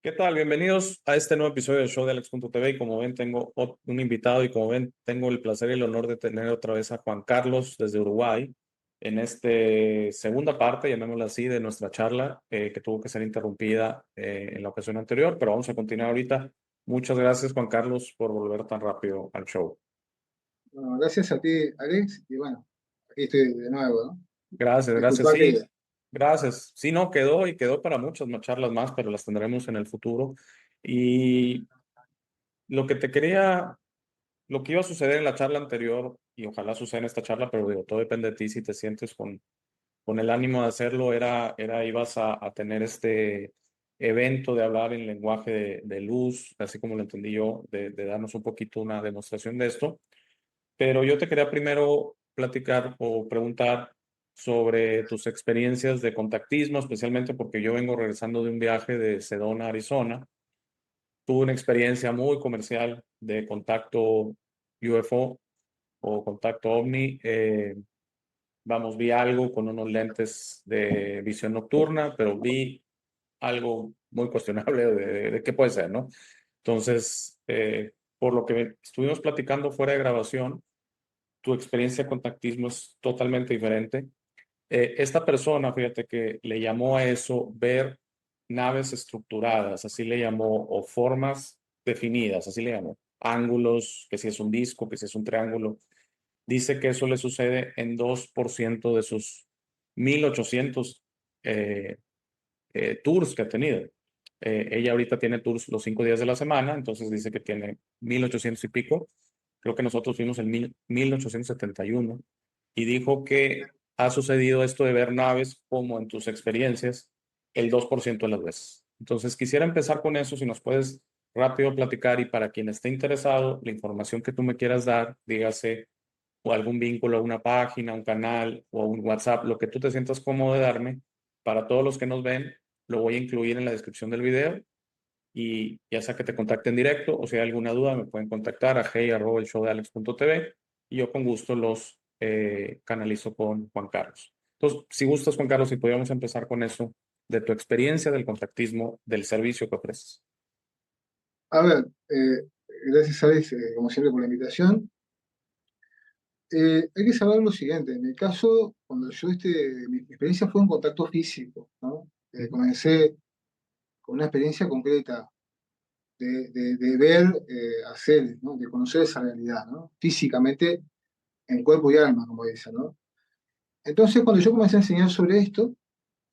¿Qué tal? Bienvenidos a este nuevo episodio del show de Alex.tv. Y como ven, tengo un invitado y como ven, tengo el placer y el honor de tener otra vez a Juan Carlos desde Uruguay en esta segunda parte, llamémosla así, de nuestra charla que tuvo que ser interrumpida en la ocasión anterior, pero vamos a continuar ahorita. Muchas gracias, Juan Carlos, por volver tan rápido al show. Bueno, gracias a ti, Alex, y bueno, aquí estoy de nuevo, ¿no? Gracias, gracias. Disculpa Sí, que, gracias. Sí, no, quedó y quedó para muchas más charlas más, pero las tendremos en el futuro. Y lo que te quería lo que iba a suceder en la charla anterior, y ojalá suceda en esta charla, pero digo, todo depende de ti si te sientes con el ánimo de hacerlo, ibas a tener este evento de hablar en lenguaje de luz, así como lo entendí yo, de darnos un poquito una demostración de esto. Pero yo te quería primero platicar o preguntar sobre tus experiencias de contactismo, especialmente porque yo vengo regresando de un viaje de Sedona, Arizona. Tuve una experiencia muy comercial de contacto UFO o contacto OVNI. Vamos, vi algo con unos lentes de visión nocturna, pero vi algo muy cuestionable de qué puede ser, ¿no? Entonces, por lo que estuvimos platicando fuera de grabación, tu experiencia de contactismo es totalmente diferente. Esta persona, fíjate que le llamó a eso ver naves estructuradas, así le llamó, o formas definidas, así le llamó, ángulos, que si es un disco, que si es un triángulo. Dice que eso le sucede en 2% de sus 1,800 eh, tours que ha tenido. Ella ahorita tiene tours los 5 días de la semana, entonces dice que tiene 1,800 y pico. Creo que nosotros fuimos en 1871 y dijo que ha sucedido esto de ver naves como en tus experiencias el 2% de las veces. Entonces quisiera empezar con eso, si nos puedes rápido platicar y para quien esté interesado, la información que tú me quieras dar, dígase o algún vínculo a una página, un canal o a un WhatsApp, lo que tú te sientas cómodo de darme. Para todos los que nos ven, lo voy a incluir en la descripción del video y ya sea que te contacten directo o si hay alguna duda me pueden contactar a hey@elshowdealex.tv y yo con gusto los canalizo con Juan Carlos. Entonces, si gustas, Juan Carlos, si podríamos empezar con eso, de tu experiencia del contactismo, del servicio que ofreces. a ver, gracias, Alex, como siempre, por la invitación. Hay que saber lo siguiente, en mi caso, cuando mi experiencia fue un contacto físico, ¿no? Ujú. Comencé con una experiencia concreta de ver a seres, ¿no? De conocer esa realidad, ¿no? Físicamente, en cuerpo y alma, como dicen, ¿no? Entonces, cuando yo comencé a enseñar sobre esto,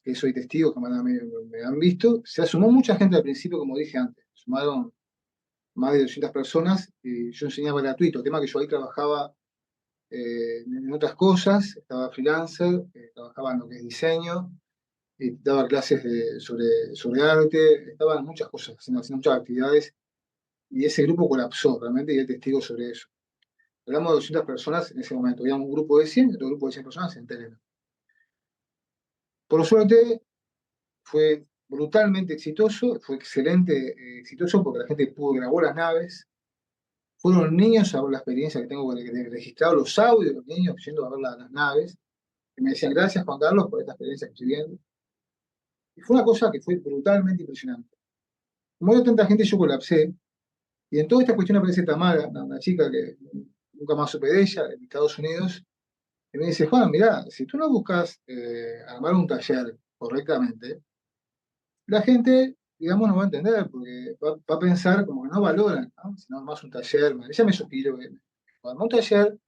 que soy testigo, que me han visto, se sumó mucha gente al principio, como dije antes, sumaron más de 200 personas y yo enseñaba gratuito, tema que yo ahí trabajaba en otras cosas, estaba freelancer, trabajaba en lo que es diseño, y daba clases sobre arte, estaba en muchas cosas, haciendo muchas actividades y ese grupo colapsó realmente y hay testigos sobre eso. Hablamos de 200 personas en ese momento, había un grupo de 100 y otro grupo de 100 personas en Telegram. Por suerte, fue brutalmente exitoso, fue excelente, exitoso porque la gente pudo grabar las naves. Fueron niños a ver la experiencia que tengo registrado, los audios de los niños yendo a ver las naves, que me decían gracias Juan Carlos por esta experiencia que estoy viendo. Y fue una cosa que fue brutalmente impresionante. Como hay tanta gente, yo colapsé. Y en toda esta cuestión aparece Tamara, una chica que nunca más supe de ella, en Estados Unidos, y me dice, Juan, mirá, si tú no buscas armar un taller correctamente, la gente, digamos, no va a entender, porque va a pensar como que no valoran, ¿no? Si no armás un taller, ella me suspiró, armá un taller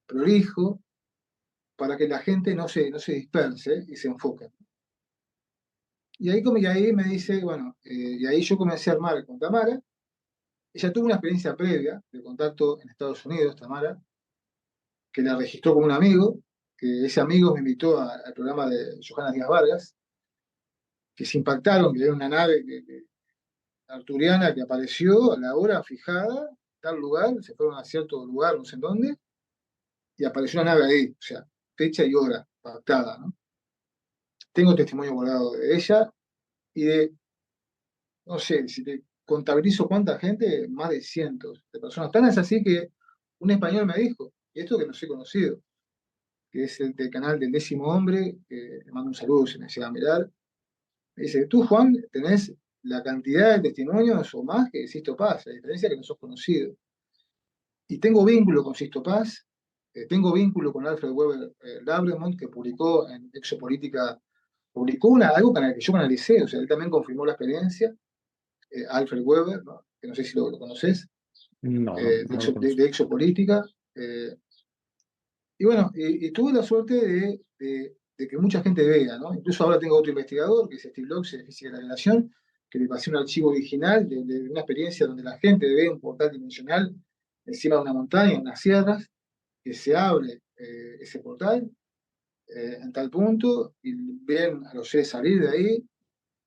prolijo para que la gente no se disperse y se enfoque. Y ahí me dice, bueno, y ahí yo comencé a armar con Tamara. Ella tuvo una experiencia previa de contacto en Estados Unidos, Tamara, que la registró como un amigo, que ese amigo me invitó al programa de Johanna Díaz Vargas, que se impactaron, que era una nave arturiana que apareció a la hora fijada, tal lugar, se fueron a cierto lugar, no sé en dónde, y apareció una nave ahí, o sea, fecha y hora pactada, ¿no? Tengo testimonio guardado de ella y de, no sé, si te contabilizo cuánta gente, más de cientos de personas. Tan es así que un español me dijo, y esto que no sé conocido, que es el del canal del Décimo Hombre, que le mando un saludo si me llega a mirar, me dice, tú Juan tenés la cantidad de testimonios o más que Sisto Paz, la diferencia es que no sos conocido. Y tengo vínculo con Sisto Paz, tengo vínculo con Alfred Weber Labremont, que publicó en Exopolítica, publicó algo que yo canalicé, o sea, él también confirmó la experiencia, Alfred Weber, ¿no? Que no sé si lo conoces, No, no, no lo conozco. de Exopolítica. Y bueno, y tuve la suerte de que mucha gente vea, ¿no? Incluso ahora tengo otro investigador, que es Steve Locke, de Física de la Relación, que le pasé un archivo original de una experiencia donde la gente ve un portal dimensional encima de una montaña, en unas sierras, que se abre ese portal en tal punto, y ven a los seres salir de ahí,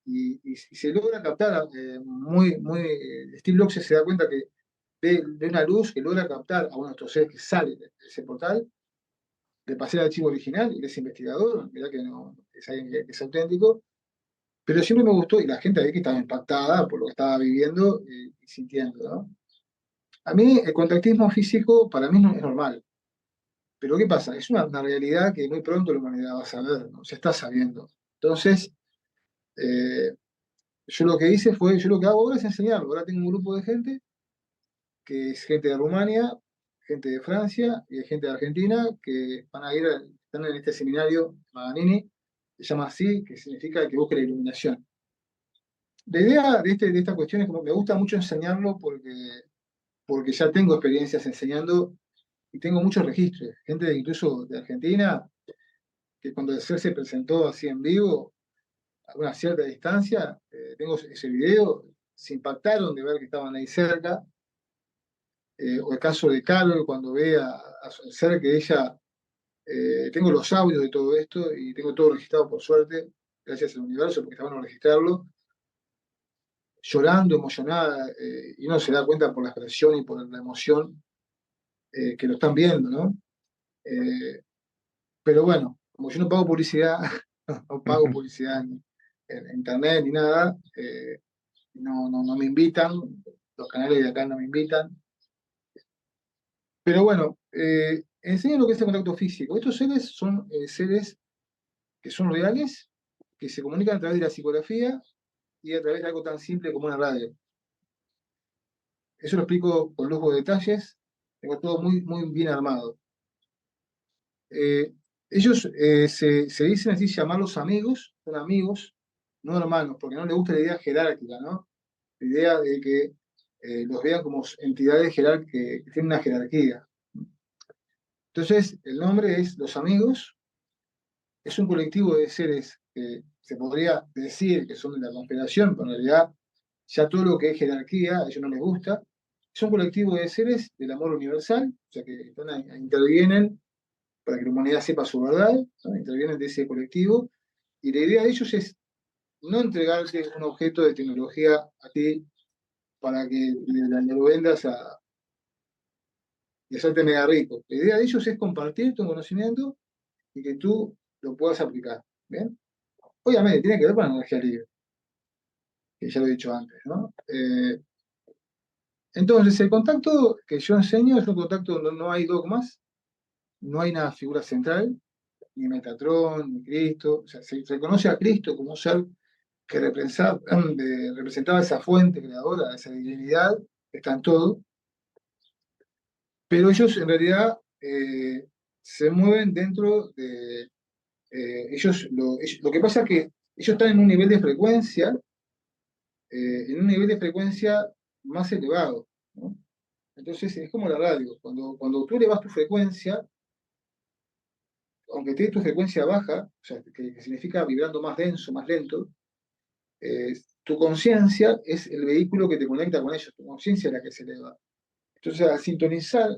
y se logra captar Steve Locke se da cuenta que ve una luz que logra captar a uno de estos seres que sale de ese portal. Le pasé el archivo original, y él es investigador, mirá que no, es alguien que es auténtico, pero siempre me gustó, y la gente ahí que estaba impactada por lo que estaba viviendo y sintiendo, ¿no? A mí el contactismo físico para mí no es normal, pero ¿qué pasa? Es una realidad que muy pronto la humanidad va a saber, ¿no? Se está sabiendo. Entonces, eh, yo lo que hice fue, yo lo que hago ahora es enseñarlo. Ahora tengo un grupo de gente, que es gente de Rumania, gente de Francia y gente de Argentina, que van a ir, están en este seminario Maganini, se llama así, que significa que busque la iluminación. La idea de esta cuestión es como me gusta mucho enseñarlo porque ya tengo experiencias enseñando y tengo muchos registros. Gente incluso de Argentina, que cuando el ser se presentó así en vivo, a una cierta distancia, tengo ese video, se impactaron de ver que estaban ahí cerca. O el caso de Carol, cuando ve al ser que ella, tengo los audios de todo esto y tengo todo registrado por suerte, gracias al universo, porque está bueno registrarlo, llorando, emocionada, y uno se da cuenta por la expresión y por la emoción que lo están viendo, ¿no? Eh, pero bueno, como yo no pago publicidad, no pago publicidad en internet ni nada, no me invitan, los canales de acá no me invitan. Pero bueno, enseño lo que es el contacto físico. Estos seres son seres que son reales, que se comunican a través de la psicografía y a través de algo tan simple como una radio. Eso lo explico con lujo de detalles, tengo todo muy bien armado. Eh, ellos se dicen así, llamarlos amigos, son amigos, no hermanos, porque no les gusta la idea jerárquica, ¿no? La idea de que los vean como entidades que tienen una jerarquía. Entonces, el nombre es Los Amigos, es un colectivo de seres que se podría decir que son de la conspiración, pero en realidad ya todo lo que es jerarquía a ellos no les gusta. Es un colectivo de seres del amor universal, o sea que intervienen para que la humanidad sepa su verdad, ¿no? Intervienen de ese colectivo, y la idea de ellos es no entregarte un objeto de tecnología a ti para que lo vendas y hacerte mega rico. La idea de ellos es compartir tu conocimiento y que tú lo puedas aplicar. ¿Bien? Obviamente tiene que ver con la energía libre, que ya lo he dicho antes, ¿no? Entonces, el contacto que yo enseño es un contacto donde no hay dogmas, no hay una figura central, ni Metatron, ni Cristo. O sea, se reconoce a Cristo como un ser que representaba esa fuente creadora, esa divinidad, que está en todo, pero ellos en realidad se mueven dentro de... lo que pasa es que ellos están en un nivel de frecuencia, más elevado, ¿no? Entonces es como la radio, cuando tú elevas tu frecuencia, aunque esté tu frecuencia baja, o sea, que significa vibrando más denso, más lento, tu conciencia es el vehículo que te conecta con ellos, tu conciencia es la que se eleva. Entonces, al sintonizar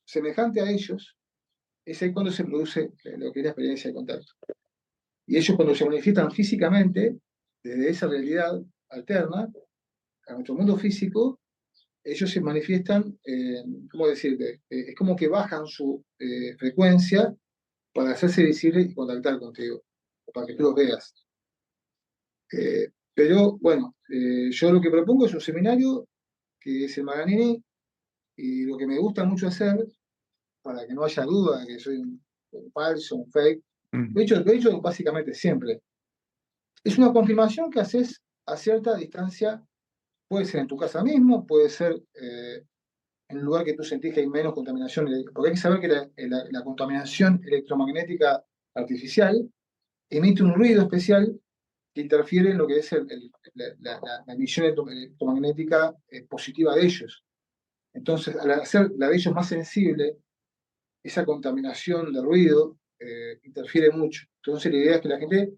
semejante a ellos, es ahí cuando se produce lo que es la experiencia de contacto. Y ellos cuando se manifiestan físicamente, desde esa realidad alterna, a nuestro mundo físico, ellos se manifiestan, ¿cómo decirte? Es como que bajan su frecuencia para hacerse visible y contactar contigo, para que tú los veas. Pero bueno, yo lo que propongo es un seminario que es el Maganini, y lo que me gusta mucho hacer, para que no haya duda de que soy un falso, un fake, lo he hecho básicamente siempre. Es una confirmación que haces a cierta distancia, puede ser en tu casa mismo, puede ser en un lugar que tú sentís que hay menos contaminación, porque hay que saber que la contaminación electromagnética artificial emite un ruido especial que interfiere en lo que es la emisión electromagnética positiva de ellos. Entonces, al hacer la de ellos más sensible, esa contaminación de ruido interfiere mucho. Entonces, la idea es que la gente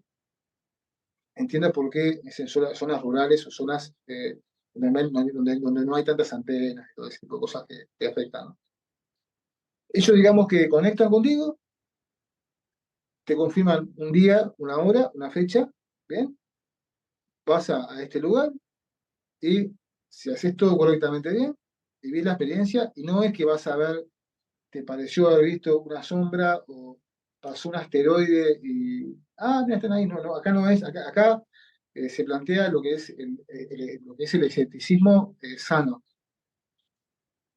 entienda por qué es en zonas rurales o zonas donde no hay tantas antenas y todo ese tipo de cosas que afectan, ¿no? Ellos, digamos que conectan contigo, te confirman un día, una hora, una fecha, ¿bien? Vas a este lugar y si haces todo correctamente bien, vivís la experiencia y no es que vas a ver, te pareció haber visto una sombra o pasó un asteroide y, mira, están ahí, no, no, acá no es, acá se plantea lo que es lo que es el escepticismo sano.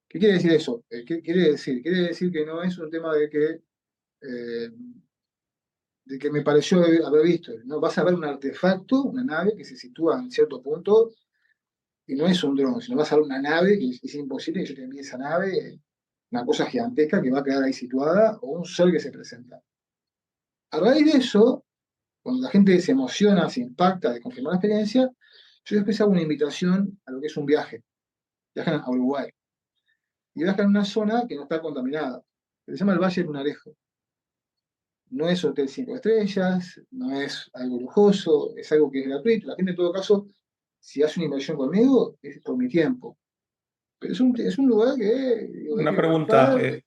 ¿Qué quiere decir eso? ¿Qué quiere decir? Quiere decir que no es un tema eh, de que me pareció haber visto. ¿No? Vas a ver un artefacto, una nave que se sitúa en cierto punto, y no es un dron, sino vas a ver una nave que es imposible que yo te envíe esa nave, una cosa gigantesca que va a quedar ahí situada, o un ser que se presenta. A raíz de eso, cuando la gente se emociona, se impacta de confirmar la experiencia, yo después hago una invitación a lo que es un viaje. Viajan a Uruguay. Y viajan en una zona que no está contaminada, que se llama el Valle Lunarejo. No es hotel 5 estrellas, no es algo lujoso, es algo que es gratuito. La gente, en todo caso, si hace una inversión conmigo, es por mi tiempo. Pero es un lugar que digo, hay Una que pregunta, acampar.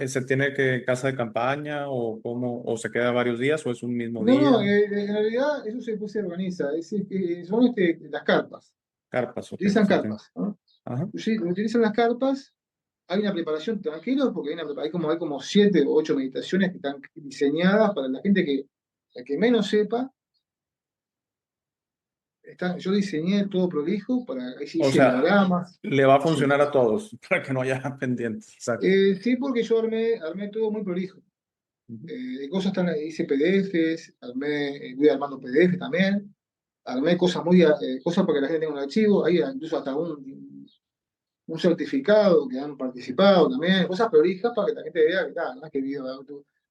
¿se tiene que casa de campaña o cómo, o se queda varios días o es un mismo No, día? en realidad eso se organiza. Son las carpas. Carpas, ok, Utilizan sí, sí. carpas, ¿no? Ajá. Sí, utilizan las carpas. Hay una preparación tranquilo porque hay como 7 o 8 meditaciones que están diseñadas para la gente la que menos sepa. Yo diseñé todo prolijo, ahí sí O hice sea, diagramas. le va a Sí, funcionar a todos para que no haya pendientes. Exacto. Sí, porque yo armé todo muy prolijo. Ujú. De cosas hice PDFs, voy armando PDF también, armé cosas para que la gente tenga un archivo, hay incluso hasta un certificado que han participado también, cosas prolijas para que la gente vea que no es que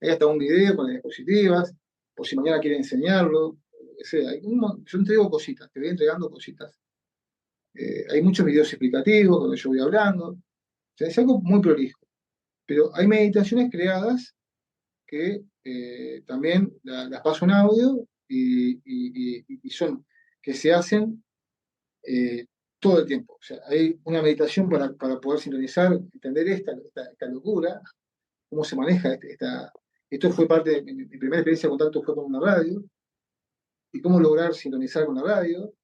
hay hasta un video con las diapositivas, por si mañana quiere enseñarlo, lo que sea. Yo entrego cositas, te voy entregando cositas. Hay muchos videos explicativos donde yo voy hablando, o sea, es algo muy prolijo. Pero hay meditaciones creadas que también las paso en audio y son que se hacen todo el tiempo. O sea, hay una meditación para poder sintonizar, entender esta locura, cómo se maneja esto fue parte de mi primera experiencia de contacto fue con una radio, y cómo lograr sintonizar con la radio,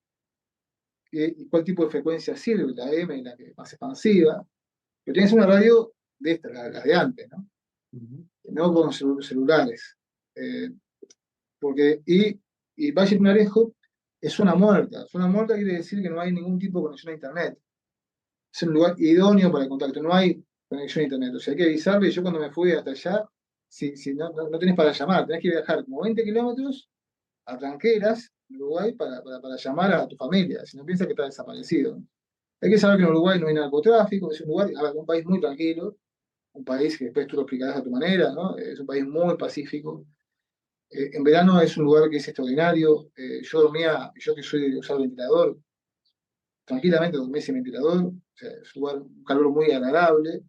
y cuál tipo de frecuencia sirve, la M, la que es más expansiva. Pero tienes una radio de esta, la de antes, ¿no? Ujú. No con celulares. Eh, y Valle Lunarejo es zona muerta. Zona muerta quiere decir que no hay ningún tipo de conexión a Internet. Es un lugar idóneo para el contacto, no hay conexión a Internet. O sea, hay que avisarle. Yo cuando me fui hasta allá, si no tenés para llamar, tenés que viajar como 20 kilómetros a Tranqueras, en Uruguay, para llamar a tu familia. Si no piensas que está desaparecido. Hay que saber que en Uruguay no hay narcotráfico, es un lugar, a ver, un país muy tranquilo, un país que después tú lo explicarás a tu manera, ¿no? Es un país muy pacífico. En verano es un lugar que es extraordinario. Yo que soy de usar ventilador, tranquilamente dormí sin ventilador. O sea, es un lugar, un calor muy agradable.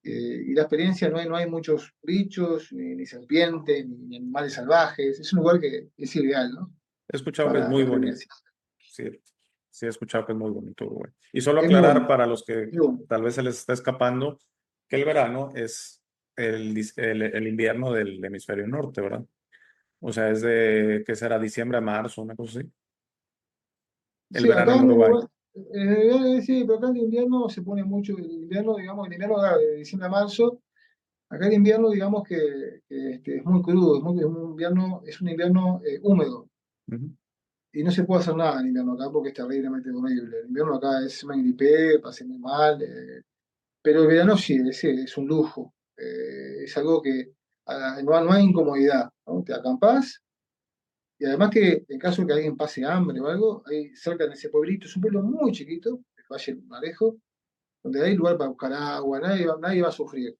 Y la experiencia no hay muchos bichos, ni serpientes, ni animales salvajes. Es un lugar que es ideal, ¿no? He escuchado que es Para muy la bonito. experiencia. Sí, sí he escuchado que es muy bonito Uruguay. Y solo Es muy aclarar bonito. para los que Muy bonito. tal vez se les está escapando que el verano es el invierno del hemisferio norte, ¿verdad? O sea, es de, ¿qué será? Diciembre a marzo, una cosa así. El Sí, verano acá en en Uruguay. Uruguay, sí, pero acá en invierno se pone mucho, el invierno, digamos, el invierno de diciembre a marzo. Acá el invierno, digamos que es muy crudo, es un invierno húmedo, Ujú. y no se puede hacer nada en invierno acá porque es terriblemente horrible. El invierno acá me gripé, pasé muy mal, pero el verano sí, es un lujo. Es algo que no hay incomodidad, ¿no? Te acampás, Y además que en caso de que alguien pase hambre o algo, ahí cerca de ese pueblito, es un pueblo muy chiquito, el Valle del Marejo, donde hay lugar para buscar agua, nadie va a sufrir.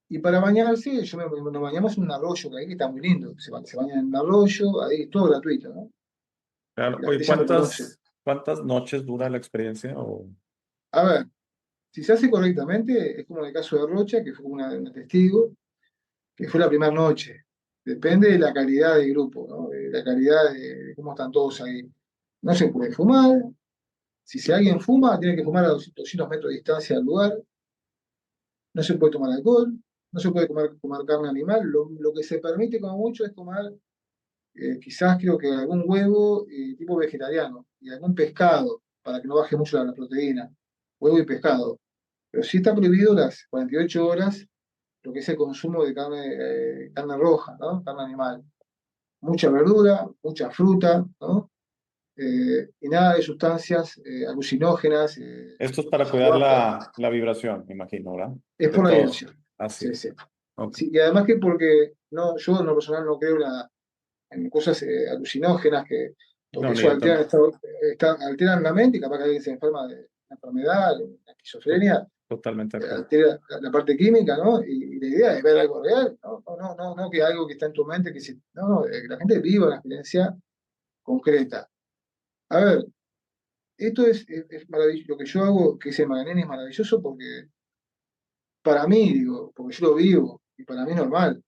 Y para bañarse, nos bañamos en un arroyo que ahí que está muy lindo. Se baña en un arroyo, ahí todo gratuito, ¿no? Claro. La Oye, gente ya lo conoce. ¿cuántas noches dura la experiencia? O... A ver, si se hace correctamente, es como en el caso de Rocha, que fue una testigo, que fue la primera noche. Depende de la calidad del grupo, ¿no? De la calidad de cómo están todos ahí. No se puede fumar. Si alguien fuma, tiene que fumar a 200 metros de distancia del lugar. No se puede tomar alcohol. No se puede comer carne animal. Lo que se permite como mucho es tomar, quizás creo que algún huevo tipo vegetariano y algún pescado para que no baje mucho la proteína. Huevo y pescado. Pero sí está prohibido las 48 horas lo que es el consumo de carne roja, ¿no? Carne animal. Mucha verdura, mucha fruta, ¿no? Y nada de sustancias alucinógenas, Esto es para cuidar ayahuasca. la vibración, me imagino, ¿verdad? Es De por la todo. diversión. Así Sí, es. sí. Ok. Sí, y además que porque no, yo en lo personal no creo en cosas alucinógenas, No, porque ni eso yo tampoco. alteran la mente y capaz que alguien se enferma de una enfermedad, de una To- esquizofrenia, Totalmente de acuerdo. altera la parte química, ¿no? Y la idea es ver algo real, ¿no? No que algo que está en tu mente, no, que la gente viva la experiencia concreta. A ver, esto es maravilloso, lo que yo hago, que es el Magané, es maravilloso porque para mí, digo, porque yo lo vivo y para mí es normal.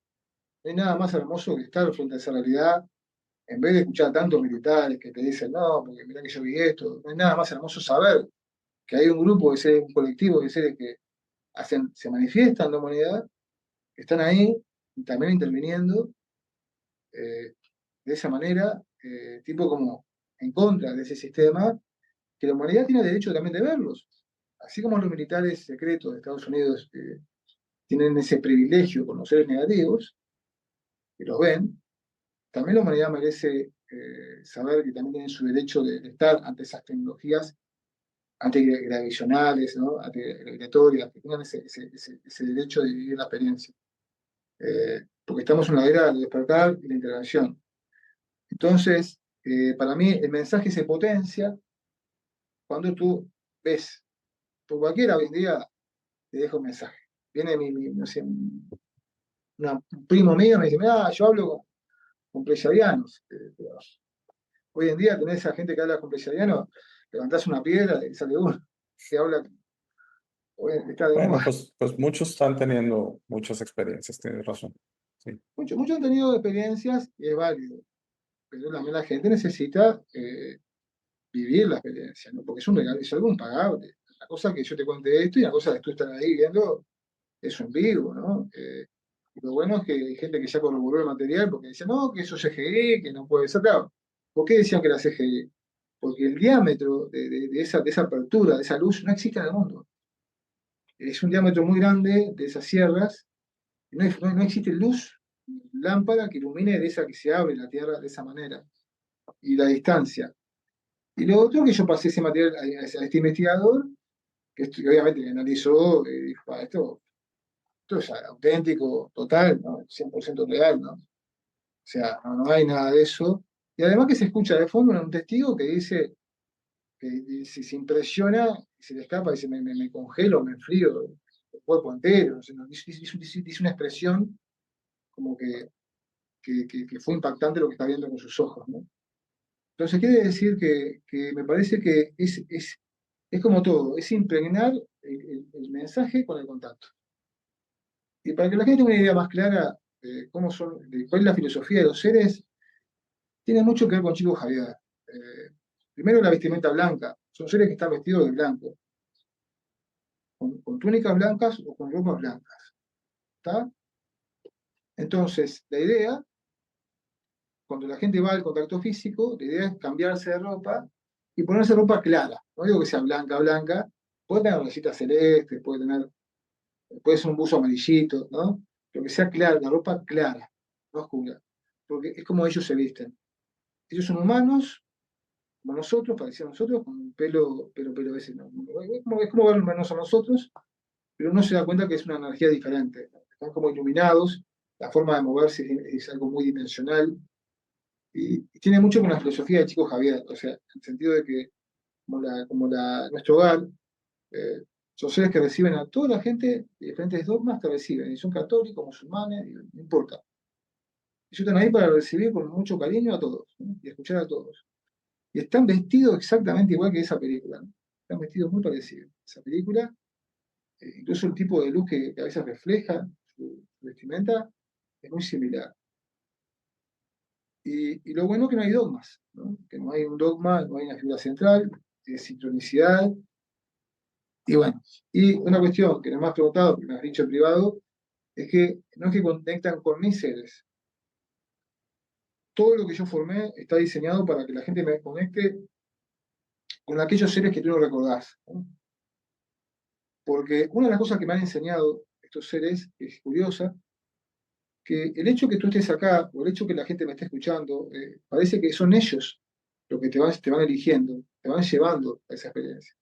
No hay nada más hermoso que estar frente a esa realidad, en vez de escuchar a tantos militares que te dicen, no, porque mirá que yo vi esto. No hay nada más hermoso saber que hay un grupo de seres, un colectivo de seres que se manifiestan en la humanidad, que están ahí y también interviniendo eh, de esa manera, tipo como en contra de ese sistema, que la humanidad tiene derecho también de verlos. Así como los militares secretos de Estados Unidos tienen ese privilegio con los seres negativos, que los ven, también la humanidad merece saber que también tienen su derecho de estar ante esas tecnologías antigravitacionales, ¿no? Antigravitatorias, que tengan ese derecho de vivir la experiencia. Porque estamos en una era de despertar y la intervención. Entonces, para mí el mensaje se potencia cuando tú ves, por cualquiera hoy en día te deja un mensaje. Viene no sé, un primo mío me dice, mira, yo hablo con pleyadianos. Hoy en día tenés a gente que habla con pleyadianos, levantás una piedra y sale uno, que habla, está de Bueno, moda. pues muchos están teniendo muchas experiencias, tienes razón. Sí. Muchos han tenido experiencias y es válido, pero también la gente necesita vivir la experiencia, ¿no? Porque es un regalo, es algo impagable. La cosa que yo te cuente esto y la cosa que tú estás ahí viendo eso en vivo, ¿no? Y lo bueno es que hay gente que ya corroboró el material porque dice, no, que eso es CGI, que no puede ser. Claro, ¿por qué decían que era CGI? Porque el diámetro de esa apertura, de esa luz, no existe en el mundo. Es un diámetro muy grande de esas sierras, y no existe luz, lámpara que ilumine de esa que se abre la Tierra de esa manera. Y la distancia. Y lo otro que yo pasé ese material a este investigador, que obviamente analizó, dijo, esto es auténtico, total, ¿no? 100% real, ¿no? O sea, no hay nada de eso. Y además que se escucha de fondo un testigo que dice que se impresiona, se le escapa, dice, me congelo, me enfrío, el cuerpo entero. O sea, dice una expresión como que fue impactante lo que está viendo con sus ojos, ¿no? Entonces quiere decir que me parece que es como todo, es impregnar el mensaje con el contacto. Y para que la gente tenga una idea más clara de cómo son, de cuál es la filosofía de los seres, tiene mucho que ver con Chico Javier. Primero la vestimenta blanca, son seres que están vestidos de blanco, con túnicas blancas o con ropas blancas. ¿Está? Entonces, la idea, cuando la gente va al contacto físico, la idea es cambiarse de ropa y ponerse ropa clara. No digo que sea blanca, blanca, puede tener rayitas celestes, puede ser un buzo amarillito, ¿no? Pero que sea clara, la ropa clara, no oscura. Porque es como ellos se visten. Ellos son humanos, como nosotros, parecidos a nosotros, con pelo a veces no. Es como vernos a nosotros, pero uno se da cuenta que es una energía diferente. Están como iluminados, la forma de moverse es algo muy dimensional, y tiene mucho con la filosofía de Chico Javier, o sea, en el sentido de que nuestro hogar, eh, son seres que reciben a toda la gente de diferentes dogmas que reciben, y son católicos, musulmanes, y no importa. Ellos están ahí para recibir con mucho cariño a todos, ¿no? Y escuchar a todos. Y están vestidos exactamente igual que esa película, ¿no? Están vestidos muy parecidos. Esa película, incluso el tipo de luz que a veces refleja su vestimenta, es muy similar. Y lo bueno es que no hay dogmas, ¿no? Que no hay un dogma, no hay una figura central, de sincronicidad. Y bueno, y una cuestión que no me has preguntado, que me has dicho en privado, es que no es que conectan con mis seres. Todo lo que yo formé está diseñado para que la gente me conecte con aquellos seres que tú no recordás, ¿no? Porque una de las cosas que me han enseñado estos seres es curiosa, que el hecho que tú estés acá, o el hecho que la gente me esté escuchando, parece que son ellos los que te van eligiendo, te van llevando a esa experiencia.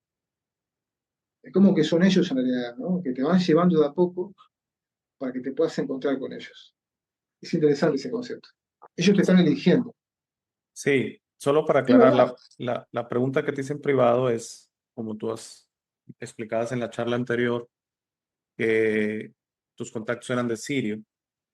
Es como que son ellos en realidad, ¿no? Que te van llevando de a poco para que te puedas encontrar con ellos. Es interesante ese concepto. Ellos te están eligiendo. Sí, solo para Es aclarar, verdad. la pregunta que te hice en privado es, como tú has explicado en la charla anterior, que tus contactos eran de Sirio.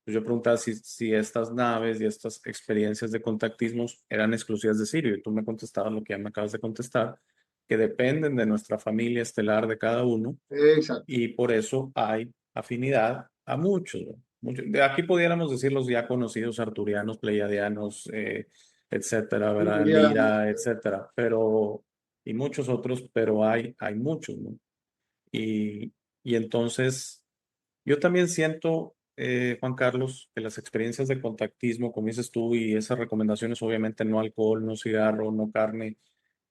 Pues yo preguntaba si estas naves y estas experiencias de contactismos eran exclusivas de Sirio, y tú me contestabas lo que ya me acabas de contestar, que dependen de nuestra familia estelar de cada uno, Exacto. y por eso hay afinidad a muchos, ¿no? De aquí pudiéramos decir los ya conocidos arturianos, pleiadianos, etcétera, ¿verdad? Libriano. Lira, etcétera, pero, y muchos otros, pero hay muchos, ¿no? Y, y entonces, yo también siento, Juan Carlos, que las experiencias de contactismo, como dices tú, y esas recomendaciones, obviamente no alcohol, no cigarro, no carne,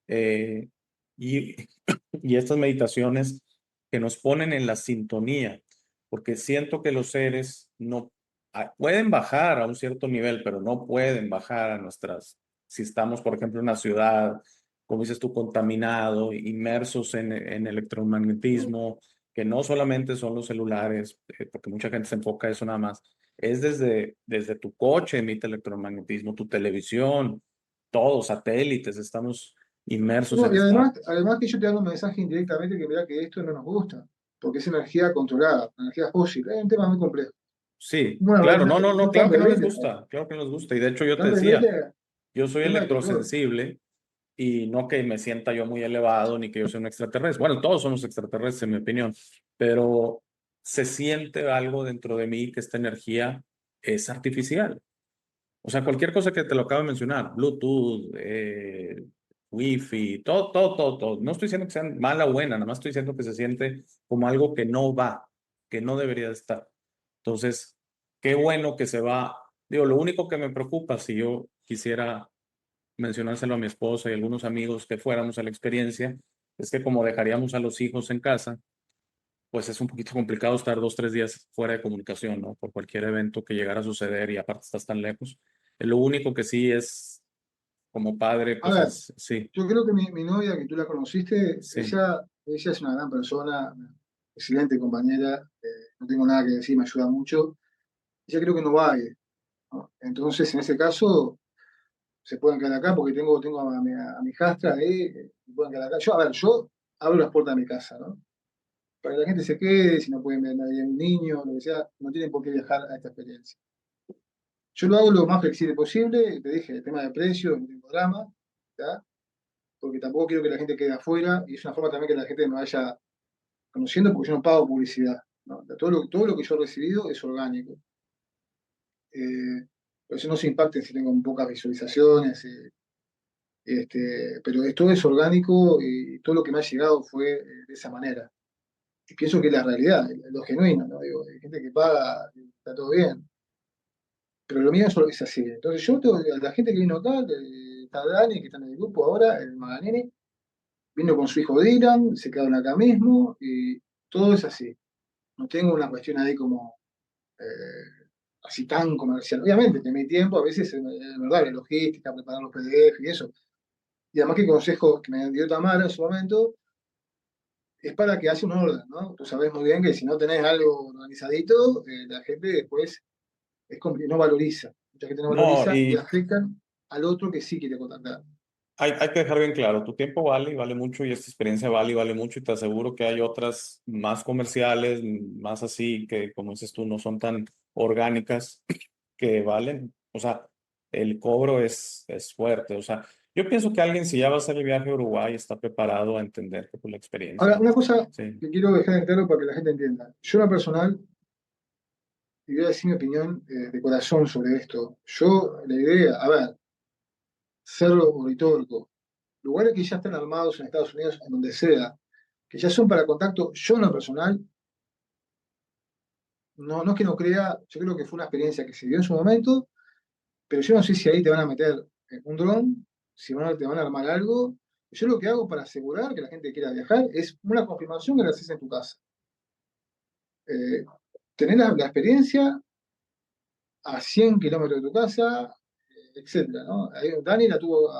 eh, y, y estas meditaciones que nos ponen en la sintonía, porque siento que los seres no pueden bajar a un cierto nivel, pero no pueden bajar a nuestras, si estamos, por ejemplo, en una ciudad, como dices tú, contaminado, inmersos en electromagnetismo, que no solamente son los celulares, porque mucha gente se enfoca a eso nada más, es desde tu coche emite electromagnetismo, tu televisión, todos satélites, estamos inmersos No, en y esta. además que yo te hago un mensaje indirectamente que mira que esto no nos gusta, porque es energía controlada, energía fósil. Es un tema muy complejo. Sí, Bueno, claro, no, realmente no, no, no tan claro que no les rebelde, ¿no? gusta, claro que no les gusta. Y de hecho yo te Tan decía, rebelde, yo soy tema de control. electrosensible y no que me sienta yo muy elevado ni que yo sea un extraterrestre. Bueno, todos somos extraterrestres en mi opinión, pero se siente algo dentro de mí que esta energía es artificial. O sea, cualquier cosa que te lo acabo de mencionar, Bluetooth, Wi-Fi, todo, todo, todo, todo. No estoy diciendo que sea mala o buena, nada más estoy diciendo que se siente como algo que no va, que no debería de estar. Entonces, qué bueno que se va. Digo, lo único que me preocupa, si yo quisiera mencionárselo a mi esposa y algunos amigos que fuéramos a la experiencia, es que como dejaríamos a los hijos en casa, pues es un poquito complicado estar 2, 3 días fuera de comunicación, ¿no? Por cualquier evento que llegara a suceder y aparte estás tan lejos. Lo único que sí es, como padre, A pues ver, es, sí, yo creo que mi novia, que tú la conociste, sí, ella es una gran persona, una excelente compañera, no tengo nada que decir, me ayuda mucho. Ella creo que no va a ir, ¿no? Entonces, en ese caso, se pueden quedar acá porque tengo a mi hijastra ahí, se pueden quedar acá. Yo, a ver, yo abro las puertas de mi casa, ¿no? Para que la gente se quede, si no pueden ver a nadie, un niño, lo que sea, no tienen por qué viajar a esta experiencia. Yo lo hago lo más flexible posible, te dije, el tema de precio, no tengo drama, ¿tá? Porque tampoco quiero que la gente quede afuera, y es una forma también que la gente me vaya conociendo, porque yo no pago publicidad, ¿no? Todo lo que yo he recibido es orgánico. Por eso no se impacten si tengo pocas visualizaciones, pero todo es orgánico y todo lo que me ha llegado fue de esa manera. Y pienso que es la realidad, lo genuino, ¿no? Digo, hay gente que paga, está todo bien, pero lo mío es así. Entonces a la gente que vino acá, está Dani, que está en el grupo ahora, el Maganini, vino con su hijo Dylan, se quedaron acá mismo y todo es así. No tengo una cuestión ahí como así tan comercial. Obviamente, que mi tiempo, a veces, es verdad, la logística, preparar los PDF y eso. Y además que el consejo que me dio Tamara en su momento es para que haya un orden, ¿no? Tú sabes muy bien que si no tenés algo organizadito, la gente después no valoriza. Mucha gente no no, valoriza y afectan. al otro que sí quiere contactar. Hay que dejar bien claro, tu tiempo vale y vale mucho y esta experiencia vale y vale mucho y te aseguro que hay otras más comerciales, más así, que como dices tú, no son tan orgánicas, que valen. O sea, el cobro es fuerte. O sea, yo pienso que alguien si ya va a hacer el viaje a Uruguay está preparado a entender que por la Ahora, experiencia. una cosa Sí. que quiero dejar en claro para que la gente entienda. Yo en lo personal, y voy a decir mi opinión de corazón sobre esto. Yo, la idea, a ver, Cerro Uritorco, lugares que ya están armados en Estados Unidos, en donde sea, que ya son para contacto, yo en lo personal, no es que no crea, yo creo que fue una experiencia que se dio en su momento, pero yo no sé si ahí te van a meter un dron, si te van a armar algo. Yo lo que hago para asegurar que la gente quiera viajar es una confirmación que la haces en tu casa. Eh, tener la experiencia a 100 kilómetros de tu casa, etcétera, ¿no? Ahí, Dani la tuvo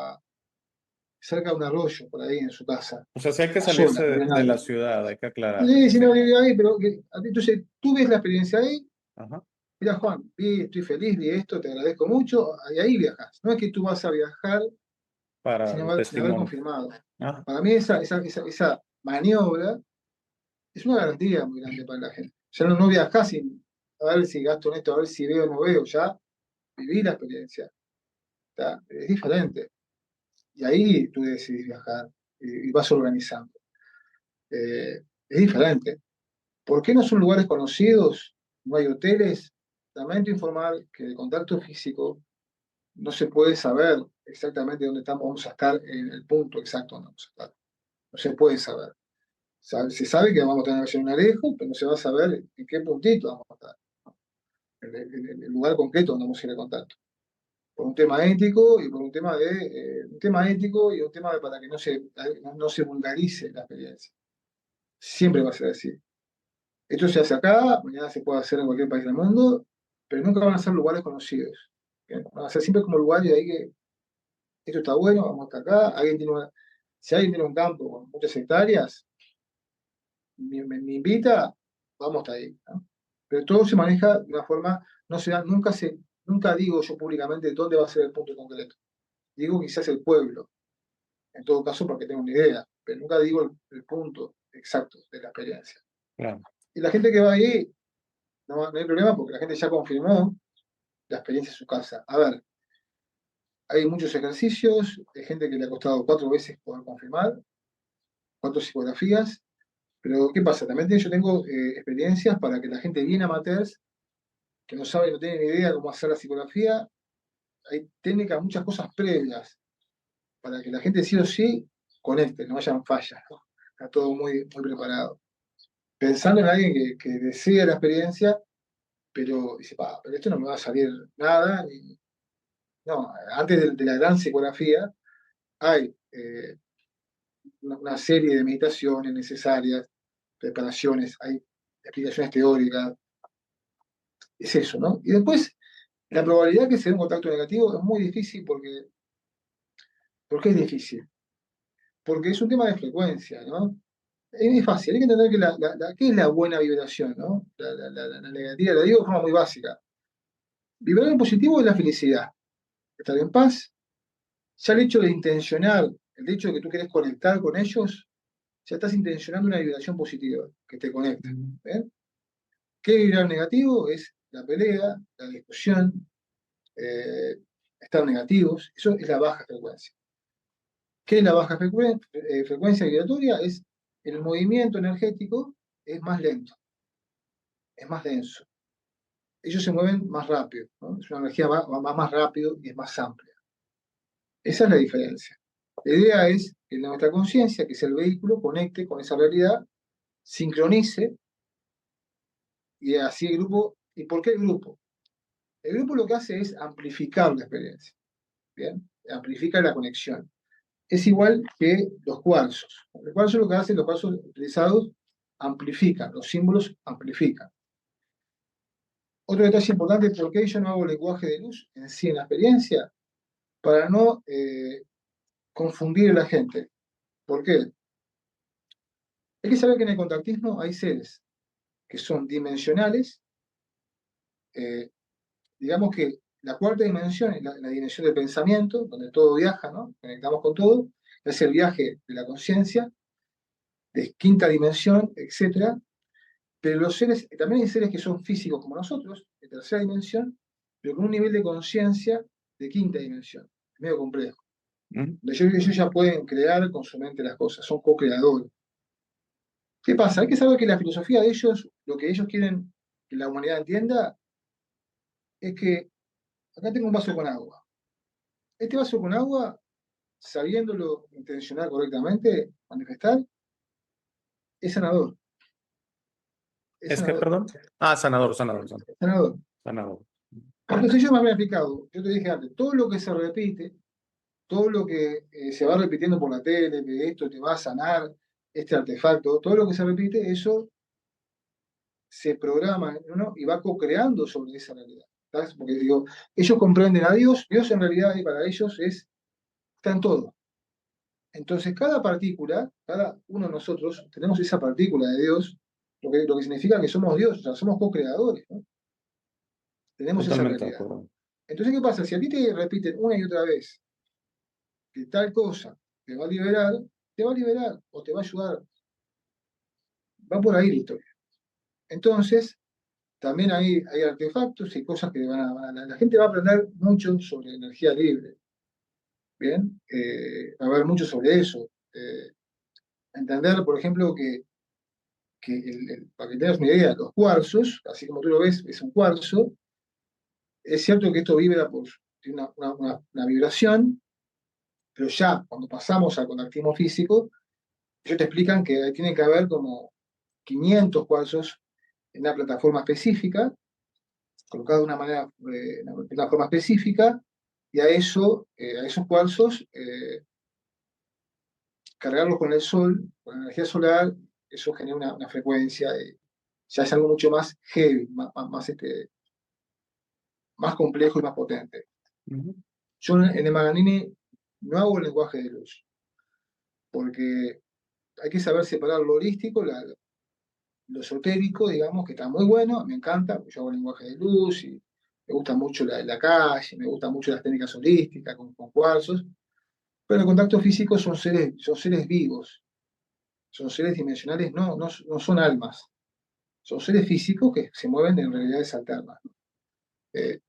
cerca de un arroyo por ahí en su casa, O sea, sí hay que a solas, salirse no había de la nadie. ciudad, hay que aclarar. Sí, sí, Sí. no vivía ahí, pero entonces tú ves la experiencia ahí. Ajá. Mira, Juan, estoy feliz, vi esto, te agradezco mucho, y ahí viajas. No es que tú vas a viajar Para sin el haber testimonio. confirmado. Ah, Para mí esa maniobra es una garantía muy grande para la gente. Ya no viajás sin a ver si gasto en esto, a ver si veo o no veo, ya viví la experiencia. ¿Está? Es diferente. Y ahí tú decidís viajar y vas organizando. Es diferente. ¿Por qué no son lugares conocidos? No hay hoteles. Lamento informar que el contacto físico no se puede saber exactamente dónde estamos, vamos a estar en el punto exacto donde vamos a estar. No se puede saber. Se sabe que vamos a tener que hacer un alejo, pero no se va a saber en qué puntito vamos a estar, en el lugar concreto donde vamos a ir a contacto. Por un tema ético y por un tema ético y un tema de para que no se vulgarice la experiencia. Siempre va a ser así. Esto se hace acá, mañana se puede hacer en cualquier país del mundo, pero nunca van a ser lugares conocidos. ¿Bien? Van a ser siempre como lugares de ahí que esto está bueno, vamos hasta acá. Si alguien tiene un campo con muchas hectáreas, me invita, vamos hasta ahí, ¿no? Pero todo se maneja de una forma, no se da, nunca digo yo públicamente dónde va a ser el punto concreto. Digo quizás el pueblo, en todo caso porque tengo una idea, pero nunca digo el punto exacto de la experiencia. claro. Y la gente que va ahí, no hay problema porque la gente ya confirmó la experiencia en su casa. A ver, hay muchos ejercicios, hay gente que le ha costado 4 veces poder confirmar, 4 psicografías, pero ¿qué pasa? También yo tengo experiencias para que la gente bien amateurs, que no sabe, no tiene ni idea cómo hacer la psicografía, hay técnicas, muchas cosas previas, para que la gente sí o sí conecte, no hayan fallas, ¿no? Está todo muy preparado. Pensando en alguien que desea la experiencia, pero dice, pero esto no me va a salir nada. No, antes de la gran psicografía hay una serie de meditaciones necesarias, preparaciones, hay explicaciones teóricas, es eso, ¿no? Y después, la probabilidad que se dé un contacto negativo es muy difícil porque es difícil, porque es un tema de frecuencia, ¿no? Es muy fácil, hay que entender que ¿qué es la buena vibración, ¿no? La negativa, lo digo de forma muy básica. Vibrar en positivo es la felicidad, estar en paz. Ya el hecho de intencionar, el hecho de que tú quieres conectar con ellos, ya estás intencionando una vibración positiva que te conecta. ¿Ven? ¿Qué vibrar negativo? Es la pelea, la discusión, eh, estar negativos. Eso es la baja frecuencia. ¿Qué es la baja frecuencia vibratoria? Es el movimiento energético es más lento, es más denso. Ellos se mueven más rápido, ¿no? Es una energía va más rápido y es más amplia. Esa es la diferencia. La idea es que nuestra conciencia, que es el vehículo, conecte con esa realidad, sincronice y así el grupo. ¿Y por qué el grupo? El grupo lo que hace es amplificar la experiencia, ¿bien? Amplifica la conexión. Es igual que los cuarzos. Los cuarzos lo que hacen, los cuarzos utilizados amplifican, los símbolos amplifican. Otro detalle importante, ¿por qué yo no hago lenguaje de luz en sí en la experiencia? Para no confundir a la gente. ¿Por qué? Hay que saber que en el contactismo hay seres que son dimensionales, eh, digamos que la cuarta dimensión es la dimensión del pensamiento, donde todo viaja, ¿no? Conectamos con todo, es el viaje de la conciencia, de quinta dimensión, etcétera. Pero los seres, también hay seres que son físicos como nosotros, de tercera dimensión, pero con un nivel de conciencia de quinta dimensión. Es medio complejo. Ujú. Ellos ya pueden crear con su mente las cosas, son co-creadores. ¿Qué pasa? Hay que saber que la filosofía de ellos, lo que ellos quieren que la humanidad entienda, es que acá tengo un vaso con agua. Este vaso con agua, sabiéndolo intencionar correctamente, manifestar, es sanador. Es ¿Es que, sanador. perdón? Ah, sanador, sanador, sanador. Es sanador. Sanador. Entonces ellos me habían explicado, yo te dije antes, todo lo que se repite, todo lo que se va repitiendo por la tele, que esto te va a sanar, este artefacto, todo lo que se repite, eso se programa, ¿no? Y va co-creando sobre esa realidad. ¿Sabes? Porque digo, ellos comprenden a Dios, Dios en realidad para ellos está en todo. Entonces, cada partícula, cada uno de nosotros, tenemos esa partícula de Dios, lo que significa que somos Dios, o sea, somos co-creadores, ¿no? Tenemos esa Totalmente de realidad. acuerdo. Entonces, ¿qué pasa? Si a ti te repiten una y otra vez que tal cosa te va a liberar, te va a liberar o te va a ayudar. Va por ahí la historia. Entonces, también hay artefactos y cosas que la gente va a aprender mucho sobre energía libre. Bien, va a haber mucho sobre eso. Entender, por ejemplo, para que tengas una idea, los cuarzos, así como tú lo ves, es un cuarzo. Es cierto que esto vibra tiene una vibración, pero ya cuando pasamos al contactismo físico, ellos te explican que tiene que haber como 500 cuarzos en una plataforma específica, colocado de una manera, de una forma específica, y a esos cuarzos, cargarlos con el sol, con la energía solar, eso genera una frecuencia, ya es algo mucho más heavy, más complejo y más potente. Ujú. Yo en el Maganini no hago el lenguaje de luz, porque hay que saber separar lo holístico, lo esotérico, digamos, que está muy bueno, me encanta, yo hago el lenguaje de luz y me gusta mucho la calle, me gustan mucho las técnicas holísticas con cuarzos, pero el contacto físico son seres vivos, son seres dimensionales, no son almas, son seres físicos que se mueven en realidades alternas. Eh,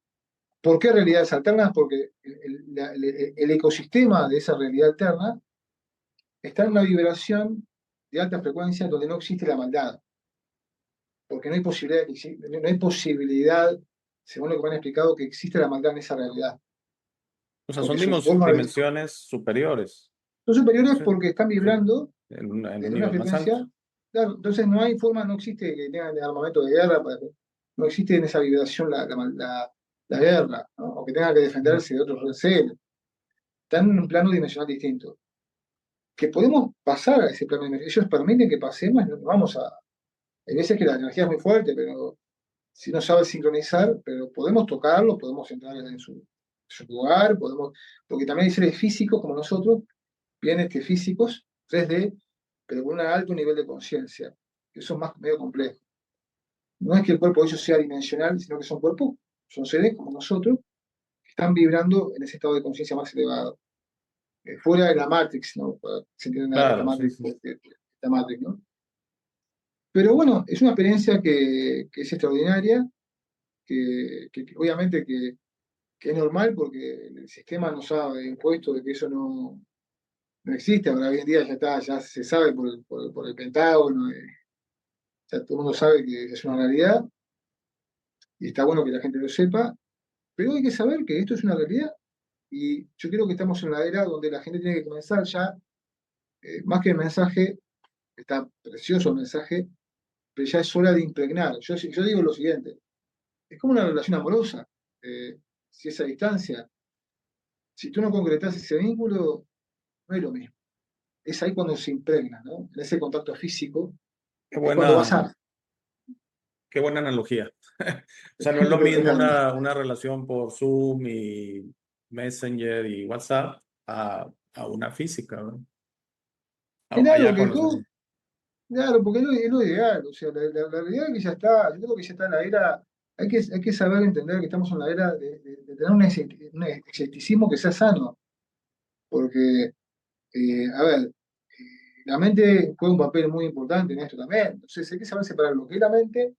¿Por qué realidades alternas? Porque el ecosistema de esa realidad alterna está en una vibración de alta frecuencia donde no existe la maldad, porque no hay posibilidad, según lo que me han explicado, que exista la maldad en esa realidad, O sea, porque son su forma de... dimensiones superiores. Son superiores Sí, porque están sí, vibrando en un en una nivel más alto. frecuencia, claro, entonces no hay forma, no existe que tengan armamento de guerra, no existe en esa vibración la guerra, ¿no? O que tengan que Ujú. defenderse de otros seres. Están en un plano dimensional distinto. Que podemos pasar a ese plano dimensional. Ellos permiten que pasemos, no vamos a... Hay veces que la energía es muy fuerte, pero si no sabe sincronizar, pero podemos tocarlo, podemos entrar en su lugar, porque también hay seres físicos como nosotros, bien físicos, 3D, pero con un alto nivel de conciencia, que eso es más medio complejo. No es que el cuerpo de ellos sea dimensional, sino que son cuerpos, son seres como nosotros, que están vibrando en ese estado de conciencia más elevado, fuera de la Matrix, ¿no? Para que se entienda Claro, sí, sí. esta Matrix, ¿no? Pero bueno, es una experiencia que es extraordinaria, que obviamente que es normal porque el sistema nos ha impuesto de que eso no existe. Ahora hoy en día ya está, ya se sabe por el Pentágono, ya todo el mundo sabe que es una realidad y está bueno que la gente lo sepa, pero hay que saber que esto es una realidad y yo creo que estamos en la era donde la gente tiene que comenzar ya, más que el mensaje, está precioso el mensaje, pero ya es hora de impregnar. Yo digo lo siguiente, es como una relación amorosa, si es a distancia, si tú no concretas ese vínculo, no es lo mismo. Es ahí cuando se impregna, ¿no? En ese contacto físico, Qué es cuando vas buena, a... qué buena analogía. O sea, no es lo mismo una relación por Zoom y Messenger y WhatsApp a una física, ¿no? Claro, Allá que conoces. todo, claro, porque es lo ideal, o sea, la realidad es que ya está, yo creo que ya está en la era, hay que saber entender que estamos en la era de tener un escepticismo que sea sano, porque, a ver, la mente juega un papel muy importante en esto también. Entonces hay que saber separar lo que es la mente,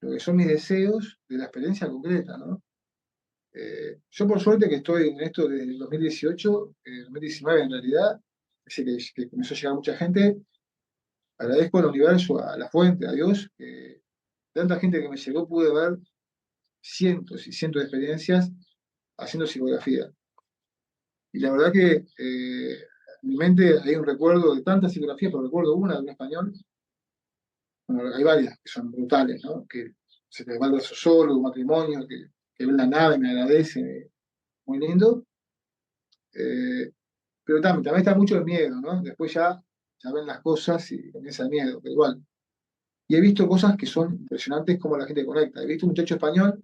lo que son mis deseos, de la experiencia concreta, ¿no? Yo por suerte que estoy en esto desde el 2018, 2019 en realidad, así que comenzó a llegar mucha gente, agradezco al universo, a la fuente, a Dios, que tanta gente que me llegó pude ver cientos y cientos de experiencias haciendo psicografía. Y la verdad que en mi mente hay un recuerdo de tantas psicografías, pero recuerdo una de un español, bueno, hay varias que son brutales, ¿no? Que se te va el brazo solo, un matrimonio, que ven la nave, me agradece, muy lindo. Eh, pero también está mucho el miedo, ¿no? Después ya ven las cosas y comienza el miedo, pero igual. Y he visto cosas que son impresionantes como la gente conecta. He visto un muchacho español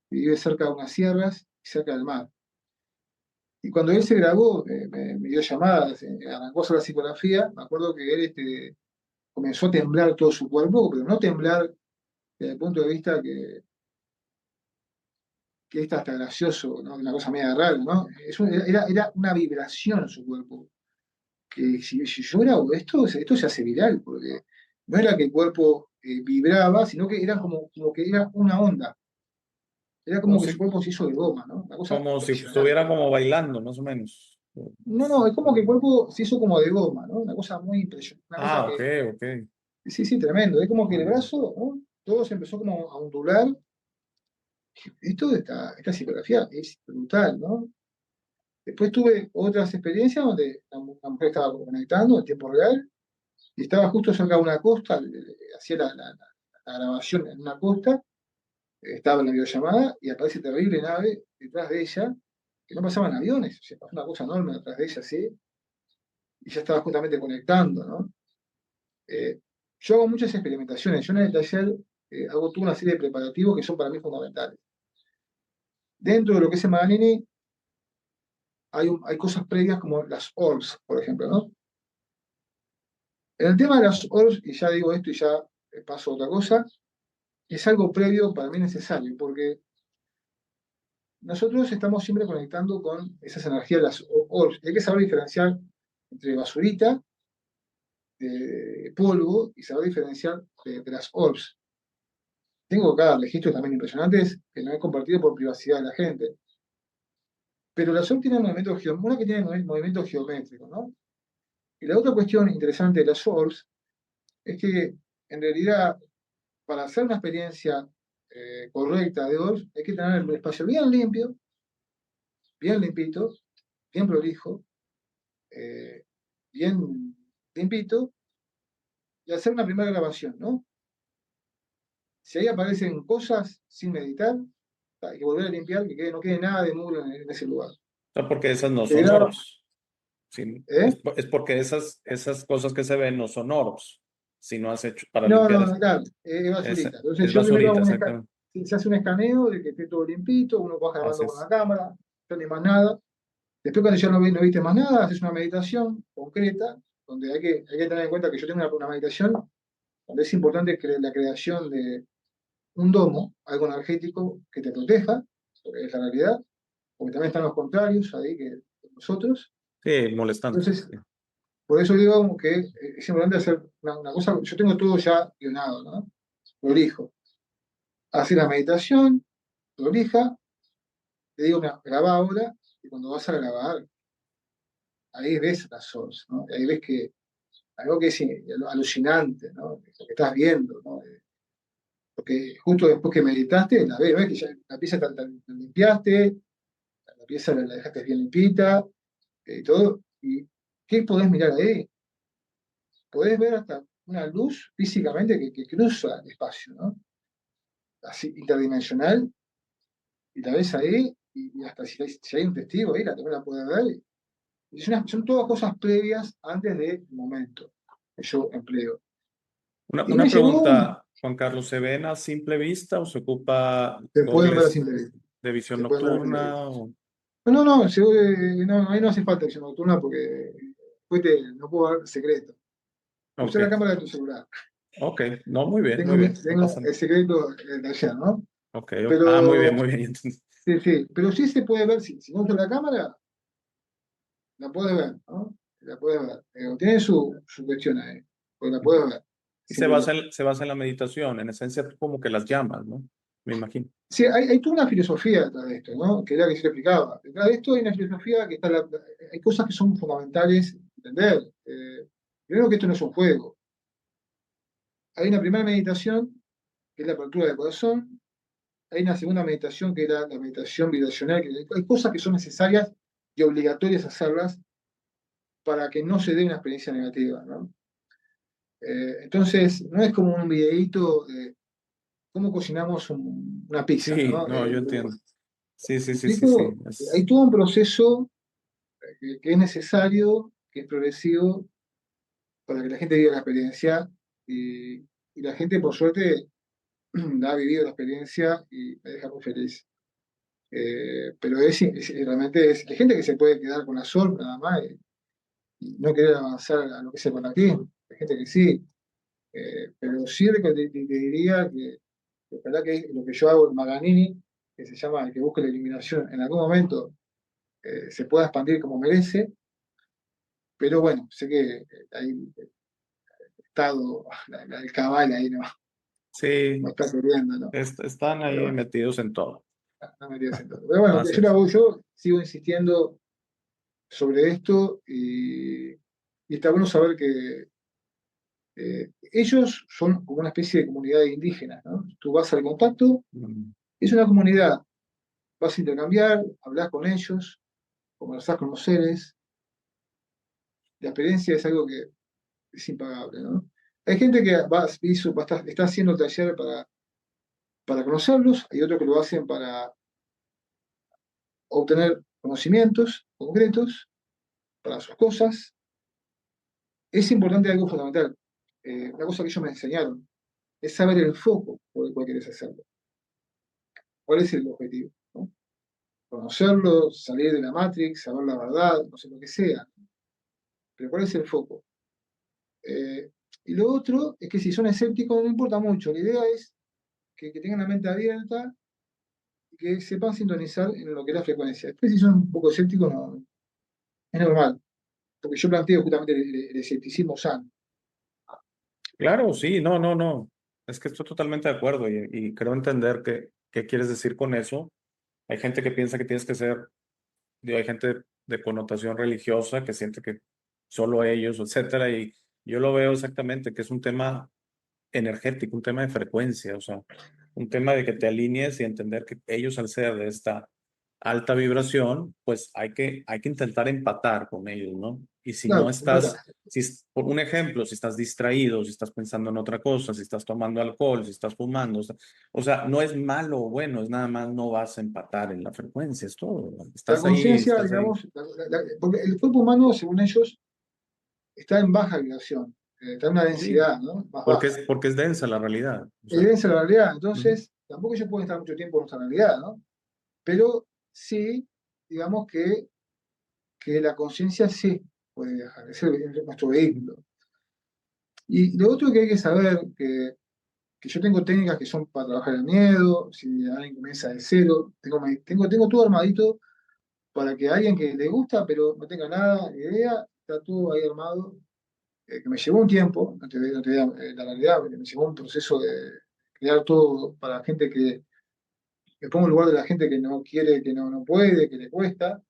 que vive cerca de unas sierras y cerca del mar. Y cuando él se grabó, me dio llamadas, arrancó a hacer la psicografía, me acuerdo que él comenzó a temblar todo su cuerpo, pero no temblar desde el punto de vista que está hasta gracioso, ¿no? Una cosa media rara, ¿no? Era una vibración en su cuerpo. Que si yo grabo esto se hace viral, porque no era que el cuerpo vibraba, sino que era como que era una onda. Era Como como que su si, cuerpo se hizo de goma, ¿no? Una cosa como si impresionante. estuviera como bailando, más o menos. No, no, es como que el cuerpo se hizo como de goma, ¿no? Una cosa muy impresionante. Una cosa Ah, ok, que, ok. sí, sí, tremendo. Es como que Muy el bien. brazo, ¿no? Todo se empezó como a ondular. Esta psicografía es brutal, ¿no? Después tuve otras experiencias donde la mujer estaba conectando en tiempo real y estaba justo cerca de una costa, hacía la grabación en una costa, estaba en la videollamada y aparece terrible nave detrás de ella, que no pasaban aviones, o sea, pasó una cosa enorme detrás de ella, así, y ya estaba justamente conectando, ¿no? Eh, yo hago muchas experimentaciones, yo en el taller hago toda una serie de preparativos que son para mí fundamentales. Dentro de lo que es el Maganini hay cosas previas como las orbs, por ejemplo, ¿no? En el tema de las orbs, y ya digo esto y ya paso a otra cosa, es algo previo para mí necesario, porque nosotros estamos siempre conectando con esas energías de las orbs. Hay que saber diferenciar entre basurita, polvo, y saber diferenciar de las orbs. Tengo acá registros también impresionantes que no he compartido por privacidad de la gente. Pero las orbs tienen movimiento geométrico, una que tiene movimiento geométrico, ¿no? Y la otra cuestión interesante de las orbs es que en realidad para hacer una experiencia correcta de orbs hay que tener el espacio bien limpio, bien limpito, bien prolijo, eh, bien limpito y hacer una primera grabación, ¿no? Si ahí aparecen cosas sin meditar, hay que volver a limpiar, no quede nada de muro en ese lugar. O sea, porque esas no Se son graba, orbs. Sí, ¿eh? es porque esas cosas que se ven no son orbs. Si no has hecho para No, limpiar no, no, claro, es es, basurita. Entonces es yo primero hago basurita, exactamente. se hace un escaneo de que esté todo limpito, uno va Así grabando con es. la cámara, no hay más nada. Después cuando ya no viste más nada, haces una meditación concreta, donde hay que tener en cuenta que yo tengo una meditación donde es importante la creación de un domo, algo energético que te proteja, porque es la realidad, porque también están los contrarios ahí que nosotros. Sí, molestando. Entonces, Sí. por eso digo que es importante hacer una cosa, yo tengo todo ya guionado, ¿no? Lo elijo. Hacer la meditación, lo elija, te digo, mira, graba ahora, y cuando vas a grabar, ahí ves las source, ¿no? Ahí ves que algo que es alucinante, ¿no? Lo que estás viendo, ¿no? Porque justo después que meditaste, ves que ya la pieza la limpiaste, la pieza la dejaste bien limpita, y todo. ¿Y qué podés mirar ahí? Podés ver hasta una luz físicamente que cruza el espacio, ¿no? Así, interdimensional, y la ves ahí, y hasta si hay un testigo ahí, también la puede ver. Y son todas cosas previas antes del momento que yo empleo. Y Una me llegó, pregunta, Juan Carlos, ¿se ven a simple vista o se ocupa se pueden ver a gogles simple vista. de visión Se pueden ver a simple vista. nocturna? No, no, no, ahí no hace falta visión nocturna porque no puedo dar secreto. Usa Ok, la cámara de tu celular. ok. No, muy bien, muy bien. No Tengo pasa nada. el secreto de ayer, ¿no? Ok, muy bien, Pero, muy bien. Entonces, sí, sí, pero sí se puede ver, si no usa la cámara, la puedes ver, ¿no? La puedes ver. Tiene su cuestión ahí, pues la puedes ver, y sin problema. se basa en la meditación, en esencia tú como que las llamas, ¿no? Me imagino. Sí, hay toda una filosofía detrás de esto, ¿no? Que era que se le explicaba. Detrás de esto hay una filosofía que está, hay cosas que son fundamentales entender. Primero que esto no es un juego. Hay una primera meditación, que es la apertura del corazón. Hay una segunda meditación, que era la meditación vibracional. Que hay cosas que son necesarias y obligatorias hacerlas para que no se dé una experiencia negativa, ¿no? Entonces, no es como un videíto de cómo cocinamos una pizza, Sí, ¿no? no, yo entiendo. Sí, sí, ¿Me sí, sí, sí. explico? Hay todo un proceso que es necesario, que es progresivo, para que la gente viva la experiencia y la gente, por suerte, ha vivido la experiencia y me deja muy feliz. Pero realmente es, hay gente que se puede quedar con la sol nada más y no querer avanzar a lo que se por aquí. Hay gente que sí. Pero sí te diría que, ojalá que lo que yo hago en Maganini, que se llama el que busca la eliminación, en algún momento se pueda expandir como merece, pero bueno, sé que hay estado, el cabal ahí no Sí, está queriendo, ¿no? están Pero ahí bueno, metidos en todo. no me tiene sentido. Pero bueno, Así es. yo sigo insistiendo sobre esto y está bueno saber que ellos son como una especie de comunidad indígena, ¿no? Tú vas al contacto, Mm. es una comunidad, vas a intercambiar, hablas con ellos, conversás con los seres, la experiencia es algo que es impagable, ¿no? Hay gente que está haciendo el taller para conocerlos, hay otros que lo hacen para obtener conocimientos concretos para sus cosas. Es importante algo fundamental, una cosa que ellos me enseñaron, es saber el foco por el cual quieres hacerlo. ¿Cuál es el objetivo? ¿No? Conocerlo, salir de la Matrix, saber la verdad, no sé lo que sea, pero ¿cuál es el foco? Eh, y lo otro es que si son escépticos no importa mucho, la idea es que tengan la mente abierta y que sepan sintonizar en lo que es la frecuencia. Después si son un poco escépticos no, es normal, porque yo planteo justamente el escepticismo sano. Claro, sí, no, no, no. Es que estoy totalmente de acuerdo y creo entender qué quieres decir con eso. Hay gente que piensa que tienes que ser, digo, hay gente de connotación religiosa que siente que solo ellos, etcétera, y yo lo veo exactamente, que es un tema energético, un tema de frecuencia, o sea, un tema de que te alinees y entender que ellos al ser de esta alta vibración, pues hay que intentar empatar con ellos, ¿no? Y si no Claro, estás, por un ejemplo, si estás distraído, si estás pensando en otra cosa, si estás tomando alcohol, si estás fumando, o sea, no es malo o bueno, es nada más no vas a empatar en la frecuencia, es todo. la conciencia, Estás ahí. digamos, porque el cuerpo humano, según ellos, está en baja vibración, está en una Sí, densidad, ¿no? Más baja. porque es densa la realidad. O sea, Esa es la realidad. ujú. Entonces, tampoco ellos pueden estar mucho tiempo en nuestra realidad, ¿no? Pero sí, digamos que la conciencia sí puede viajar, es nuestro vehículo. Y lo otro que hay que saber, que yo tengo técnicas que son para trabajar el miedo, si alguien comienza de cero, tengo todo armadito para que alguien que le gusta, pero no tenga nada de idea, está todo ahí armado, que me llevó un tiempo, no te digo, la realidad, porque me llevó un proceso de crear todo para gente que me pongo en lugar de la gente que no quiere, que no puede, que le cuesta.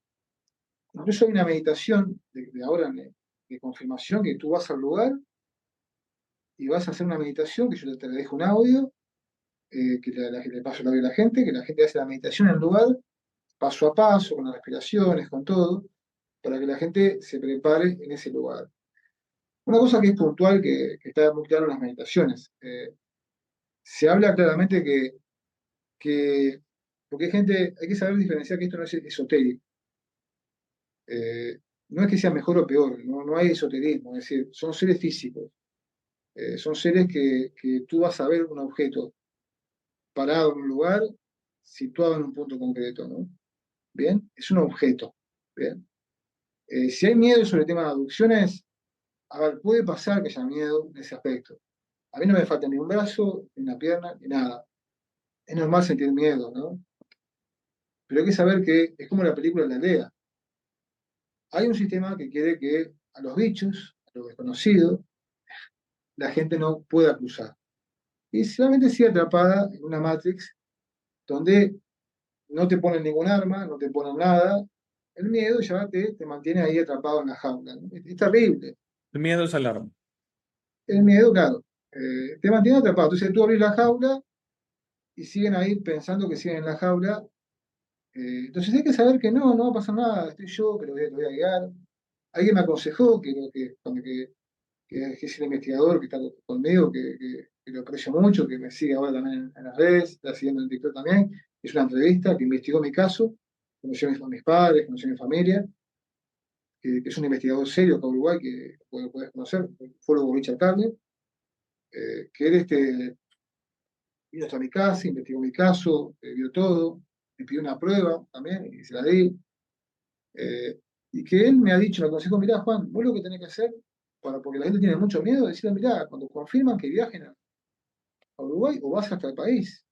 Incluso hay una meditación de ahora de confirmación que tú vas al lugar y vas a hacer una meditación que yo te le dejo un audio, que le paso el audio a la gente, que la gente hace la meditación en el lugar, paso a paso, con las respiraciones, con todo, para que la gente se prepare en ese lugar. Una cosa que es puntual, que está muy claro en las meditaciones, se habla claramente que porque hay gente, hay que saber diferenciar que esto no es esotérico. No es que sea mejor o peor, no hay esoterismo, es decir, son seres físicos, son seres que tú vas a ver un objeto parado en un lugar, situado en un punto concreto, ¿no? Bien, es un objeto. Bien. Si hay miedo sobre el tema de abducciones, a ver, puede pasar que haya miedo en ese aspecto. A mí no me falta ni un brazo, ni una pierna, ni nada. es normal sentir miedo, ¿no? Pero hay que saber que es como la película de la aldea. Hay un sistema que quiere que a los bichos, a lo desconocido, la gente no pueda cruzar. Y solamente sigue atrapada en una Matrix donde no te ponen ningún arma, no te ponen nada. El miedo ya te mantiene ahí atrapado en la jaula, ¿no? Es terrible. El miedo es el arma. El miedo, claro, te mantiene atrapado. Entonces tú abrís la jaula y siguen ahí pensando que siguen en la jaula. Entonces hay que saber que no va a pasar nada, estoy yo, que lo voy a guiar. Alguien me aconsejó que es el investigador que está conmigo, que lo aprecio mucho, que me sigue ahora también en las redes, está siguiendo en TikTok también. Es una entrevista que investigó mi caso, conoció a mis padres, conoció a mi familia, que es un investigador serio acá en Uruguay, que puedes conocer, fue luego Richard Carle, que él vino hasta mi casa, investigó mi caso, vio todo, me pidió una prueba también y se la di. Y que él me ha dicho, me aconsejó, mirá Juan, vos lo que tenés que hacer, porque la gente tiene mucho miedo, decirle, mirá, cuando confirman que viajen a Uruguay o vas hasta el país,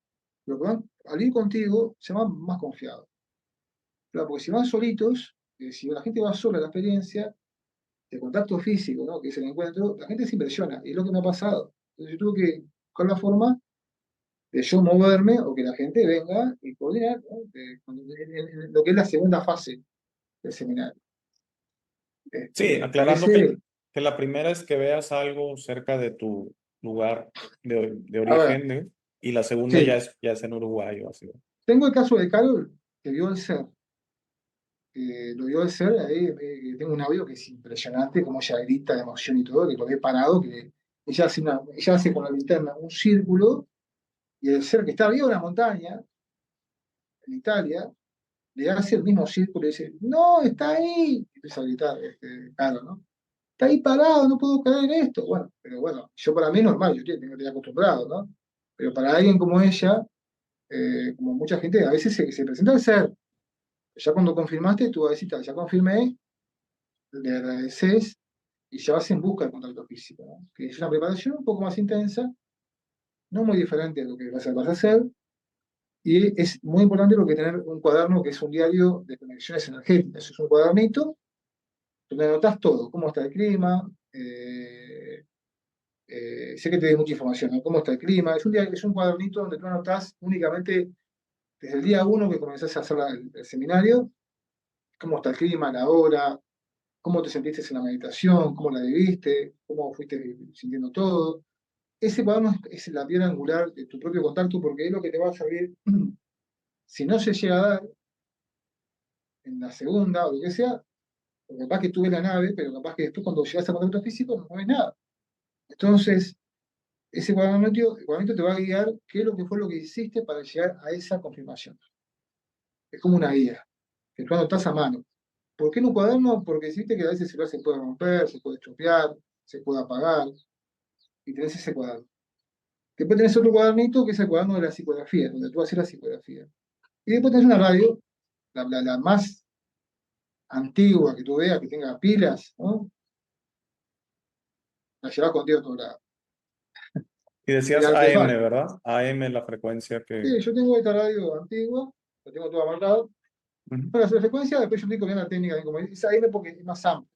lo que van, al ir contigo se van más confiados. Claro, porque si van solitos, si la gente va sola a la experiencia, de contacto físico, ¿no? Que es el encuentro, la gente se impresiona, y es lo que me ha pasado. Entonces yo tuve que buscar la forma de yo moverme o que la gente venga y coordinar, ¿no? Lo que es la segunda fase del seminario. Sí, Me aclarando parece, que la primera es que veas algo cerca de tu lugar de a ver, origen, ¿no? Y la segunda sí, ya es en Uruguay o así. tengo el caso de Carol, que vio el ser, lo vio el ser, ahí tengo un audio que es impresionante, como ella grita de emoción y todo, que lo ve parado, que ella hace con la linterna un círculo, y el ser que está arriba de una montaña, en Italia, le hace el mismo círculo y dice, no, está ahí, y empieza a gritar, Carol, ¿no? Está ahí parado, no puedo creer esto. Bueno, pero bueno, yo para mí es normal, yo tengo que estar acostumbrado, ¿no? Pero para alguien como ella, como mucha gente, a veces se presenta al ser. Ya cuando confirmaste, tú vas a decir, "Ta, ya confirmé, le agradeces y ya vas en busca del contacto físico, ¿no? Que es una preparación un poco más intensa, no muy diferente a lo que vas a hacer, y es muy importante lo que tener un cuaderno que es un diario de conexiones energéticas. Es un cuadernito donde anotas todo, cómo está el clima, sé que te doy mucha información, ¿no? ¿Cómo está el clima? Es un cuadernito donde tú anotás únicamente desde el día uno que comenzás a hacer el seminario, cómo está el clima, la hora, cómo te sentiste en la meditación, cómo la viviste, cómo fuiste sintiendo todo. Ese cuaderno es la piedra angular de tu propio contacto porque es lo que te va a servir si no se llega a dar en la segunda o lo que sea, porque capaz que tú ves la nave, pero capaz que después cuando llegas a contacto físico no ves nada. Entonces, ese cuadernito te va a guiar qué es lo que fue lo que hiciste para llegar a esa confirmación. Es como una guía, que tú anotás a mano. ¿Por qué en un cuaderno? Porque existe que a veces el celular se puede romper, se puede estropear, se puede apagar, y tenés ese cuaderno. Después tenés otro cuadernito que es el cuaderno de la psicografía, donde tú haces la psicografía. Y después tenés una radio, la más antigua que tú veas, que tenga pilas, ¿no? La llevas contigo a todo lado. Y El decías AM, artefacto. ¿verdad? AM, la frecuencia que... Sí, yo tengo esta radio antigua, la tengo toda marcada. Ujú, Para hacer frecuencia, después yo explico bien la técnica, bien como es AM porque es más amplio.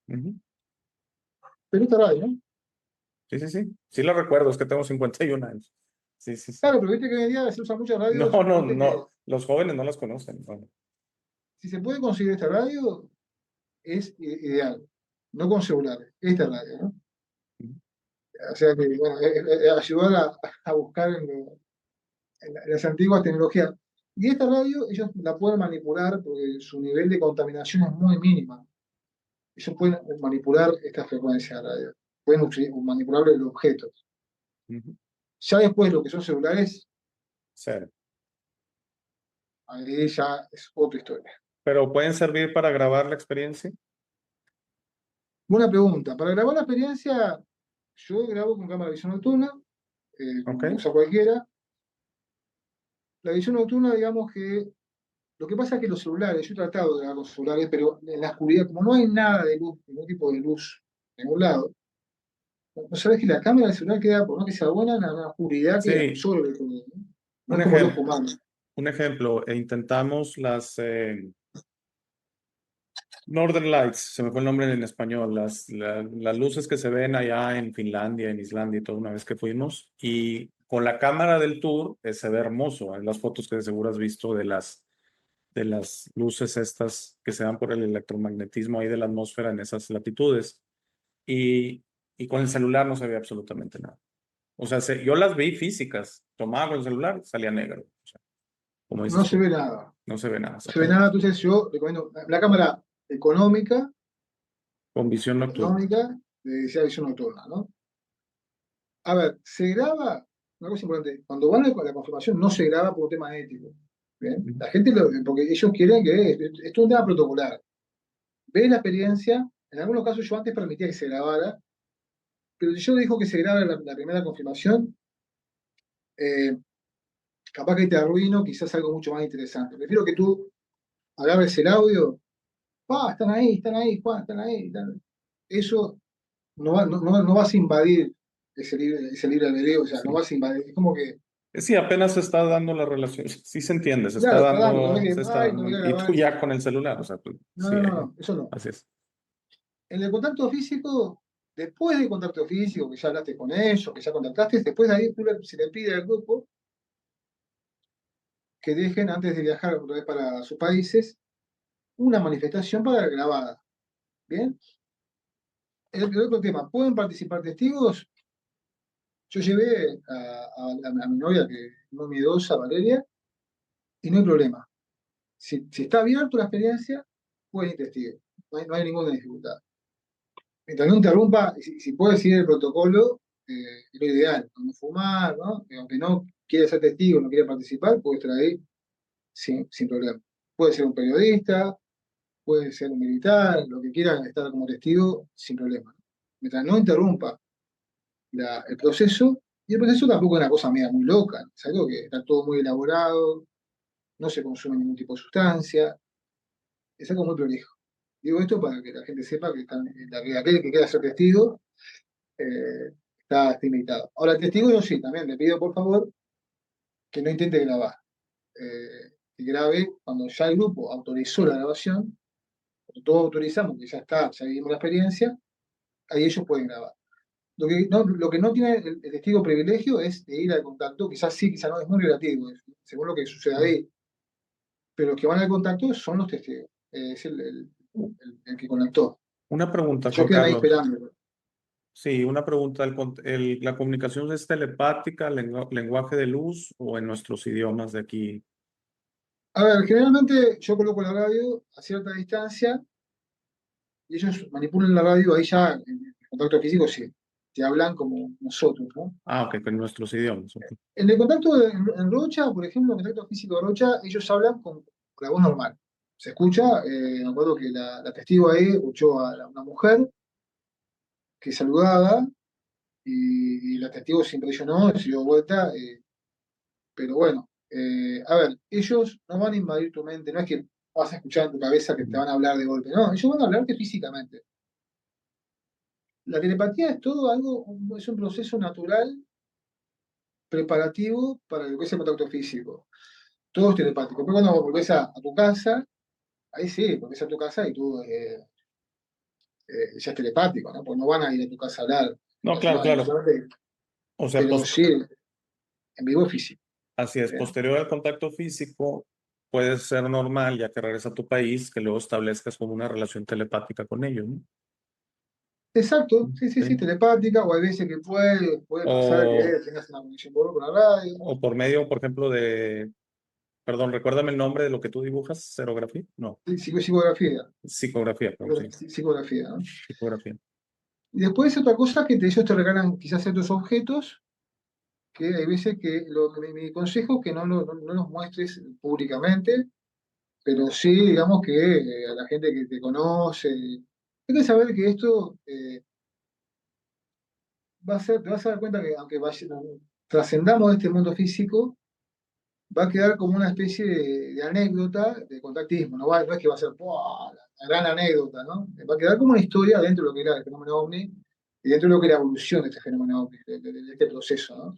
ujú. Pero esta radio, ¿no? Sí, sí, sí. Sí lo recuerdo, es que tengo 51 años. Sí, sí, sí. Claro, pero viste que hoy en día se usan muchas No, radios, no, viste que no. Los jóvenes no las conocen. Bueno. si se puede conseguir esta radio, es ideal. No con celulares, esta radio, ¿no? Ujú. O sea que, bueno, ayudar a buscar en las antiguas tecnologías. Y esta radio, ellos la pueden manipular porque su nivel de contaminación es muy mínima. Ellos pueden manipular esta frecuencia de radio, pueden manipular el objeto. Ujú. Ya después lo que son celulares, Cero. ahí ya es otra historia. Pero pueden servir para grabar la experiencia. Buena pregunta. Para grabar la experiencia, yo grabo con cámara de visión nocturna, Ok. como usa cualquiera. La visión nocturna, digamos que lo que pasa es que los celulares, yo he tratado de grabar con celulares, pero en la oscuridad, como no hay nada de luz, ningún tipo de luz en ningún lado, no sabes que la cámara del celular queda, por más que sea buena, en la oscuridad queda Sí, sobre todo, ¿no? No Un es como luz ejemplo, fumando. un ejemplo, intentamos las Northern Lights, se me fue el nombre en español, las luces que se ven allá en Finlandia, en Islandia y todo una vez que fuimos. Y con la cámara del tour se ve hermoso. En las fotos que de seguro has visto de las luces estas que se dan por el electromagnetismo ahí de la atmósfera en esas latitudes. Y, y con el celular no se ve absolutamente nada. O sea, yo las vi físicas, tomaba con el celular, salía negro. O sea, como No dices se tú, ve nada. no se ve nada, No se ve exactamente. nada, entonces yo recomiendo la cámara económica, Con visión nocturna. económica, de sea visión nocturna, ¿no? A ver, se graba, una cosa importante, cuando van a la confirmación no se graba por un tema ético. ¿Bien? Ujú. La gente, porque ellos quieren que esto es un tema protocolar. Ve la experiencia, en algunos casos yo antes permitía que se grabara, pero si yo dijo que se graba la primera confirmación, eh, capaz que te arruino quizás algo mucho más interesante. Prefiero que tú agarres el audio, están ahí, están ahí. Eso no vas a invadir ese libre albedrío, o sea, no Sí. vas a invadir. Es como que, Sí, apenas se está dando la relación. Sí se entiende, claro, está dando, no es que, se está ay, no dando. voy a Y tú grabar. ya con el celular, o sea, pues, No, sí, no, no, no, eso no. así es. En el contacto físico, después del contacto físico, que ya hablaste con ellos, que ya contactaste, después de ahí se le pide al grupo que dejen, antes de viajar otra vez para sus países, una manifestación para grabada. ¿Bien? El otro tema, ¿pueden participar testigos? Yo llevé a mi novia, que es muy miedosa, Valeria, y no hay problema. Si está abierto la experiencia, pueden ir testigos. No hay ninguna dificultad. Mientras no interrumpa, si puede seguir el protocolo, es lo ideal. No fumar, ¿no? Y aunque no quiere ser testigo, no quiere participar, puede estar ahí sin problema. Puede ser un periodista, puede ser un militar, lo que quiera estar como testigo, sin problema. Mientras no interrumpa el proceso, y el proceso tampoco es una cosa media muy loca, ¿no? Es algo que está todo muy elaborado, no se consume ningún tipo de sustancia, es algo muy prolijo. Digo esto para que la gente sepa que aquel que quiera ser testigo está invitado. Ahora, el testigo yo sí, también le pido por favor que no intente grabar. Que grabe cuando ya el grupo autorizó la grabación, cuando todos autorizamos que ya está, ya vivimos la experiencia, ahí ellos pueden grabar. Lo que no tiene el testigo privilegio es de ir al contacto, quizás sí, quizás no, es muy relativo, según lo que suceda ahí, pero los que van al contacto son los testigos, es el que conectó. Una pregunta, Ellos Juan quedan ahí Carlos. esperando. Sí, una pregunta. ¿La comunicación es telepática, lenguaje de luz o en nuestros idiomas de aquí? A ver, generalmente yo coloco la radio a cierta distancia y ellos manipulan la radio, ahí ya en contacto físico sí, te hablan como nosotros, ¿no? Ah, ok, con nuestros idiomas. Ok. En el contacto en Rocha, por ejemplo, en el contacto físico de Rocha, ellos hablan con la voz normal. Se escucha, me acuerdo que la testigo ahí escuchó a una mujer que saludaba y la testigo se impresionó, se dio vuelta, pero bueno, a ver, ellos no van a invadir tu mente, no es que vas a escuchar en tu cabeza que te Ujú. van a hablar de golpe, no, ellos van a hablarte físicamente. La telepatía es todo algo, es un proceso natural preparativo para lo que es el contacto físico. Todo es telepático. Pero cuando volvés a tu casa, ahí sí, volvés a tu casa y tú ya es telepático, ¿no? Porque no van a ir a tu casa a hablar No, claro, personalmente, claro. O sea, pero sí en vivo físico. así es. ¿Bien? Posterior al contacto físico, puede ser normal, ya que regresas a tu país, que luego establezcas como una relación telepática con ellos, ¿no? Exacto, sí, sí, sí, Sí. telepática, o hay veces que puede pasar que O, tengas una conexión con la radio. o por medio, por ejemplo, perdón, recuérdame el nombre de lo que tú dibujas, ¿serografía? No, Psicografía, psicografía, perdón, sí, psicografía, ¿no? psicografía. Y después otra cosa que ellos te regalan quizás ciertos objetos, que hay veces que mi consejo es que no los muestres públicamente, pero sí, digamos que a la gente que te conoce, hay que saber que esto te vas a dar cuenta que aunque trascendamos este mundo físico, va a quedar como una especie de anécdota de contactismo, no es que va a ser ¡buah! La gran anécdota, ¿no? Va a quedar como una historia dentro de lo que era el fenómeno OVNI y dentro de lo que era la evolución de este fenómeno OVNI, de este proceso, ¿no?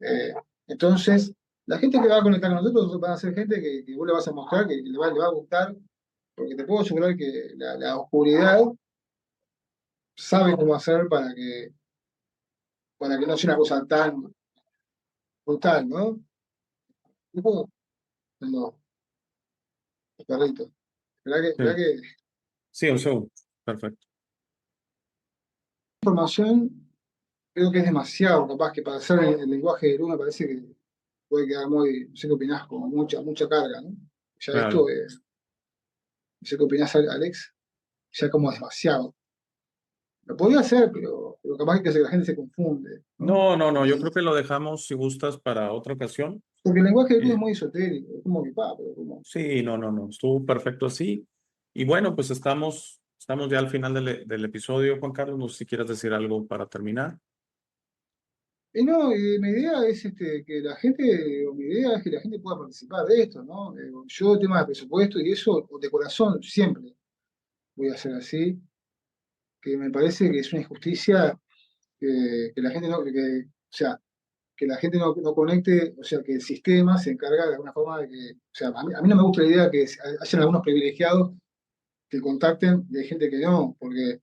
Eh, entonces, la gente que va a conectar con nosotros van a ser gente que vos le vas a mostrar, que le va a gustar, porque te puedo asegurar que la oscuridad sabe cómo hacer para que no sea una cosa tan brutal, ¿no? Tipo, no, perrito. Esperá Sí, que sí, un segundo. Perfecto. información creo que es demasiado, capaz que para hacer el lenguaje de Luna me parece que puede quedar muy, no sé qué opinás, como mucha carga, ¿no? Ya esto Claro. es, no sé qué opinás, Alex, ya como demasiado. Lo podría hacer, pero capaz que la gente se confunde, ¿no? No, no, no, yo creo que lo dejamos, si gustas, para otra ocasión. Porque el lenguaje de Luna es Eh, muy esotérico, es como que, pero como... sí, no, no, no, estuvo perfecto así. Y bueno, pues estamos ya al final del episodio, Juan Carlos. No sé si quieres decir algo para terminar. Y no, mi idea es que la gente, o mi idea es que la gente pueda participar de esto, ¿no? Yo, tema de presupuesto y eso, de corazón, siempre voy a hacer así, que me parece que es una injusticia que la gente no, o sea, que la gente no conecte, o sea, que el sistema se encarga de alguna forma de que, o sea, a mí no me gusta la idea que hayan algunos privilegiados que contacten de gente que no, porque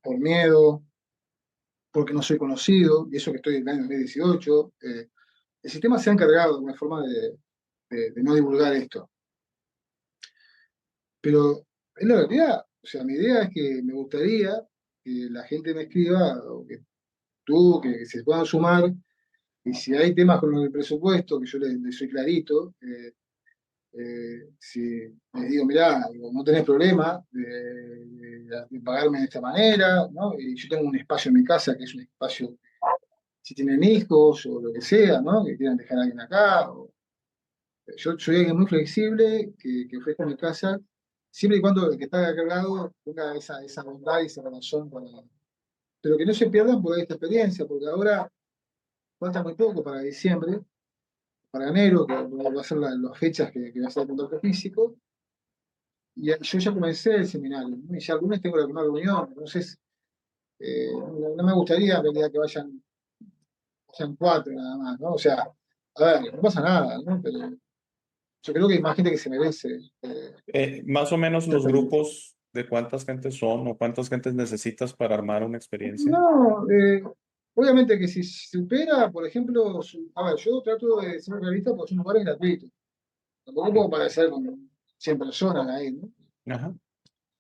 por miedo, porque no soy conocido, y eso que estoy en el año 2018, el sistema se ha encargado de alguna forma de no divulgar esto. Pero es la realidad, o sea, mi idea es que me gustaría que la gente me escriba, o que tú, que se puedan sumar. Y si hay temas con el presupuesto, que yo les soy clarito, si les digo, mirá, digo, no tenés problema de pagarme de esta manera, ¿no? Y yo tengo un espacio en mi casa que es un espacio, si tienen hijos o lo que sea, ¿no? Que quieran dejar a alguien acá. Yo soy alguien muy flexible, que ofrezco mi casa, siempre y cuando el que está acá al lado tenga esa bondad y esa relación con él. Pero que no se pierdan por esta experiencia, porque ahora falta muy poco para diciembre, para enero, que va a ser las fechas que va a ser el contacto físico, y yo ya comencé el seminario, ¿no? Y ya algunos tengo alguna reunión, entonces no me gustaría en realidad que vayan cuatro nada más, ¿no? O sea, a ver, no pasa nada, ¿no? Pero yo creo que hay más gente que se merece Más o menos esta los experiencia. grupos de cuántas gentes son o cuántas gentes necesitas para armar una experiencia. No, obviamente que si supera, por ejemplo, a ver, yo trato de ser realista porque son lugares gratuitos. Tampoco puedo parecer con 100 personas ahí, ¿no? Ajá.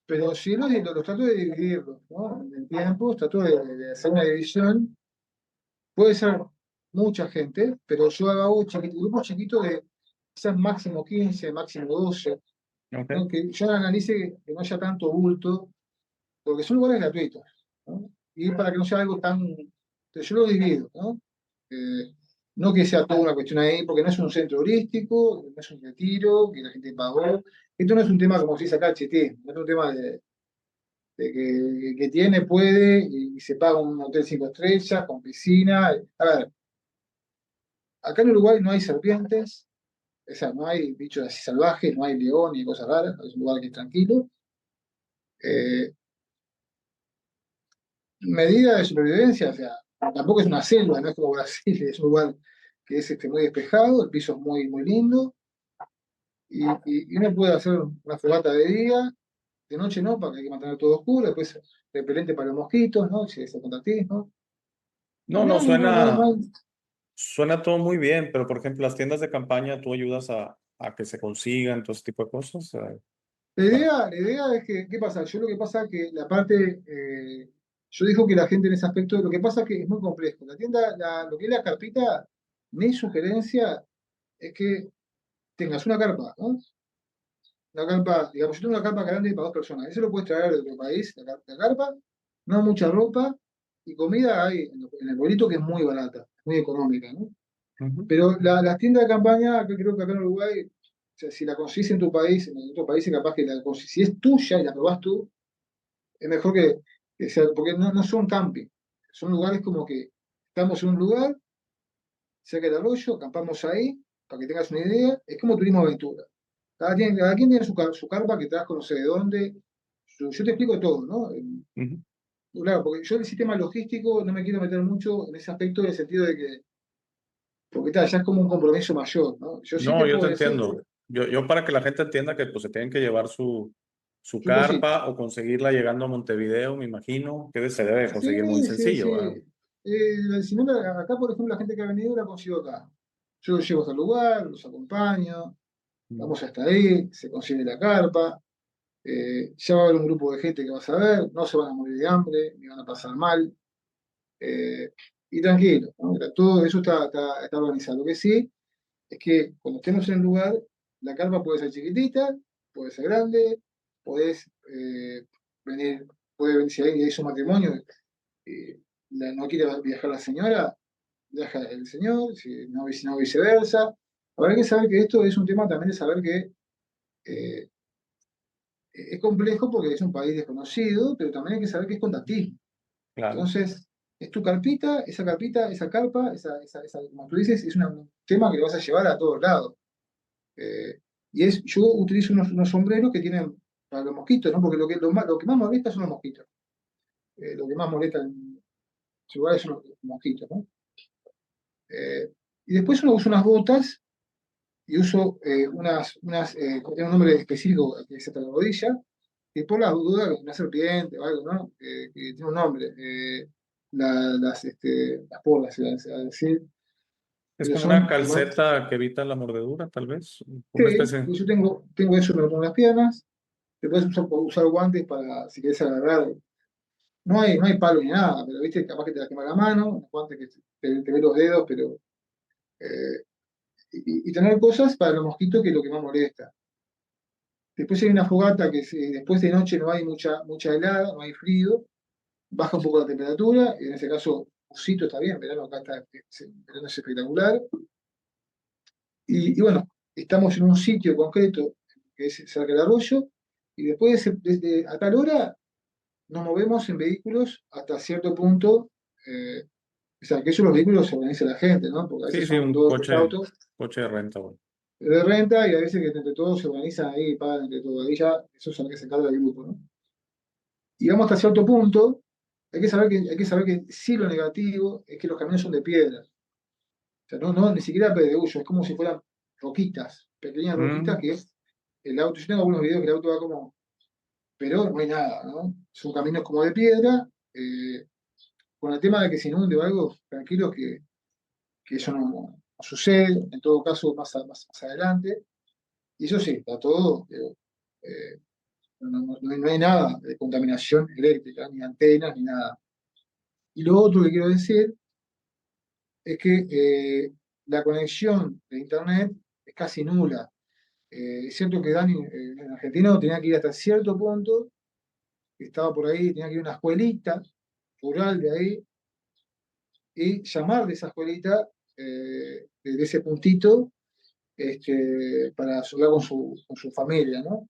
Pero sí los trato de dividirlos, ¿no? En tiempos, trato de hacer una división. Puede ser mucha gente, pero yo hago grupos chiquitos de quizás máximo 15 máximo 12, ¿no? Ok. Que yo analice que no haya tanto bulto, porque son lugares gratuitos, ¿no? Y para que no sea algo tan... Yo lo divido, ¿no? Eh, no que sea toda una cuestión ahí, porque no es un centro turístico, no es un retiro, que la gente pagó. Esto no es un tema como si dice acá, HT, no es un tema de que el que tiene puede y se paga un hotel 5 estrellas con piscina. A ver, acá en Uruguay no hay serpientes, o sea, no hay bichos así salvajes, no hay león ni cosas raras, es un lugar que es tranquilo. Eh, Medida de supervivencia, o sea, tampoco es una selva, no es como Brasil, es un lugar que es muy despejado, el piso es muy lindo, y uno puede hacer una fogata de día, de noche no, porque hay que mantener todo oscuro, después repelente para los mosquitos, ¿no? Si se contactís, ¿no? No, No no, hay, no suena, hay- suena todo muy bien, pero por ejemplo, las tiendas de campaña, tú ayudas a que se consigan todo ese tipo de cosas. Para... La idea es que, ¿qué pasa? Yo lo que pasa es que la parte, yo digo que la gente en ese aspecto, lo que pasa es que es muy complejo. La tienda, lo que es la carpita, mi sugerencia es que tengas una carpa, ¿no? Una carpa, digamos, yo tengo una carpa grande para 2 personas. Eso lo puedes traer de otro país, la carpa, no mucha ropa y comida hay en el pueblito que es muy barata, muy económica, ¿no? Ujú. Pero las tiendas de campaña, que creo que acá en Uruguay, o sea, si la conseguís en tu país, en otro país, es capaz que si es tuya y la probás tú, es mejor que sea, porque no son camping, son lugares como que estamos en un lugar, cerca del arroyo, acampamos ahí, para que tengas una idea, es como turismo aventura. Cada quien tiene su carpa que trajo no sé de dónde, yo te explico todo, ¿no? Ujú. Claro, porque yo el sistema logístico no me quiero meter mucho en ese aspecto, en el sentido de que porque ya es como un compromiso mayor, ¿no? Yo sí No, te yo te puedo decir, entiendo. Yo para que la gente entienda que pues se tienen que llevar su su cosita. carpa o conseguirla llegando a Montevideo, me imagino, que se debe conseguir muy Sí, sí, sencillo, ¿verdad? sí. Si no, acá, por ejemplo, la gente que ha venido la consigo acá. Yo los llevo hasta el lugar, los acompaño, Mm. vamos hasta ahí, se consigue la carpa. Ya va a haber un grupo de gente que va a saber, no se van a morir de hambre, ni van a pasar mal. eh, y tranquilo, ¿no? Todo eso está organizado. Lo que sí es que cuando estemos en el lugar, la carpa puede ser chiquitita, puede ser grande, podés venir, puede venir, si hay su matrimonio, no quiere viajar la señora, viaja el señor, si no viceversa. Habrá que saber que esto es un tema también de saber que eh, es complejo porque es un país desconocido, pero también hay que saber que es contactismo. Claro, Entonces, es tu carpita, esa carpa, como tú dices, es un tema que lo vas a llevar a todos lados. Eh, yo utilizo unos sombreros que tienen para los mosquitos, ¿no? Porque lo que más molesta son los mosquitos. Lo que más molesta en ciudades son los mosquitos, ¿no? Y después uno usa unas botas y uso tiene un nombre específico que es hasta la rodilla, y por las dudas, una serpiente o algo, ¿no? Que tiene un nombre. Las porras, se va a decir, es pero como una son, calceta que evita la mordedura, tal vez, una sí, especie. yo tengo eso, me lo pongo en las piernas, te puedes usar guantes para si querés agarrar. No hay palo ni nada, pero viste, capaz que te la quema la mano, los guantes que te ve los dedos, pero. eh, y tener cosas para los mosquitos que es lo que más molesta. Después hay una fogata que después de noche no hay mucha helada, no hay frío, baja un poco la temperatura, y en ese caso, Usito está bien, verano acá verano es espectacular. Y bueno, estamos en un sitio concreto que es cerca del arroyo, y después a tal hora nos movemos en vehículos hasta cierto punto. O sea, que esos los vehículos se organiza la gente, ¿no? Porque a Sí, veces sí, son un dos o tres autos coche de renta, bueno. de renta y a veces que entre todos se organizan ahí y pagan entre todos. Ahí ya eso es lo que se encarga del grupo, ¿no? Y vamos hasta cierto punto, hay que saber que sí lo negativo es que los caminos son de piedra. O sea, no, ni siquiera pedregullo, es como si fueran roquitas, pequeñas roquitas Mm, que el auto, yo tengo algunos videos que el auto va como, pero no hay nada, ¿no? Son caminos como de piedra, con el tema de que se inunde o algo, tranquilo que eso no sucede, en todo caso más adelante. Y eso sí, está todo, eh, no hay nada de contaminación eléctrica, ni antenas, ni nada. Y lo otro que quiero decir es que la conexión de Internet es casi nula. Es cierto que Dani, en argentino, tenía que ir hasta cierto punto, que estaba por ahí, tenía que ir a una escuelita rural de ahí, y llamar de esa escuelita, de ese puntito, para hablar con su familia, ¿no?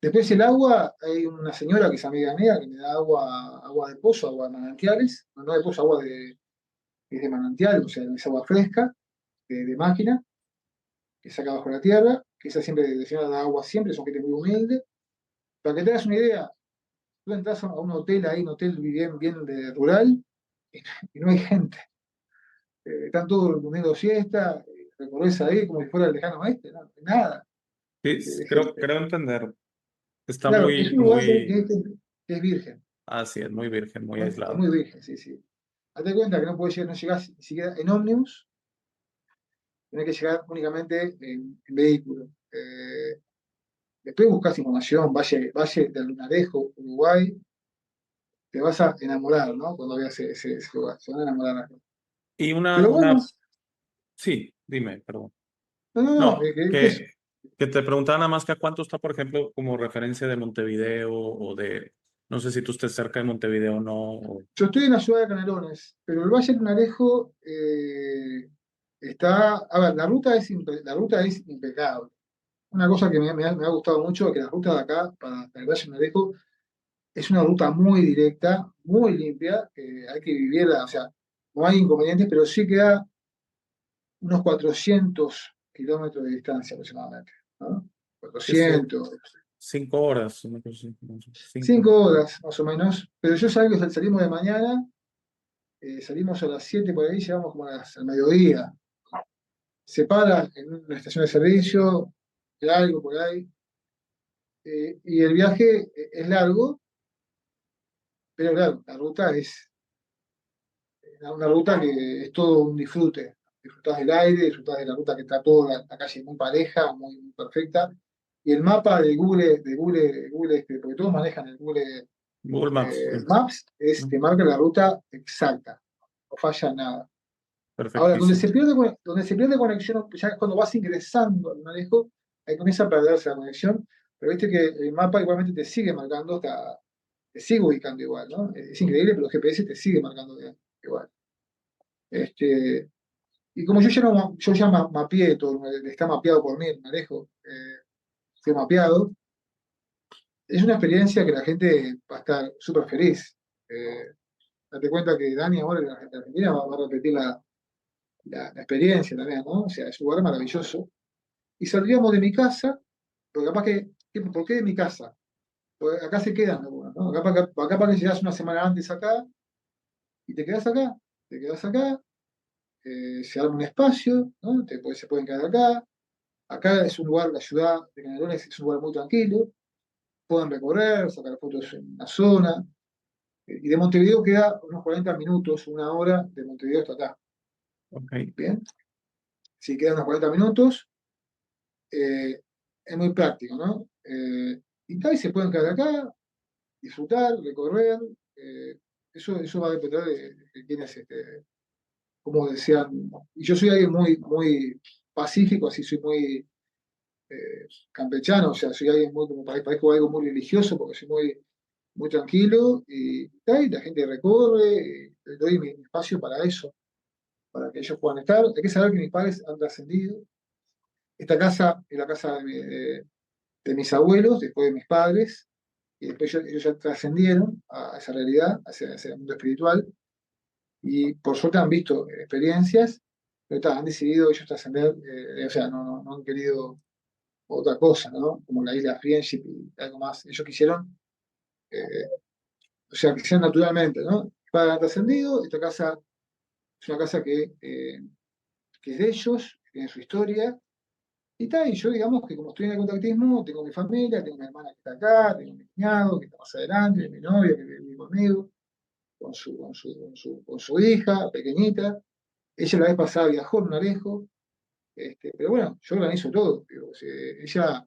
Después el agua, hay una señora que es amiga mía que me da agua de pozo, agua de manantiales, no de pozo, es de manantial, o sea, es agua fresca, de máquina, que saca bajo la tierra, que esa siempre, la señora da agua siempre, son gente muy humilde. Para que te hagas una idea, tú entras a un hotel ahí, un hotel bien de rural, y no hay gente. Están todos durmiendo siesta, recorres ahí como si fuera el lejano oeste, no hay nada sí, de gente. creo entender. Está Claro, es un lugar que es virgen. así es, muy virgen, muy Es aislado. muy virgen, sí, sí. Hazte cuenta que no llegás ni siquiera en ómnibus, tenés que llegar únicamente en vehículo. Después buscas información, Valle del Lunarejo, Uruguay, te vas a enamorar, ¿no? Cuando veas ese lugar, se van a enamorar. Y Pero bueno, sí, dime, perdón. no, No, que te preguntaba nada más que a cuánto está, por ejemplo, como referencia de Montevideo o de, no sé si tú estés cerca de Montevideo o no. yo estoy en la ciudad de Canelones, pero el Valle del Lunarejo a ver, la ruta es impecable. Una cosa que me ha gustado mucho es que la ruta de acá, para el Valle del Lunarejo, es una ruta muy directa, muy limpia, hay que vivirla, o sea, no hay inconvenientes, pero sí queda unos 400 kilómetros de distancia aproximadamente, ¿no? Es 400, 5 horas, una cosa así, no sé, 5 horas más o menos, pero yo salgo, salimos de mañana, salimos a las 7 por ahí, llegamos como al mediodía, se para en una estación de servicio, de algo por ahí, y el viaje es largo, pero claro, la ruta es una ruta que es todo un disfrute. Disfrutás del aire, disfrutás de la ruta que está toda la calle muy pareja, muy perfecta. Y el mapa de Google, porque todos manejan el Google Google Maps, sí. Maps, te marca la ruta exacta, no falla nada. Ahora, donde Perfectísimo. se pierde, donde se pierde conexión, ya es cuando vas ingresando al manejo, ahí comienza a perderse la conexión, pero viste que el mapa igualmente te sigue marcando, te sigue ubicando igual, ¿no? Es increíble, pero el GPS te sigue marcando igual. Este, y como yo ya mapeé todo, está mapeado por mí el manejo, fue mapeado, es una experiencia que la gente va a estar súper feliz. Eh, Date cuenta que Dani ahora en la Argentina va a repetir la experiencia también, ¿no? O sea, es un lugar maravilloso. Y saldríamos de mi casa, pero capaz ¿por qué de mi casa? Porque acá se quedan algunos, ¿no? Capaz que llegas una semana antes acá y te quedas acá, se arma un espacio, ¿no? Se pueden quedar acá. Acá es un lugar, la ciudad de Canelones es un lugar muy tranquilo, pueden recorrer, sacar fotos en la zona. Y de Montevideo queda unos 40 minutos, una hora de Montevideo hasta acá. Ok. Bien, si quedan unos 40 minutos, es muy práctico, ¿no? Y tal, y se pueden quedar acá, disfrutar, recorrer. eh, eso va a depender de quién es, como decían. Y yo soy alguien muy pacífico, así soy muy campechano, o sea, soy alguien muy, como parezco algo muy religioso, porque soy muy tranquilo, tal, y la gente recorre, le doy mi espacio para eso, para que ellos puedan estar. Hay que saber que mis padres han trascendido. Esta casa es la casa de mis abuelos, después de mis padres, y después ellos ya trascendieron a esa realidad, a ese mundo espiritual, y por suerte han visto experiencias, pero han decidido ellos trascender, o sea, no han querido otra cosa, ¿no? Como la isla Friendship y algo más. Ellos quisieron, eh, o sea, quisieron naturalmente, ¿no? Mis padres han trascendido, esta casa es una casa que es de ellos, que tiene su historia, y tal, y yo digamos que como estoy en el contactismo, tengo mi familia, tengo mi hermana que está acá, tengo mi cuñado que está más adelante, mi novia que vive conmigo, con su hija pequeñita. Ella la vez pasada viajó en un Arejo, pero bueno, yo organizo todo. Digo, ella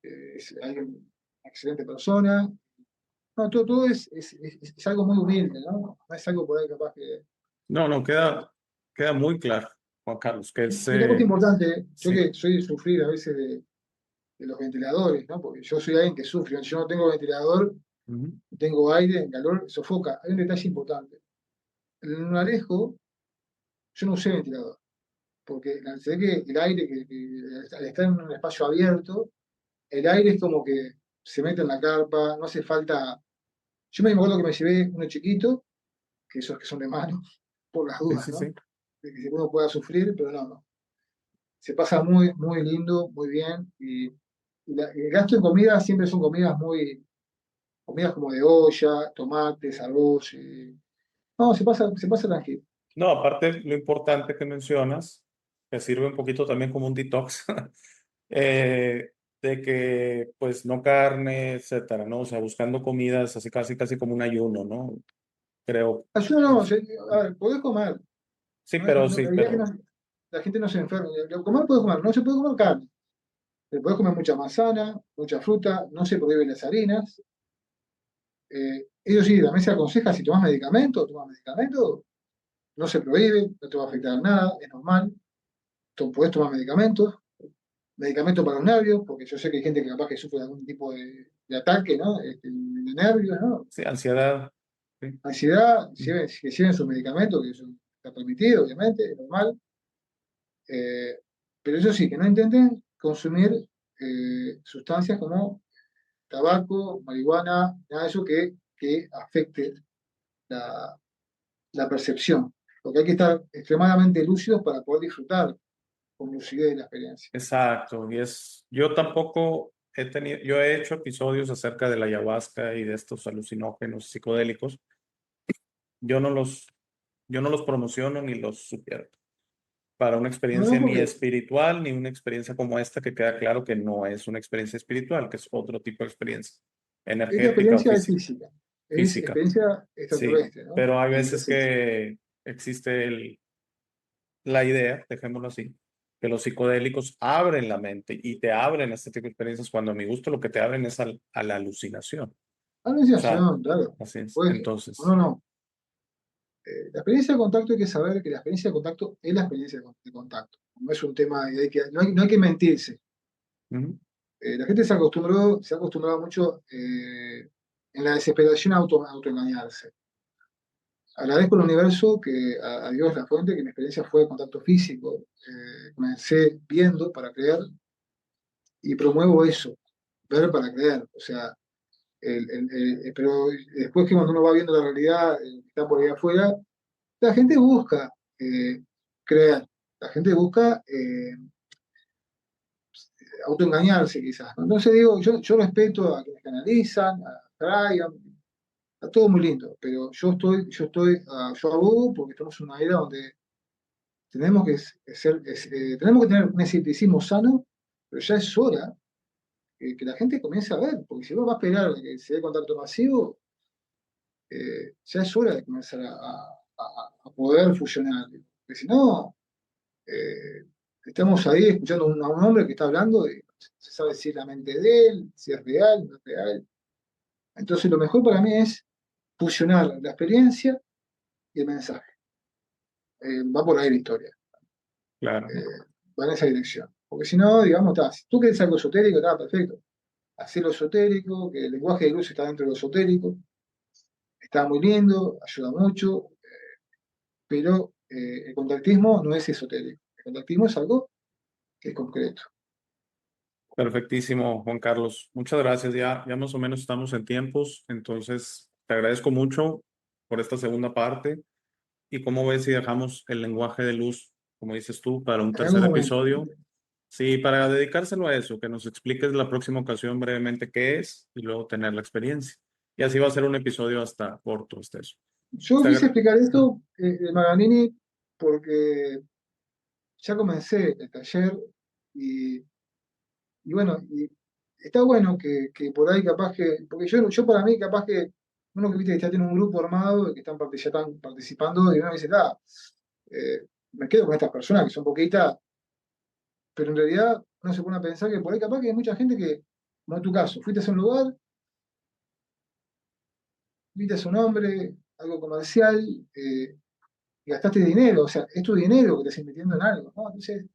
es alguien, una excelente persona. No, todo es algo muy humilde, ¿no? No es algo por ahí capaz que. No, no, queda muy claro, Juan Carlos, que es, Y una cosa importante, yo sí. que soy de sufrir a veces de los ventiladores, ¿no? Porque yo soy alguien que sufre, yo no tengo ventilador, Ujú. tengo aire, en calor, sofoca. Hay un detalle importante. En un Alejo, yo no usé ventilador, porque se ve que el aire, al estar en un espacio abierto, el aire es como que se mete en la carpa, no hace falta. Yo me acuerdo que me llevé uno chiquito, que esos que son de mano, por las Sí, dudas, sí, ¿no? sí. De que uno pueda sufrir, pero no. Se pasa muy lindo, muy bien, y el gasto en comida siempre son comidas como de olla, tomates, arroz. No, se pasa tranquilo. No, aparte, lo importante que mencionas, que sirve un poquito también como un detox, de que, pues, no carne, etcétera, ¿no? O sea, buscando comidas así casi como un ayuno, ¿no? Creo. Ayuno no, a ver, podés comer. Sí, pero sí, La idea es que pero. la gente no se enferme. Comer puedes comer, no se puede comer carne. Pero podés comer mucha manzana, mucha fruta, no se prohíben las harinas. Eso sí, también se aconseja si tomas medicamento, no se prohíbe, no te va a afectar nada, es normal. Podés tomar medicamentos para los nervios, porque yo sé que hay gente que capaz que sufre de algún tipo de ataque, ¿no? De nervios, ¿no? Sí, ansiedad. Sí. Ansiedad, Mm. que lleven sus medicamentos, que eso está permitido, obviamente, es normal. Eh, pero eso sí, que no intenten consumir sustancias como tabaco, marihuana, nada de eso que afecte la, la percepción. Porque hay que estar extremadamente lúcidos para poder disfrutar con lucidez de la experiencia. Exacto. Yo tampoco yo he hecho episodios acerca de la ayahuasca y de estos alucinógenos psicodélicos. Yo no los, yo no los promociono ni los sugiero. para una No, no, experiencia ni porque espiritual, ni una experiencia como esta, que queda claro que no es una experiencia espiritual, que es otro tipo de experiencia, esta energética o experiencia es física. física, es Física, experiencia sí, extraterrestre, ¿no? pero hay veces Extraterrestre. que existe la idea, dejémoslo así, que los psicodélicos abren la mente y te abren este tipo de experiencias cuando a mi gusto lo que te abren es a la alucinación. O sea, Anunciación, claro, así por es. supuesto. No, Entonces, no. La experiencia de contacto hay que saber que la experiencia de contacto es la experiencia de contacto. No es un tema, no hay que mentirse. ujú, La gente se ha acostumbrado mucho en la desesperación a autoengañarse. Agradezco al universo, a Dios la fuente, que mi experiencia fue de contacto físico. Comencé viendo para creer y promuevo eso, ver para creer. O sea, pero después que cuando uno va viendo la realidad, que está por ahí afuera, la gente busca creer, la gente busca autoengañarse quizás, ¿no? Entonces digo, yo respeto a quienes canalizan, a Ryan, a todo muy lindo, pero yo abogo porque estamos en una era donde tenemos tenemos que tener un escepticismo sano, pero ya es hora que la gente comience a ver, porque si vos vas a esperar a que se dé contacto masivo, ya es hora de comenzar a poder fusionar, porque si no, eh, estamos ahí escuchando a un hombre que está hablando y se sabe si es la mente de él, si es real, no es real. Entonces lo mejor para mí es fusionar la experiencia y el mensaje. Va por ahí la historia, claro. eh, va en esa dirección. Porque si no, digamos, si tú querés algo esotérico, está perfecto. Hacer lo esotérico, que el lenguaje de luz está dentro de lo esotérico, está muy lindo, ayuda mucho, pero el contactismo no es esotérico. El contactismo es algo que es concreto. Perfectísimo, Juan Carlos. Muchas gracias. Ya más o menos estamos en tiempos, entonces te agradezco mucho por esta segunda parte. ¿Y cómo ves si dejamos el lenguaje de luz, como dices tú, para un En algún tercer momento. episodio? Sí, para dedicárselo a eso, que nos expliques la próxima ocasión brevemente qué es y luego tener la experiencia. Y así va a ser un episodio hasta corto, este eso. Yo Te quise agra- explicar Mm, esto de Maganini porque ya comencé el taller y, y bueno, y está bueno que por ahí capaz que, porque yo para mí capaz que uno que viste que ya tiene un grupo armado y que ya están participando y uno dice, me quedo con estas personas que son poquitas, pero en realidad uno se pone a pensar que por ahí capaz que hay mucha gente que, como en tu caso, fuiste a un lugar, viste a su nombre, algo comercial, y gastaste dinero, o sea, es tu dinero que te estás invirtiendo en algo, ¿no? Entonces,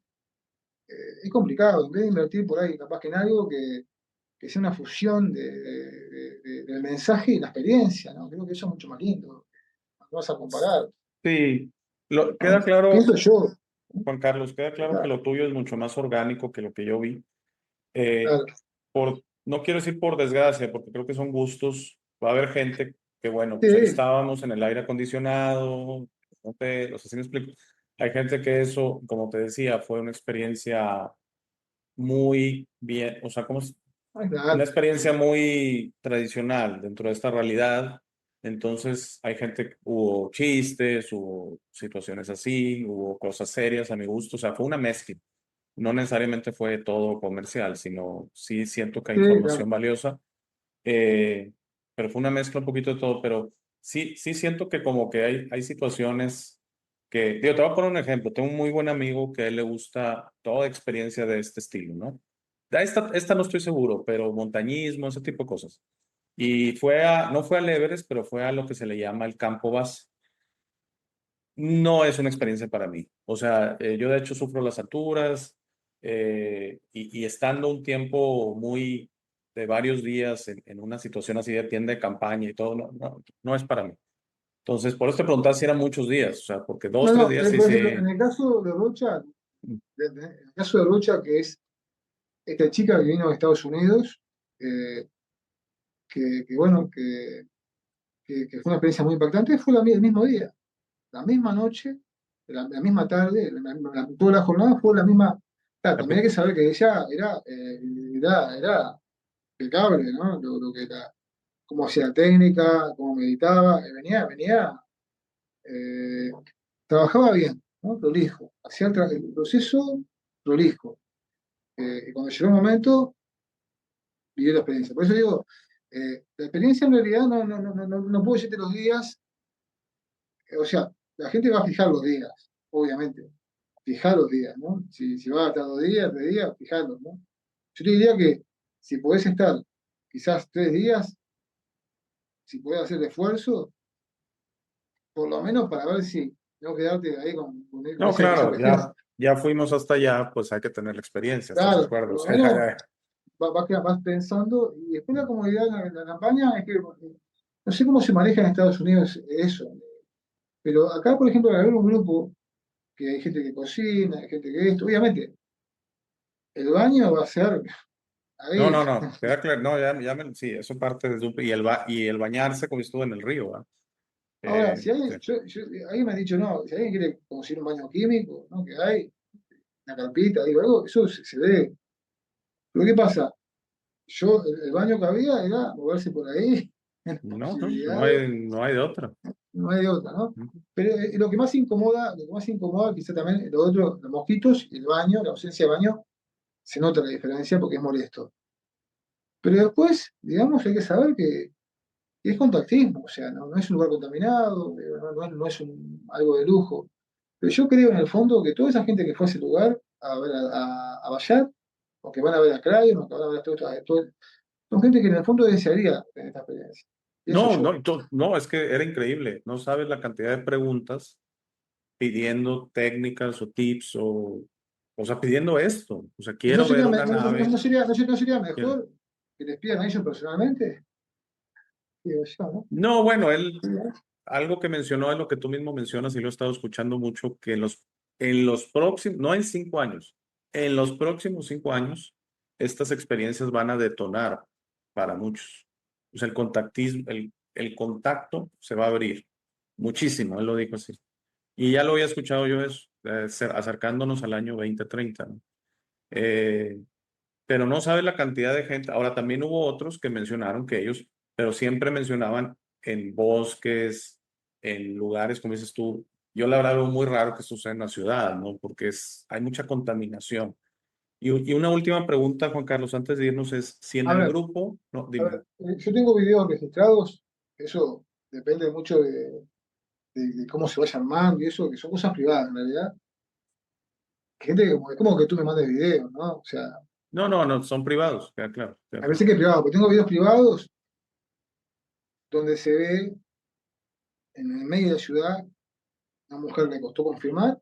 es complicado, en vez de invertir por ahí capaz que en algo que sea una fusión del mensaje y la experiencia, ¿no? Creo que eso es mucho más lindo, no vas a comparar, Sí, ¿no? queda claro, Pienso yo, Juan Carlos, queda claro que claro, lo tuyo es mucho más orgánico que lo que yo vi. Eh, claro. no quiero decir por desgracia, porque creo que son gustos. Va a haber gente que, bueno, pues ahí Sí, estábamos en el aire acondicionado, no te, o sea, ¿sí me explico? Hay gente que eso, como te decía, fue una experiencia muy bien, o sea, una claro. experiencia muy tradicional dentro de esta realidad. Entonces, hay gente, hubo chistes, hubo situaciones así, hubo cosas serias a mi gusto, o sea, fue una mezcla. No necesariamente fue todo comercial, sino sí siento que hay Sí, información claro. valiosa, eh, pero fue una mezcla un poquito de todo, pero sí siento que como que hay situaciones que, digo, te voy a poner un ejemplo, tengo un muy buen amigo que a él le gusta toda experiencia de este estilo, ¿no? Esta no estoy seguro, pero montañismo, ese tipo de cosas. Y no fue al Everest, pero fue a lo que se le llama el campo base. No es una experiencia para mí. O sea, yo de hecho sufro las alturas, y estando un tiempo muy de varios días en una situación así de tienda de campaña y todo, no es para mí. Entonces, por eso te preguntaba si eran muchos días, o sea, porque dos, No, tres no, días sí, por ejemplo, en sí. el caso de Rocha, Mm, en el caso de Rocha, que es esta chica que vino de Estados Unidos, eh, bueno, que fue una experiencia muy impactante, fue el mismo día, la misma noche, la misma tarde, toda la jornada fue la misma. Claro, también hay que saber que ella era impecable, ¿no? Lo que era, cómo hacía la técnica, cómo meditaba, eh, trabajaba bien, ¿no? Prolijo, hacía el proceso prolijo. Y cuando llegó el momento, vivió la experiencia. Por eso digo, la experiencia en realidad no puedo decirte los días, o sea, la gente va a fijar los días, obviamente, fijar los días, ¿no? Si va a estar 2 días, 3 días, fijarlos, ¿no? Yo te diría que si podés estar quizás 3 días, si podés hacer el esfuerzo, por lo menos para ver si no quedarte ahí con No, esa claro, pendiente. ya fuimos hasta allá, pues hay que tener la experiencia, ¿estás de Claro, acuerdo? por O lo sea, menos vas pensando, y después la comodidad de la campaña es que no sé cómo se maneja en Estados Unidos eso, pero acá, por ejemplo, al haber un grupo que hay gente que cocina, hay gente que esto, obviamente, el baño va a ser no, ahí. no, no, queda claro, no, sí, eso parte de y el bañarse como estuvo en el río, ¿va? Ahora, si Sí. alguien, alguien me ha dicho, no, si alguien quiere conseguir un baño químico, ¿no? Que hay, una carpita, digo, algo, eso se ve. Pero ¿qué pasa? El baño que había era moverse por ahí, en las No, no, posibilidades, no hay de otra. no hay de otra, ¿no? Pero lo que más incomoda, quizá también lo otro, los mosquitos, el baño, la ausencia de baño, se nota la diferencia porque es molesto. Pero después, digamos, hay que saber que es contactismo, o sea, no es un lugar contaminado, no es algo de lujo. Pero yo creo en el fondo que toda esa gente que fue a ese lugar a ver a Bayard, o que van a ver a Crayon, o que van a ver a son gente que en el fondo desearía tener esta experiencia. Eso No, yo. no, no, es que era increíble. No sabes la cantidad de preguntas pidiendo técnicas o tips o sea, pidiendo esto. O sea, ¿Y no quiero ver sería, una nave. no sería quiero- mejor que les pidan a ellos personalmente? Digo yo, ¿no? No, bueno, él, Sí, ¿no? algo que mencionó es lo que tú mismo mencionas y lo he estado escuchando mucho, que en los próximos, no en 5 años, en los próximos 5 años, estas experiencias van a detonar para muchos. O sea, el contactismo, el contacto se va a abrir muchísimo, él lo dijo así. Y ya lo había escuchado yo eso, acercándonos al año 2030, ¿no? Eh, pero no sabe la cantidad de gente. Ahora también hubo otros que mencionaron que ellos, pero siempre mencionaban en bosques, en lugares, como dices tú. Yo la verdad veo muy raro que esto suceda en la ciudad, ¿no? Porque hay mucha contaminación. Y una última pregunta, Juan Carlos, antes de irnos es, si en A el ver, grupo, no, dime. yo tengo videos registrados, eso depende mucho de cómo se vaya armando y eso, que son cosas privadas en realidad. Gente que como que tú me mandes videos, ¿no? O sea, No, no, no, son privados, queda claro, queda a claro. veces que privado, pero tengo videos privados donde se ve en el medio de la ciudad una mujer le costó confirmar,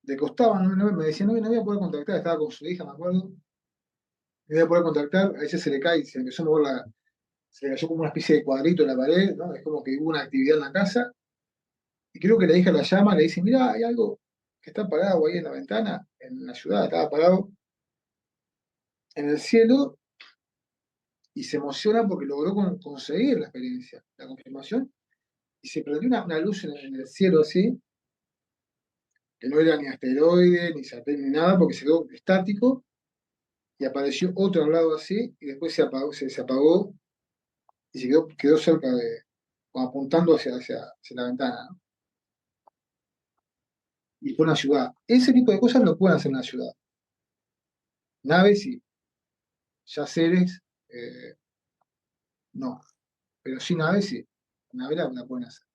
le costaba, me decía, no voy a poder contactar, estaba con su hija, me acuerdo, no voy a poder contactar, a ella se le cae, se empezó a mover se le cayó como una especie de cuadrito en la pared, ¿no? Es como que hubo una actividad en la casa, y creo que la hija la llama, le dice, mira, hay algo que está parado ahí en la ventana, en la ciudad, estaba parado en el cielo, y se emociona porque logró conseguir la experiencia, la confirmación, y se prendió una luz en el cielo así, que no era ni asteroide, ni satélite, ni nada, porque se quedó estático, y apareció otro al lado así, y después se apagó y quedó cerca como apuntando hacia la ventana, ¿no? Y fue una ciudad. Ese tipo de cosas lo pueden hacer en la ciudad. Naves y ya seres, no, pero sí naves sí. Naves la pueden hacer.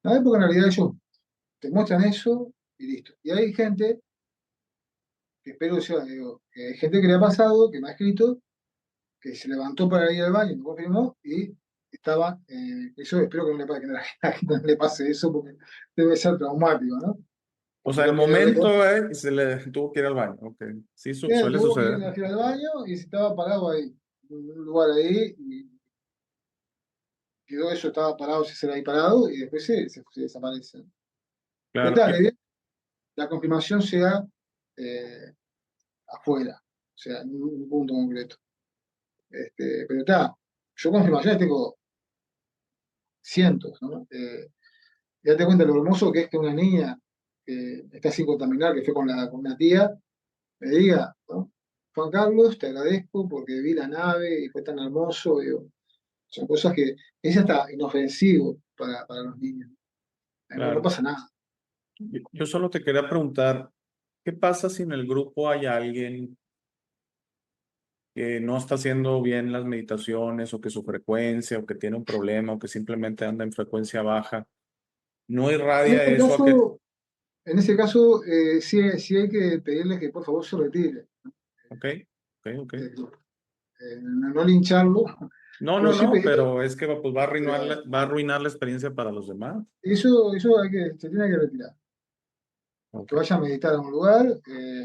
Naves porque en realidad ellos te muestran eso y listo. Y hay gente, que espero que sea, digo, que hay gente que le ha pasado, que me ha escrito, que se levantó para ir al baño, me confirmó, y estaba, eso espero que no le pase, que a la gente no le pase eso, porque debe ser traumático, ¿no? O sea, Pero el que le momento, y se le tuvo que ir al baño. Ok, sí, suele tuvo que ir suceder. a al baño y se estaba parado ahí, en un lugar ahí, y quedó eso, estaba parado, se ahí parado, y después se desaparece. Pero Claro. está, la idea es que la confirmación sea afuera, o sea, en un punto concreto. Pero está, yo confirmaciones tengo cientos, ¿no? Ya te cuenta lo hermoso que es que una niña que está sin contaminar, que fue con una tía, me diga, ¿no? Juan Carlos, te agradezco porque vi la nave y fue tan hermoso. Digo, son cosas que ella está inofensivo para los niños. No Claro. pasa nada. Yo solo te quería preguntar, ¿qué pasa si en el grupo hay alguien que no está haciendo bien las meditaciones o que su frecuencia o que tiene un problema o que simplemente anda en frecuencia baja? ¿No En irradia ese eso a que... caso, en ese caso sí hay que pedirle que por favor se retire Ok, ok, ok. del grupo. No lincharlo, No, pero no, sí no, pedirle, pero es que pues, pero va a arruinar la experiencia para los demás. eso se tiene que retirar. Que Ok. vaya a meditar a un lugar,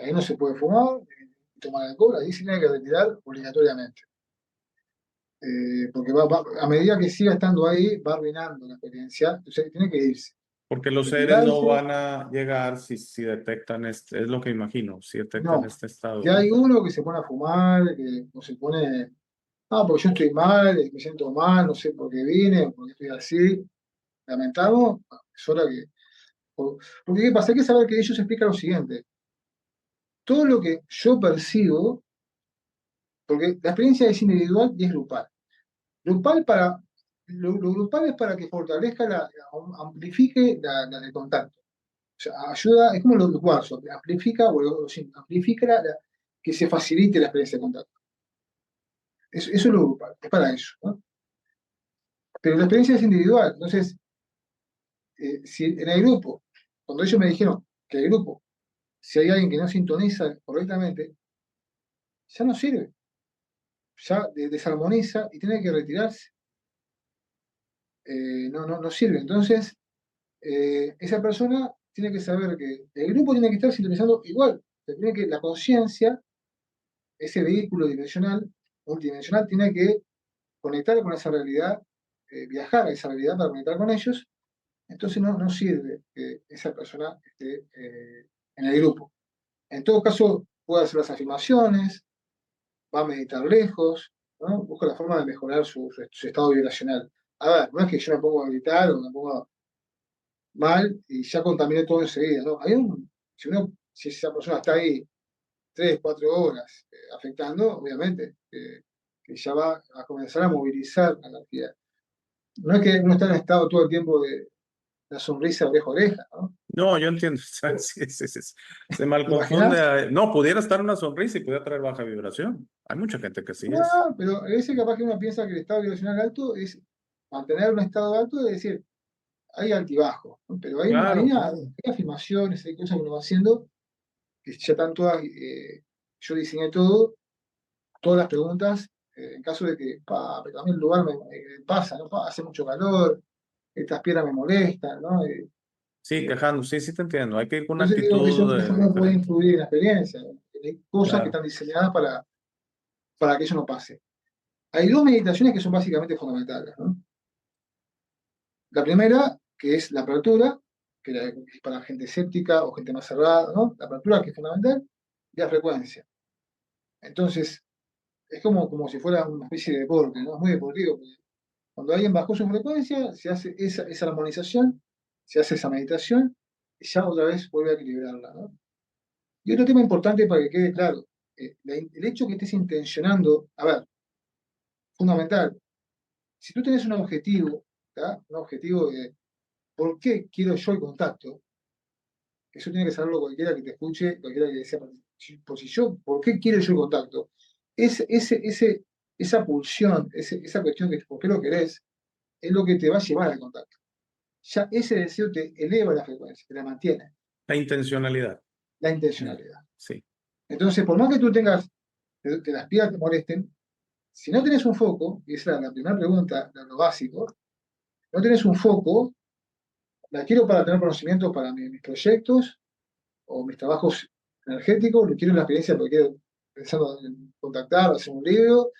ahí no se puede fumar, tomar alcohol, ahí se tiene que retirar obligatoriamente. Porque a medida que siga estando ahí, va arruinando la experiencia, entonces tiene que irse, Porque los seres no retirarse. van a llegar si detectan este, es lo que imagino, si detectan No, este estado, ya ¿no? hay uno que se pone a fumar, que no se pone, porque yo estoy mal, me siento mal, no sé por qué vine, por qué estoy así, lamentamos, es hora que... Porque ¿qué pasa? Hay que saber que ellos explican lo siguiente, todo lo que yo percibo, porque la experiencia es individual y es grupal. Grupal lo grupal es para que fortalezca, amplifique de contacto. O sea, ayuda, es como los cuarzos, amplifica, amplifica que se facilite la experiencia de contacto. Eso es lo grupal, es para eso, ¿no? Pero la experiencia es individual, entonces, si en el grupo, cuando ellos me dijeron que el grupo, si hay alguien que no sintoniza correctamente, ya no sirve, ya desarmoniza y tiene que retirarse. No sirve. Entonces, esa persona tiene que saber que el grupo tiene que estar sintonizando igual. Tiene que, la conciencia, ese vehículo dimensional, multidimensional, tiene que conectar con esa realidad, viajar a esa realidad para conectar con ellos. Entonces no sirve que esa persona esté en el grupo. En todo caso, puede hacer las afirmaciones, va a meditar lejos, ¿no? Busca la forma de mejorar su estado vibracional. A ver, no es que yo me pongo a meditar o me pongo mal y ya contaminé todo enseguida, ¿no? Si esa persona está ahí 3, 4 horas afectando, obviamente, que ya va a comenzar a movilizar la energía. No es que uno está en estado todo el tiempo de la sonrisa oreja a oreja, ¿no? No, yo entiendo. Sí, sí, sí, sí. Se mal ¿Te confunde. imaginas? No, pudiera estar una sonrisa y pudiera traer baja vibración. Hay mucha gente que sí es. No, pero a veces capaz que uno piensa que el estado vibracional alto es mantener un estado alto, es decir, hay altibajos, ¿no? Pero Claro, claro. hay afirmaciones, hay cosas que uno va haciendo que ya están todas, yo diseñé todo, todas las preguntas, en caso de que, pero a mí el lugar me pasa, ¿no? Hace mucho calor, estas piedras me molestan, ¿no? Sí, Eh, quejando. Sí, sí te entiendo. Hay que ir con una entonces digo, actitud eso no puede diferente. influir en la experiencia, ¿no? Hay cosas que Claro. están diseñadas para que eso no pase. Hay dos meditaciones que son básicamente fundamentales, ¿no? La primera, que es la apertura, que es para gente escéptica o gente más cerrada, ¿no? La apertura, que es fundamental, y la frecuencia. Entonces, es como si fuera una especie de deporte, ¿no? Es muy deportivo. Cuando alguien bajó su frecuencia, se hace esa armonización, se hace esa meditación, y ya otra vez vuelve a equilibrarla, ¿no? Y otro tema importante para que quede claro, el hecho que estés intencionando, a ver, fundamental, si tú tienes un objetivo, ¿tá? Un objetivo de por qué quiero yo el contacto, eso tiene que saberlo cualquiera que te escuche, cualquiera que sea posición, ¿por qué quiero yo el contacto? Esa pulsión, esa cuestión de por qué lo querés, es lo que te va a llevar al contacto. Ya ese deseo te eleva la frecuencia, te la mantiene, La intencionalidad. la Mm, intencionalidad. sí. Entonces, por más que tú tengas, que las piedras te molesten, si no tenés un foco, y esa es la primera pregunta, lo básico, no tenés un foco, la quiero para tener conocimiento para mis proyectos o mis trabajos energéticos, lo quiero la experiencia porque quiero pensando en contactar, hacer un libro, o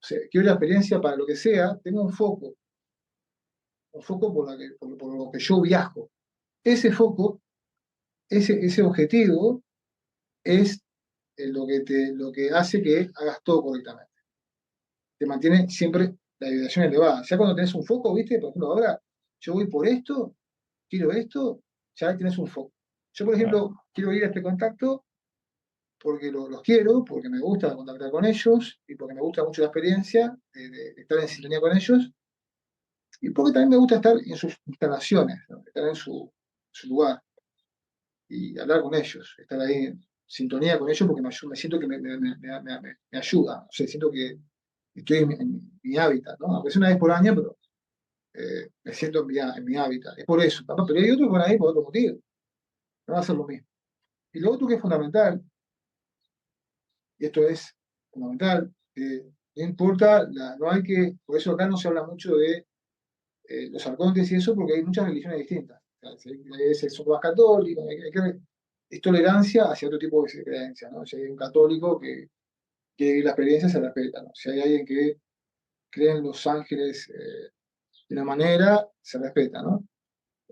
sea, quiero la experiencia para lo que sea, tengo un foco por lo que yo viajo. Ese foco, ese objetivo es lo que hace que hagas todo correctamente. Te mantiene siempre la vibración elevada. Ya cuando tenés un foco, ¿viste? Por ejemplo, ahora yo voy por esto, quiero esto, ya tenés un foco. Yo, por Claro. ejemplo, quiero ir a este contacto porque los quiero, porque me gusta contactar con ellos y porque me gusta mucho la experiencia de estar en sintonía con ellos y porque también me gusta estar en sus instalaciones, ¿no? Estar en su lugar. y hablar con ellos, estar ahí en sintonía con ellos porque me siento que me ayuda, o sea, siento que estoy en mi hábitat, ¿no? Aunque sea una vez por año, pero me siento en mi hábitat. Es por eso, papá, pero hay otros por ahí por otro motivo, no va a ser lo mismo. Y lo otro que es fundamental, y esto es fundamental, no importa, no hay que, por eso acá no se habla mucho de los arcontes y eso, porque hay muchas religiones distintas. O sea, si son más católicos, es tolerancia hacia otro tipo de creencias, ¿no? Si hay un católico que la experiencia se respeta, ¿no? Si hay alguien que cree en los ángeles de una manera, se respeta, ¿no?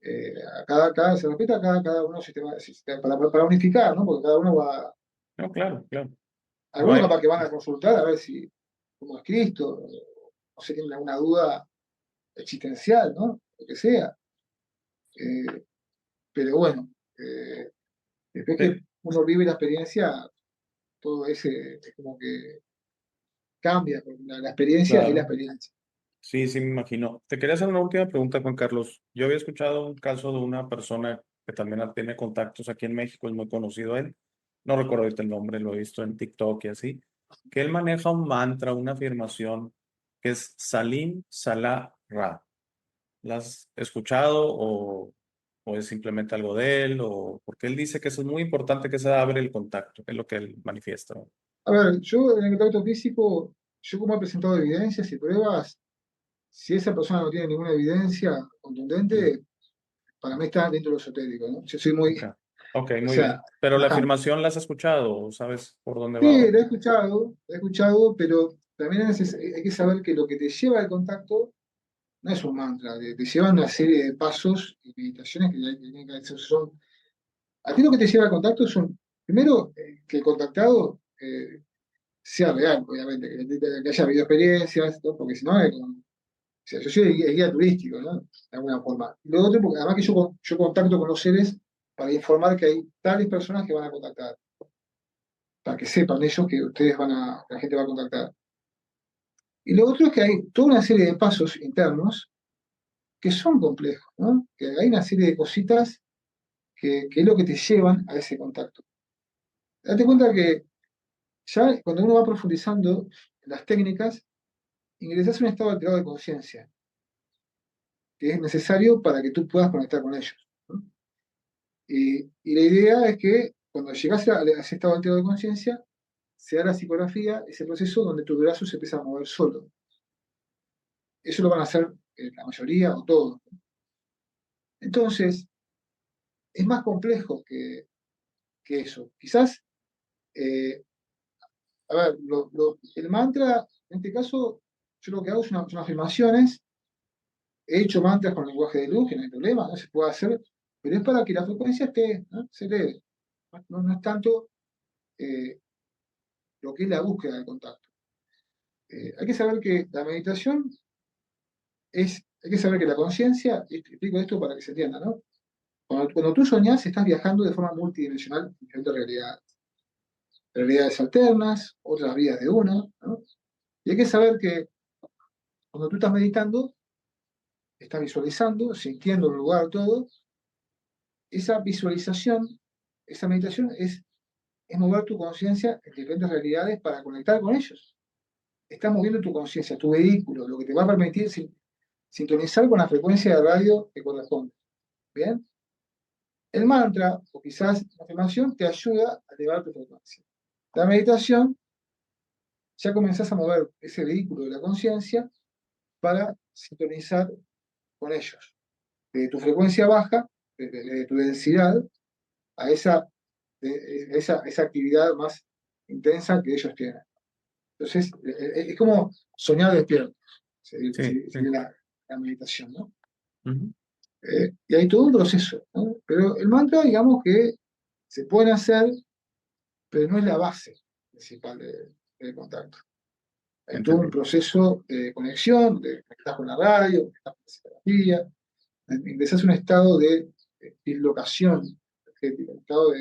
Se respeta cada uno para unificar, ¿no? Porque cada uno va, No, claro, claro. No algunos hay, capaz que van a consultar a ver si, cómo es Cristo, o si tienen alguna duda existencial, ¿no? Lo que sea. Eh, pero bueno, después te- que uno vive la experiencia, todo ese es como que cambia, porque la experiencia es la claro. experiencia. Sí, sí, me imagino. Te quería hacer una última pregunta, Juan Carlos. Yo había escuchado un caso de una persona que también tiene contactos aquí en México, es muy conocido él. No recuerdo ahorita el nombre, lo he visto en TikTok y así. Que él maneja un mantra, una afirmación que es Salim Salah Ra. ¿La has escuchado o es simplemente algo de él? O porque él dice que eso es muy importante que se abre el contacto, es lo que él manifiesta, ¿no? A ver, yo en el contacto físico, yo como he presentado evidencias y pruebas, si esa persona no tiene ninguna evidencia Mm, contundente, para mí está dentro de lo esotérico, ¿no? Yo soy muy, ok, ok, o muy sea, bien. Pero la ajá. afirmación la has escuchado, ¿o sabes por dónde Sí, va? lo he escuchado, pero también hay que saber que lo que te lleva al contacto no es un mantra, te lleva una serie de pasos y meditaciones que tienen que hacer. A ti lo que te lleva al contacto son, primero, que el contactado sea real, obviamente, que haya habido experiencias, ¿no? Porque si no, o sea, yo soy el guía turístico, ¿no? De alguna forma. Y lo otro, porque además que yo contacto con los seres para informar que hay tales personas que van a contactar, para que sepan ellos que la gente va a contactar. Y lo otro es que hay toda una serie de pasos internos que son complejos, ¿no? Que hay una serie de cositas que es lo que te llevan a ese contacto. Date cuenta que ya cuando uno va profundizando en las técnicas, ingresas en un estado alterado de conciencia, que es necesario para que tú puedas conectar con ellos, ¿no? Y la idea es que cuando llegas a ese estado alterado de conciencia, se da la psicografía, ese proceso donde tu brazo se empieza a mover solo. Eso lo van a hacer la mayoría o todos. Entonces, es más complejo que eso. Quizás, eh, a ver, el mantra, en este caso, yo lo que hago son afirmaciones. He hecho mantras con lenguaje de luz, que no hay problema, no se puede hacer, pero es para que la frecuencia esté, ¿no? Se eleve. No es tanto eh, lo que es la búsqueda del contacto. Hay que saber que la meditación hay que saber que la conciencia, y explico esto para que se entienda, ¿no? Cuando tú soñás, estás viajando de forma multidimensional en diferentes realidades alternas, otras vidas de uno, ¿no? Y hay que saber que cuando tú estás meditando, estás visualizando, sintiendo el lugar, todo, esa visualización, esa meditación es mover tu conciencia en diferentes realidades para conectar con ellos. Estás moviendo tu conciencia, tu vehículo, lo que te va a permitir sintonizar con la frecuencia de radio que corresponde. ¿Bien? El mantra, o quizás la afirmación, te ayuda a elevar tu frecuencia. La meditación, ya comenzás a mover ese vehículo de la conciencia para sintonizar con ellos. De tu frecuencia baja, de tu densidad, a esa actividad más intensa que ellos tienen. Entonces, es como soñar despierto, Sí, sí. sería la meditación, ¿no? Ujú. Y hay todo un proceso, ¿no? Pero el mantra, digamos que se puede hacer, pero no es la base principal del contacto. Hay todo un Entendido. proceso de conexión, de conectar con la radio, conectar con la psicología, ingresas a un estado de dislocación energética, un estado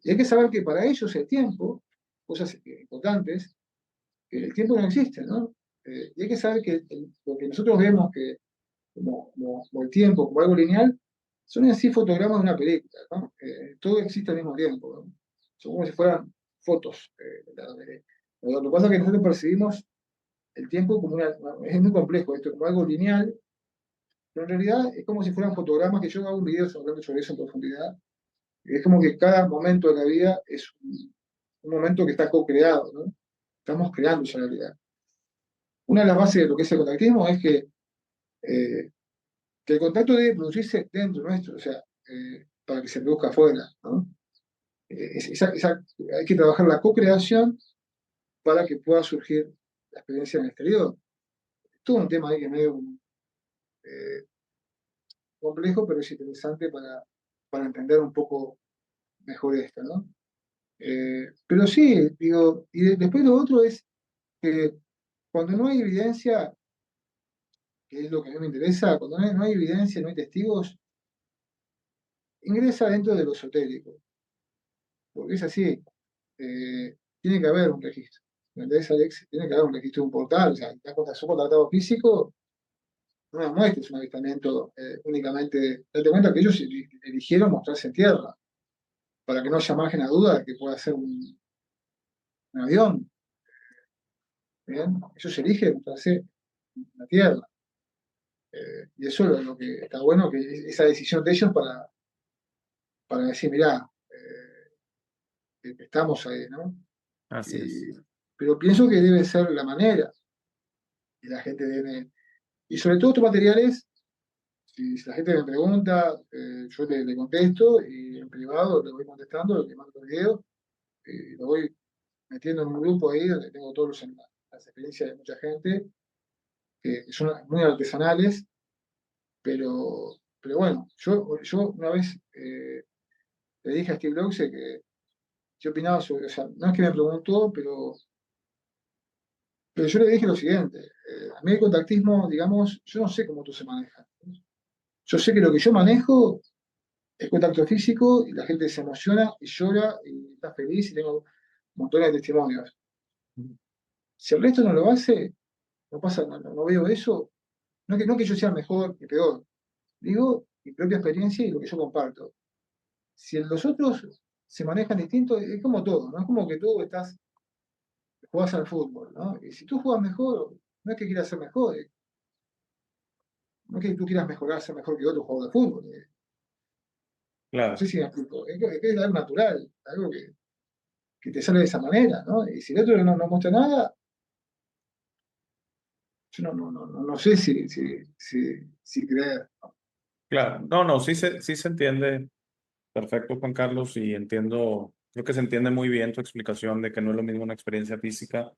y hay que saber que para ellos el tiempo, cosas importantes, que el tiempo no existe, ¿no? Y hay que saber que lo que nosotros vemos que como el tiempo, como algo lineal, son en sí fotogramas de una película, ¿no? Todo existe al mismo tiempo, ¿no? Son como si fueran fotos. Lo que pasa es que nosotros percibimos el tiempo como es muy complejo esto, como algo lineal, pero en realidad es como si fueran fotogramas, que yo hago un video hablando sobre eso en profundidad. Es como que cada momento de la vida es un momento que está co-creado, ¿no? Estamos creando esa realidad. Una de las bases de lo que es el contactismo es eh, que el contacto debe producirse dentro nuestro, o sea, para que se produzca afuera, ¿no? Hay que trabajar la co-creación para que pueda surgir la experiencia en el exterior. Todo un tema ahí que es medio eh, complejo, pero es interesante para entender un poco mejor esto, ¿no? Pero sí, digo, después lo otro es que cuando no hay evidencia, que es lo que a mí me interesa, cuando no hay evidencia, no hay testigos, ingresa dentro de lo esotérico, porque es así, tiene que haber un registro. ¿Entendés, Alex? Tiene que haber un registro, un portal, o sea, ya cuando son contratado físico, no me muestres un avistamiento únicamente. Date cuenta que ellos eligieron mostrarse en tierra, para que no haya margen a duda de que pueda ser un avión. ¿Bien? Ellos eligen mostrarse en la tierra. Y eso es lo que está bueno, que esa decisión de ellos para decir, mirá, estamos ahí, ¿no? Así es. Y, pero pienso que debe ser la manera, y la gente debe. Y sobre todo estos materiales, si la gente me pregunta, yo le contesto y en privado le voy contestando, le mando video, lo voy metiendo en un grupo ahí donde tengo las experiencias de mucha gente, que son muy artesanales, pero bueno, yo una vez le dije a Steve Jobs que yo opinaba sobre, o sea, no es que me preguntó, pero yo le dije lo siguiente, a mí el contactismo, digamos, yo no sé cómo tú se maneja. Yo sé que lo que yo manejo es contacto físico y la gente se emociona y llora y está feliz y tengo montones de testimonios. Si el resto no lo hace, no pasa, no veo eso. No que yo sea mejor ni peor, digo mi propia experiencia y lo que yo comparto. Si los otros se manejan distinto, es como todo, ¿no? Es como que tú jugás al fútbol, ¿no? Y si tú juegas mejor, no es que quieras ser mejor, no es que tú quieras mejorar, ser mejor que otro jugador de fútbol. No sé Claro, si me explico. Que es algo natural, algo que te sale de esa manera, ¿no? Y si el otro no muestra nada, yo no sé si creer. claro. No, no, sí se entiende perfecto, Juan Carlos, y entiendo, creo que se entiende muy bien tu explicación de que no es lo mismo una experiencia física.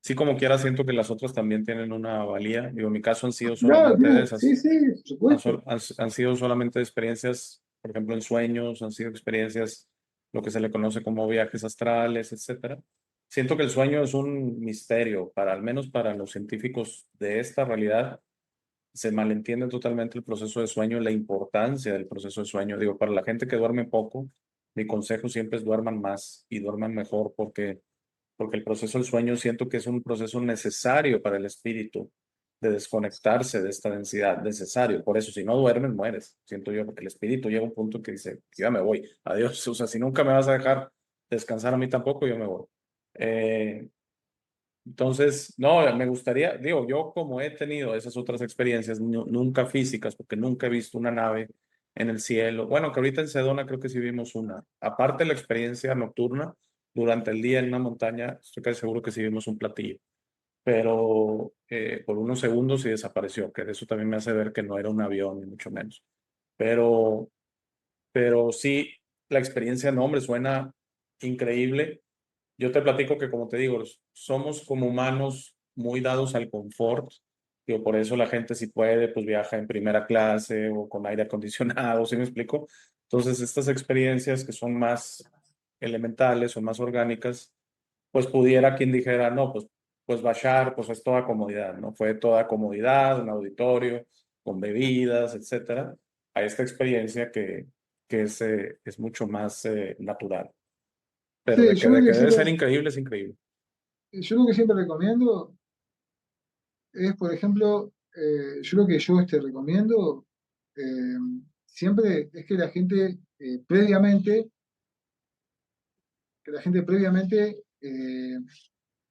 Sí, como quiera, siento que las otras también tienen una valía. Digo, en mi caso han sido Claro, solamente de claro, sí, esas. sí, por supuesto. Han sido solamente experiencias, por ejemplo, en sueños, han sido experiencias, lo que se le conoce como viajes astrales, etcétera. Siento que el sueño es un misterio, al menos para los científicos de esta realidad, se malentiende totalmente el proceso de sueño, la importancia del proceso de sueño. Digo, para la gente que duerme poco, mi consejo siempre es duerman más y duerman mejor porque el proceso del sueño siento que es un proceso necesario para el espíritu de desconectarse de esta densidad, necesario. Por eso, si no duermes, mueres, siento yo, porque el espíritu llega a un punto que dice, yo ya me voy, adiós, o sea, si nunca me vas a dejar descansar a mí tampoco, yo me voy. Eh, entonces, no, me gustaría, digo, yo como he tenido esas otras experiencias, nunca físicas, porque nunca he visto una nave en el cielo. Bueno, que ahorita en Sedona creo que sí vimos una. Aparte de la experiencia nocturna, durante el día en una montaña, estoy casi seguro que sí vimos un platillo, pero por unos segundos sí desapareció, que eso también me hace ver que no era un avión, ni mucho menos. Pero, pero sí, la experiencia, no, hombre, suena increíble. Yo te platico que, como te digo, somos como humanos muy dados al confort. Digo, por eso la gente si puede, pues viaja en primera clase o con aire acondicionado, ¿sí me explico? Entonces, estas experiencias que son más elementales o más orgánicas, pues pudiera quien dijera, no, pues Bashar, pues es toda comodidad, ¿no? Fue toda comodidad, un auditorio, con bebidas, etcétera, a esta experiencia que es mucho más natural. Pero Sí, de que debe ser increíble, es increíble. yo lo que siempre recomiendo es, por ejemplo, yo lo que yo recomiendo, siempre es que la gente previamente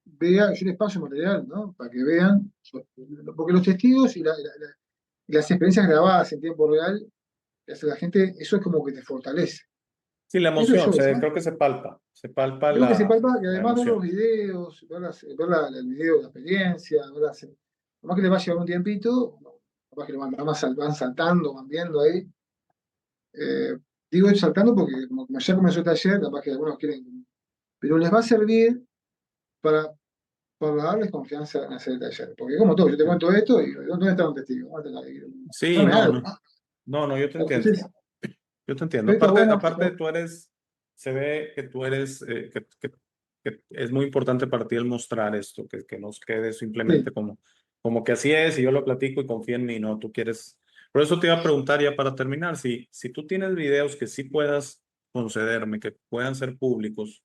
vea, yo les paso material, ¿no? Para que vean, porque los testigos y las experiencias grabadas en tiempo real, que hace la gente, eso es como que te fortalece. Sí, la Eso emoción, yo, ¿no? creo que se palpa Creo que se palpa, y la además ver los emoción. videos, el video de la experiencia, nomás que les va a llevar un tiempito, capaz que van saltando, van viendo ahí. Eh, digo saltando porque como ya comenzó el taller, capaz que algunos quieren, pero les va a servir para, para darles confianza en hacer el taller. Porque como todo, yo te cuento esto y ¿dónde está un testigo? Sí, Dame no, algo, no, ¿no? no, yo te entiendo. Entonces, Yo te entiendo. esto es bueno. Aparte se ve que tú eres, que es muy importante para ti el mostrar esto, que nos quede simplemente Sí, como que así es y yo lo platico y confía en mí, ¿no? Tú quieres. Por eso te iba a preguntar ya para terminar, si tú tienes videos que sí puedas concederme, que puedan ser públicos,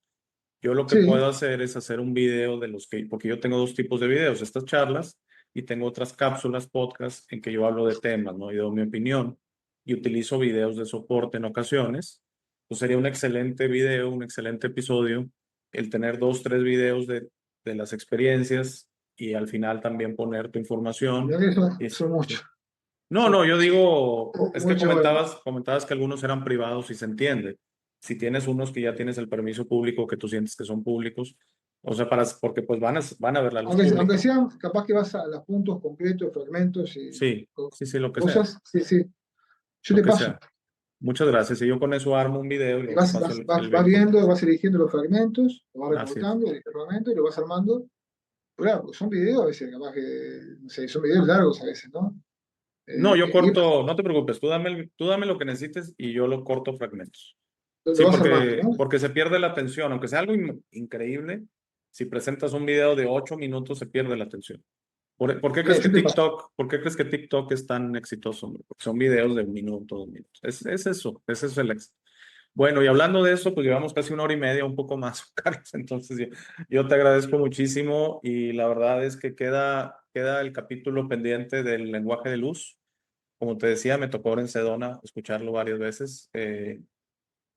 yo lo que sí, puedo hacer es hacer un video de los que, porque yo tengo dos tipos de videos, estas charlas y tengo otras cápsulas, podcast, en que yo hablo de temas, ¿no? Y doy mi opinión y utilizo videos de soporte en ocasiones. Pues sería un excelente video, un excelente episodio, el tener dos, tres videos de las experiencias y al final también poner tu mirá información. que eso, Y, eso mucho. sí. No, Eso no, yo digo, es que mucho bueno. comentabas que algunos eran privados y se entiende. Si tienes unos que ya tienes el permiso público, que tú sientes que son públicos, o sea, porque pues van a ver la luz Aunque pública. sean, capaz que vas a los puntos concretos, fragmentos y Sí, sí, sí, lo que sea, cosas, sí, sí. Yo lo te que paso. sea. Muchas gracias. Y yo con eso armo un video y Y luego te paso el vas link. viendo, vas eligiendo los fragmentos, lo vas Así es. recortando, eliges el fragmento y lo vas armando. Claro, porque son videos a veces, capaz que, no sé, son videos largos a veces, ¿no? No, yo Y corto, no te preocupes, tú dame lo que necesites y yo lo corto fragmentos. lo Sí, vas armando, ¿no? porque se pierde la atención, aunque sea algo increíble, si presentas un video de 8 minutos se pierde la atención. ¿Por qué Bien, crees que yo te paso. TikTok es tan exitoso, hombre? Porque son videos de 1 minuto, 2 minutos. Ese es el éxito. Bueno, y hablando de eso, pues llevamos casi 1 hora y media, un poco más, Carlos. Entonces, yo te agradezco muchísimo y la verdad es que queda el capítulo pendiente del lenguaje de luz. Como te decía, me tocó ahora en Sedona escucharlo varias veces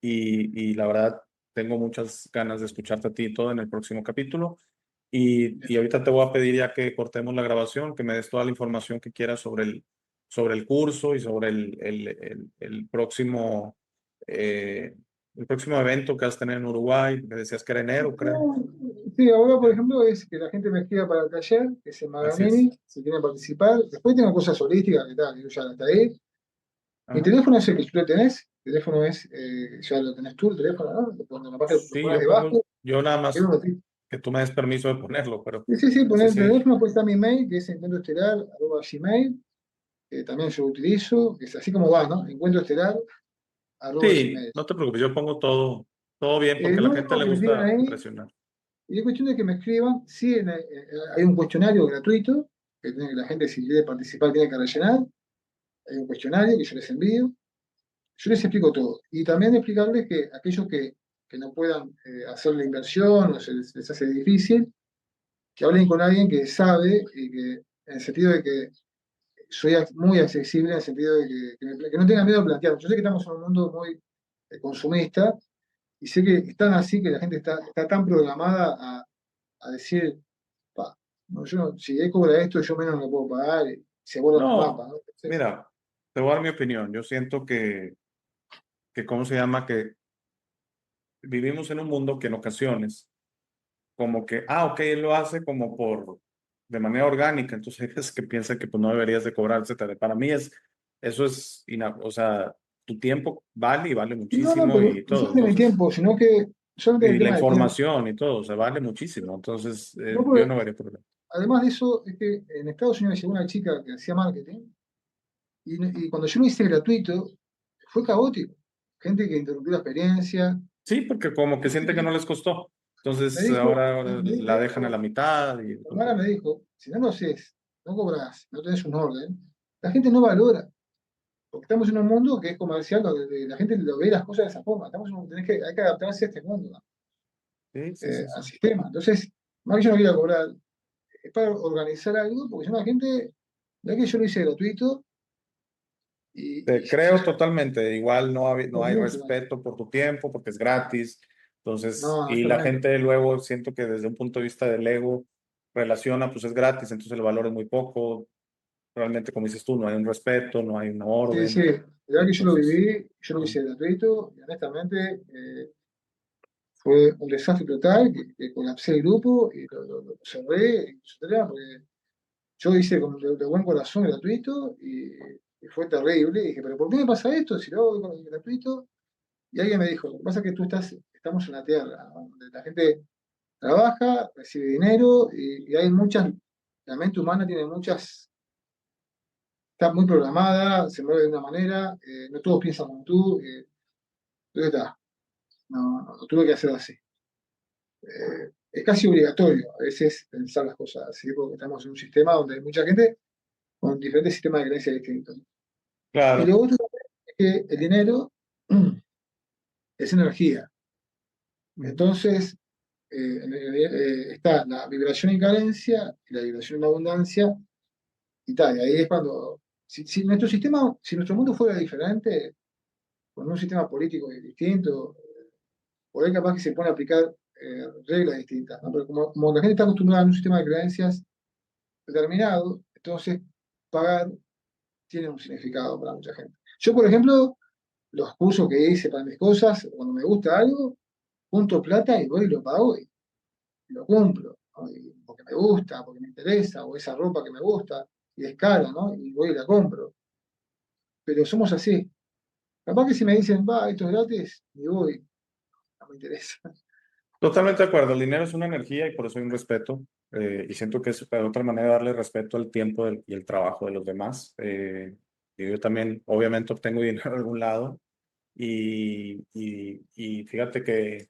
y la verdad tengo muchas ganas de escucharte a ti y todo en el próximo capítulo. Y ahorita te voy a pedir ya que cortemos la grabación, que me des toda la información que quieras sobre el curso y sobre eh, el próximo evento que vas a tener en Uruguay, que decías que era enero, creo. No, sí, ahora, por ejemplo, es que la gente me escriba para el taller, que es en Así es. Magamini, si quieren participar. Después tengo cosas holísticas, que tal, yo ya hasta ahí. Mi Ajá. teléfono es el que tú lo tenés, el teléfono es, ya lo tenés tú, el teléfono, ¿no? Cuando capaz que lo Sí, pones debajo, yo nada y un más ratito. que tú me des permiso de ponerlo, pero Sí, sí, sí, sí, poner el sí. teléfono, pues está mi mail, que es encuentroestelar@gmail, que también yo lo utilizo, que es así como va, ¿no? Sí, Encuentroestelar@gmail. no te preocupes, yo pongo todo bien porque a Lo la gente único le que me escriban gusta ahí, presionar. y es cuestión de que me escriban, sí, hay un cuestionario gratuito, la gente si quiere participar tiene que rellenar, hay un cuestionario que yo les envío, yo les explico todo. Y también explicarles que aquellos que no puedan hacer la inversión o les hace difícil, que hablen con alguien que sabe y que, en el sentido de que soy muy accesible, en el sentido de que no tengan miedo de plantear. Yo sé que estamos en un mundo muy consumista y sé que están así, que la gente está tan programada a decir, "Pa, no, si él cobra esto, yo menos no lo puedo pagar", y se borran los No, mapas, ¿no? Entonces, mira, te voy a dar mi opinión. Yo siento ¿cómo se llama? Que vivimos en un mundo que en ocasiones, como que, ok, él lo hace de manera orgánica, entonces hay veces que piensa que pues no deberías de cobrar, etcétera. Para mí eso es, o sea, tu tiempo vale y vale no, no, muchísimo pero y no todo. solamente mi Entonces, tiempo, sino que solamente el y la tema de tiempo. información y todo, o sea, vale muchísimo. Entonces, No, yo porque, no vería problema. además de eso, es que en Estados Unidos llegó una chica que hacía marketing y cuando yo lo hice gratuito, fue caótico. Gente que interrumpió la experiencia. Sí, porque como que siente que no les costó. Me Entonces, dijo, ahora la me dejan a la dijo, mitad y mi hermana me dijo, si no lo haces, no cobras, no tenés un orden, la gente no valora. Porque estamos en un mundo que es comercial, donde la gente lo ve las cosas de esa forma. Hay que adaptarse a este mundo, ¿no? sí, sí, sí, Al sí. sistema. Entonces, más que yo no quiero cobrar, es para organizar algo, porque si no la gente, ya que yo lo hice gratuito, Y Te si sos creo totalmente. Igual no por hay mucho, ¿no? respeto por tu tiempo porque es gratis. Entonces, No, es y la tremendo. gente luego siento que desde un punto de vista del ego relaciona, pues es gratis, entonces el valor es muy poco. Realmente, como dices tú, no hay un respeto, no hay una Sí, sí, orden. la verdad que yo lo Entonces, viví, yo lo hice gratuito y honestamente fue un desastre total, que colapsé el grupo y lo cerré, porque yo hice de buen corazón gratuito y fue terrible. Y dije, pero ¿por qué me pasa esto? Si lo hago gratuito. Y alguien me dijo, lo que pasa es que estamos en la Tierra, ¿no? Donde la gente trabaja, recibe dinero y hay muchas, la mente humana tiene muchas, está muy programada, se mueve de una manera, no todos piensan como tú, entonces está, lo tuve que hacer así. Es casi obligatorio a veces pensar las cosas así, porque estamos en un sistema donde hay mucha gente con diferentes sistemas de creencias distintos. Y claro, lo otro es que el dinero es energía. Entonces, está la vibración en carencia y la vibración en abundancia y tal. Y ahí es cuando, si nuestro sistema, si nuestro mundo fuera diferente, con un sistema político distinto, por ahí capaz que se pone a aplicar reglas distintas, ¿no? Pero como la gente está acostumbrada a un sistema de creencias determinado, entonces pagar tiene un significado para mucha gente. Yo, por ejemplo, los cursos que hice para mis cosas, cuando me gusta algo, junto plata y voy y lo pago y lo cumplo, ¿no? Porque me gusta, porque me interesa, o esa ropa que me gusta y es cara, ¿no? Y voy y la compro. Pero somos así. Capaz que si me dicen, va, esto es gratis, y voy, no me interesa. totalmente de acuerdo. El dinero es una energía y por eso hay un respeto. Y siento que es de otra manera darle respeto al tiempo y el trabajo de los demás. Y yo también, obviamente, obtengo dinero de algún lado. Y fíjate que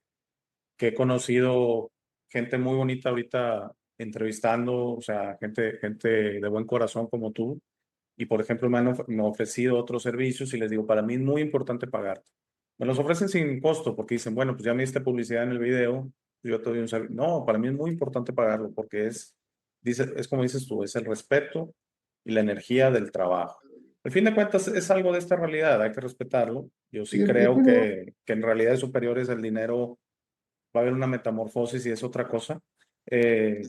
he conocido gente muy bonita ahorita entrevistando, o sea, gente de buen corazón como tú. Y por ejemplo, me han ofrecido otros servicios y les digo, para mí es muy importante pagarte. Me los ofrecen sin costo porque dicen, bueno, pues ya me diste publicidad en el video, yo te doy un servicio. No, para mí es muy importante pagarlo porque es como dices tú, es el respeto y la energía del trabajo. Al fin de cuentas, es algo de esta realidad, hay que respetarlo. Yo Y sí creo después que en realidades superiores el dinero va a haber una metamorfosis y es otra cosa. Eh,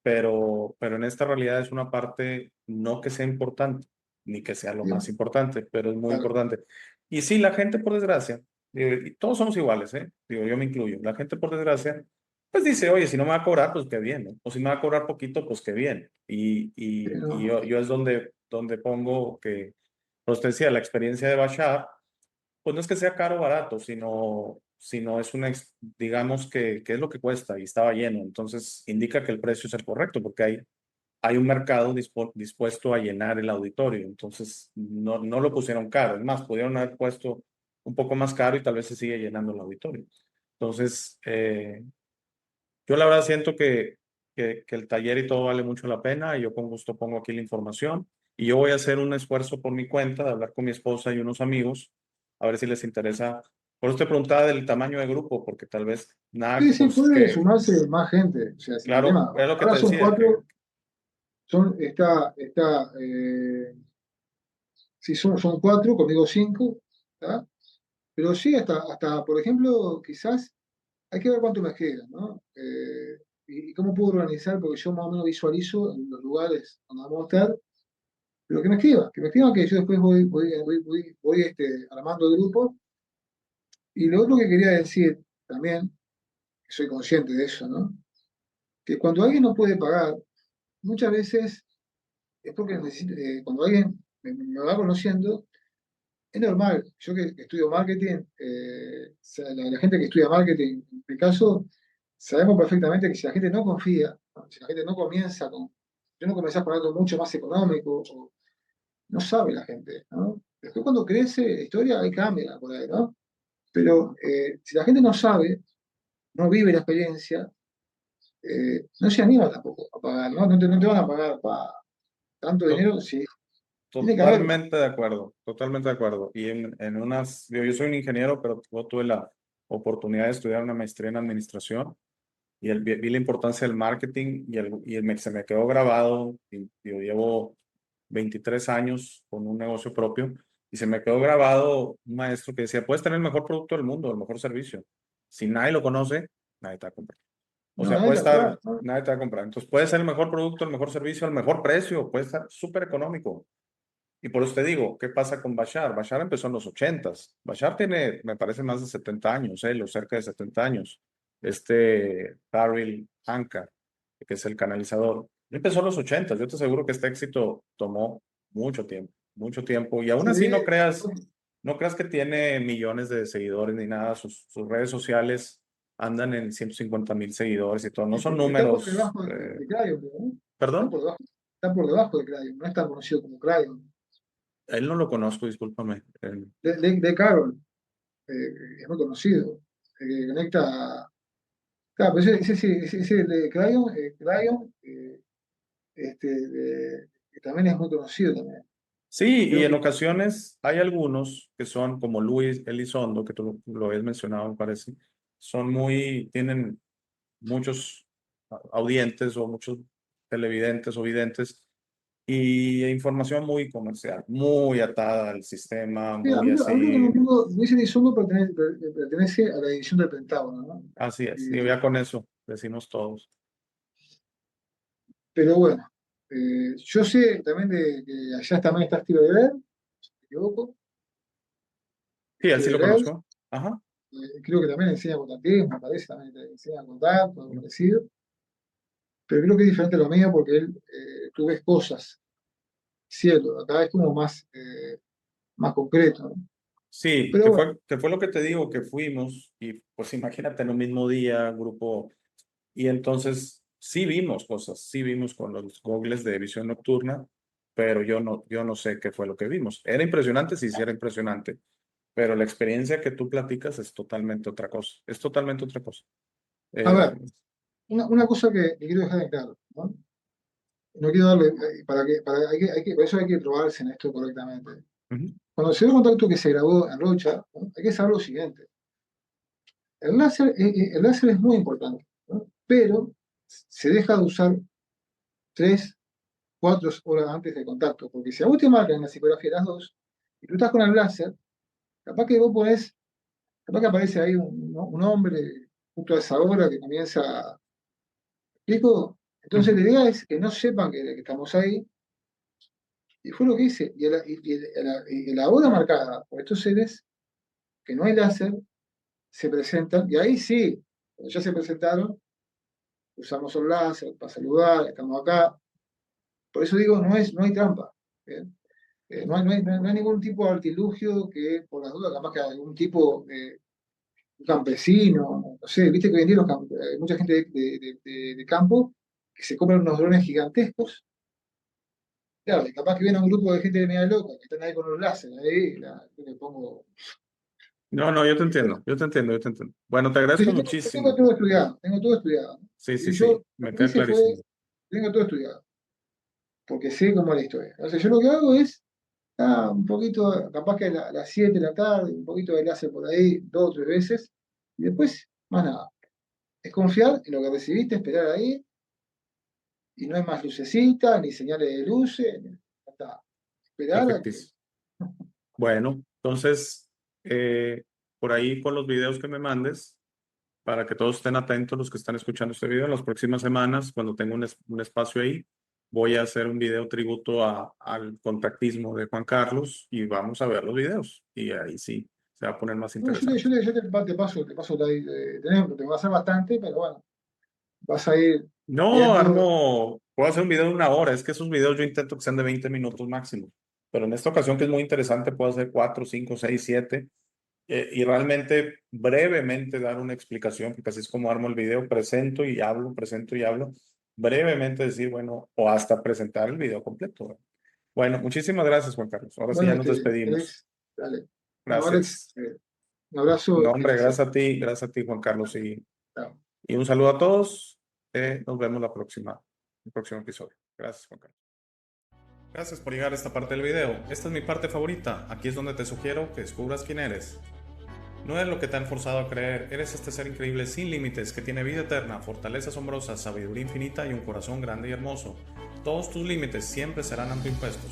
pero en esta realidad es una parte no que sea importante, ni que sea lo más importante, pero es muy claro, importante. Y sí, la gente, por desgracia, y todos somos iguales, ¿eh? Digo, yo me incluyo. La gente, por desgracia, pues dice, oye, si no me va a cobrar, pues qué bien, ¿no? O si me va a cobrar poquito, pues qué bien. Y no, yo es donde pongo que, pues te decía, la experiencia de Bashar pues no es que sea caro o barato, sino es digamos que es lo que cuesta y estaba lleno. Entonces indica que el precio es el correcto porque hay un mercado dispuesto a llenar el auditorio. Entonces no lo pusieron caro. Es más, pudieron haber puesto un poco más caro y tal vez se sigue llenando el auditorio. Entonces, yo la verdad siento que el taller y todo vale mucho la pena y yo con gusto pongo aquí la información y yo voy a hacer un esfuerzo por mi cuenta de hablar con mi esposa y unos amigos a ver si les interesa. Por eso te preguntaba del tamaño de grupo, porque tal vez nada, sí, sí, pues puede que, sumarse más gente, o sea, sin claro, problema. es lo que Ahora te son decía, que cuatro, sí, son cuatro, conmigo cinco, ¿tá? Pero sí, hasta, por ejemplo, quizás hay que ver cuánto me queda, ¿no? Y cómo puedo organizar, porque yo más o menos visualizo en los lugares donde vamos a estar, pero que me escriba que yo después voy armando el grupo. Y lo otro que quería decir también, que soy consciente de eso, ¿no? Que cuando alguien no puede pagar, muchas veces es porque cuando alguien me va conociendo, es normal. Yo que estudio marketing, o sea, la gente que estudia marketing, en mi caso, sabemos perfectamente que si la gente no confía, ¿no? Si la gente no comienza con, yo no comencé con algo mucho más económico, no sabe la gente, ¿no? Después cuando crece la historia, ahí cambia por ahí, ¿no? Pero si la gente no sabe, no vive la experiencia, no se anima tampoco a pagar, ¿no? No te van a pagar tanto to- dinero, si tiene que haber. totalmente de acuerdo, totalmente de acuerdo. Y yo soy un ingeniero, pero yo tuve la oportunidad de estudiar una maestría en administración y vi la importancia del marketing se me quedó grabado. Y yo llevo 23 años con un negocio propio Y se me quedó grabado un maestro que decía, puedes tener el mejor producto del mundo, el mejor servicio. Si nadie lo conoce, nadie te va a comprar. O No, sea, nadie puede te acuerda, estar, nadie te va a comprar. Entonces puede ser el mejor producto, el mejor servicio, el mejor precio, puede estar súper económico. Y por eso te digo, ¿qué pasa con Bashar? Bashar empezó en los 80s. Bashar tiene, me parece, más de 70 años, o cerca de 70 años. Daryl Anka, que es el canalizador, empezó en los 80s. Yo te aseguro que este éxito tomó mucho tiempo, mucho tiempo. Y aún Sí, así no creas que tiene millones de seguidores ni nada. Sus redes sociales andan en 150,000 seguidores y todo. No son está por números. debajo de Crayon, ¿no? Está ¿Perdón? por debajo, está por debajo de Crayon, no es tan conocido como Crayon. Él no lo conozco, discúlpame. De Carol, es muy conocido. Conecta. Claro, pero ese de Crayon, que también es muy conocido también. Sí, y Creo en que ocasiones hay algunos que son como Luis Elizondo, que tú lo habías mencionado, me parece, tienen muchos audientes o muchos televidentes o videntes y información muy comercial, muy atada al sistema, sí, muy a mí lo que no así, entiendo, Luis Elizondo pertenece a la división del Pentágono, ¿no? así es. Y Eh, ya con eso decimos todos. pero bueno, yo sé también que allá también está Steve Bear, si no me equivoco. Sí, él sí Steve lo Bear, conozco. Ajá. creo que también enseña contantismo, me parece, también te enseña a contar, algo parecido. Pero creo que es diferente a lo mío porque tú ves cosas, cielo, acá es como más concreto, ¿no? Sí, Pero que bueno, fue, que fue lo que te digo, que fuimos y pues imagínate en un mismo día, grupo. Y entonces sí vimos cosas, sí vimos con los gogles de visión nocturna, pero yo no sé qué fue lo que vimos. Era impresionante, sí, sí era impresionante, pero la experiencia que tú platicas es totalmente otra cosa, es totalmente otra cosa. a Eh, ver, una cosa que quiero dejar en claro, ¿no? No quiero darle, por eso hay que probarse en esto correctamente. ujú. Cuando se ve un contacto que se grabó en Rocha, ¿no? Hay que saber lo siguiente. El láser es muy importante, ¿no? Pero se deja de usar 3, 4 horas antes del contacto, porque si a vos te marcan en la psicografía las dos, y tú estás con el láser, capaz que vos ponés, capaz que aparece ahí un hombre justo a esa hora que comienza, ¿explico? Entonces la Ujú. idea es que no sepan que estamos ahí, y fue lo que hice. Y a la hora marcada por estos seres, que no hay láser, se presentan, y ahí sí, cuando ya se presentaron, usamos el láser para saludar, estamos acá. Por eso digo, no hay trampa. ¿Bien? No hay ningún tipo de artilugio que, por las dudas, capaz que algún tipo, un campesino, no sé, viste que hoy en día hay mucha gente de campo que se compran unos drones gigantescos. Claro, y capaz que viene un grupo de gente de media loca que están ahí con los láser, ahí yo le pongo. No, no, yo te Bueno, entiendo, yo te entiendo, yo te entiendo. Bueno, te sí, agradezco yo tengo muchísimo. todo estudiado, tengo todo estudiado, ¿no? Sí, sí, Y sí, yo lo me que queda hice fue, clarísimo. tengo todo estudiado, porque sé cómo es la historia. Entonces yo lo que hago es, un poquito, capaz que a las 7 de la tarde, un poquito de láser por ahí, 2 o 3 veces, y después, más nada. Es confiar en lo que recibiste, esperar ahí, y no hay más lucecita, ni señales de luces, ya está. Esperar a que. Perfectísimo. Bueno, entonces, por ahí con los videos que me mandes, para que todos estén atentos los que están escuchando este video. En las próximas semanas, cuando tenga un espacio ahí, voy a hacer un video tributo al contactismo de Juan Carlos y vamos a ver los videos. Y ahí sí, se va a poner más No, interesante. yo te paso te va a hacer bastante, pero bueno, vas a ir No, viendo. puedo hacer un video de 1 hora. Es que esos videos yo intento que sean de 20 minutos máximo. Pero en esta ocasión, que es muy interesante, puedo hacer 4, 5, 6, 7. Y realmente brevemente dar una explicación, porque así es como armo el video, presento y hablo, brevemente decir, bueno, o hasta presentar el video completo. ¿Verdad? Bueno, muchísimas gracias, Juan Carlos. Ahora sí ya Bueno, nos despedimos. Alex, dale. Bueno, Alex, Gracias. un abrazo No, y hombre, gracias. gracias a ti, Juan Carlos, Chao. y un saludo a todos. Nos vemos el próximo episodio. Gracias, Juan Carlos. Gracias por llegar a esta parte del video. Esta es mi parte favorita. Aquí es donde te sugiero que descubras quién eres. No eres lo que te han forzado a creer, eres este ser increíble sin límites que tiene vida eterna, fortaleza asombrosa, sabiduría infinita y un corazón grande y hermoso. Todos tus límites siempre serán autoimpuestos.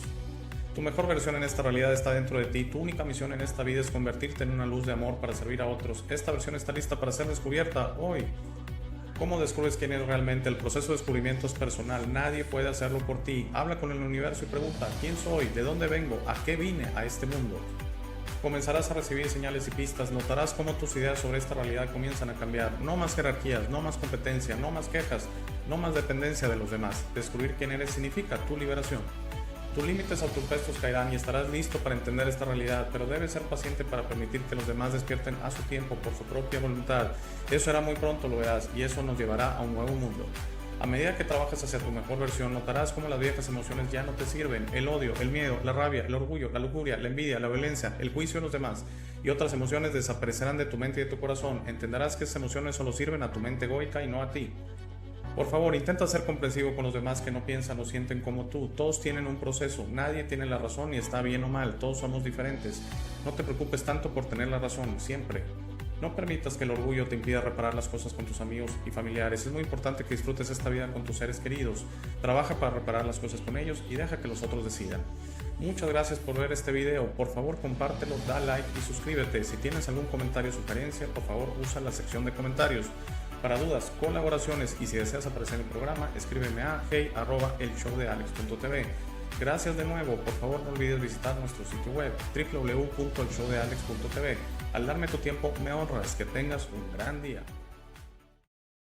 Tu mejor versión en esta realidad está dentro de ti. Tu única misión en esta vida es convertirte en una luz de amor para servir a otros. Esta versión está lista para ser descubierta hoy. ¿Cómo descubres quién es realmente? El proceso de descubrimiento es personal. Nadie puede hacerlo por ti. Habla con el universo y pregunta: ¿quién soy? ¿De dónde vengo? ¿A qué vine a este mundo? Comenzarás a recibir señales y pistas. Notarás cómo tus ideas sobre esta realidad comienzan a cambiar. No más jerarquías, no más competencia, no más quejas, no más dependencia de los demás. Descubrir quién eres significa tu liberación. Tus límites autoimpuestos caerán y estarás listo para entender esta realidad, pero debes ser paciente para permitir que los demás despierten a su tiempo por su propia voluntad. Eso será muy pronto, lo verás, y eso nos llevará a un nuevo mundo. A medida que trabajas hacia tu mejor versión, notarás cómo las viejas emociones ya no te sirven. El odio, el miedo, la rabia, el orgullo, la lujuria, la envidia, la violencia, el juicio de los demás y otras emociones desaparecerán de tu mente y de tu corazón. Entenderás que esas emociones solo sirven a tu mente egoica y no a ti. Por favor, intenta ser comprensivo con los demás que no piensan o sienten como tú. Todos tienen un proceso, nadie tiene la razón y está bien o mal, todos somos diferentes. No te preocupes tanto por tener la razón, siempre. No permitas que el orgullo te impida reparar las cosas con tus amigos y familiares. Es muy importante que disfrutes esta vida con tus seres queridos. Trabaja para reparar las cosas con ellos y deja que los otros decidan. Muchas gracias por ver este video. Por favor, compártelo, da like y suscríbete. Si tienes algún comentario o sugerencia, por favor, usa la sección de comentarios. Para dudas, colaboraciones y si deseas aparecer en el programa, escríbeme a hey@elshowdealex.tv. Gracias de nuevo, por favor no olvides visitar nuestro sitio web www.elshowdealex.tv. Al darme tu tiempo me honras, que tengas un gran día.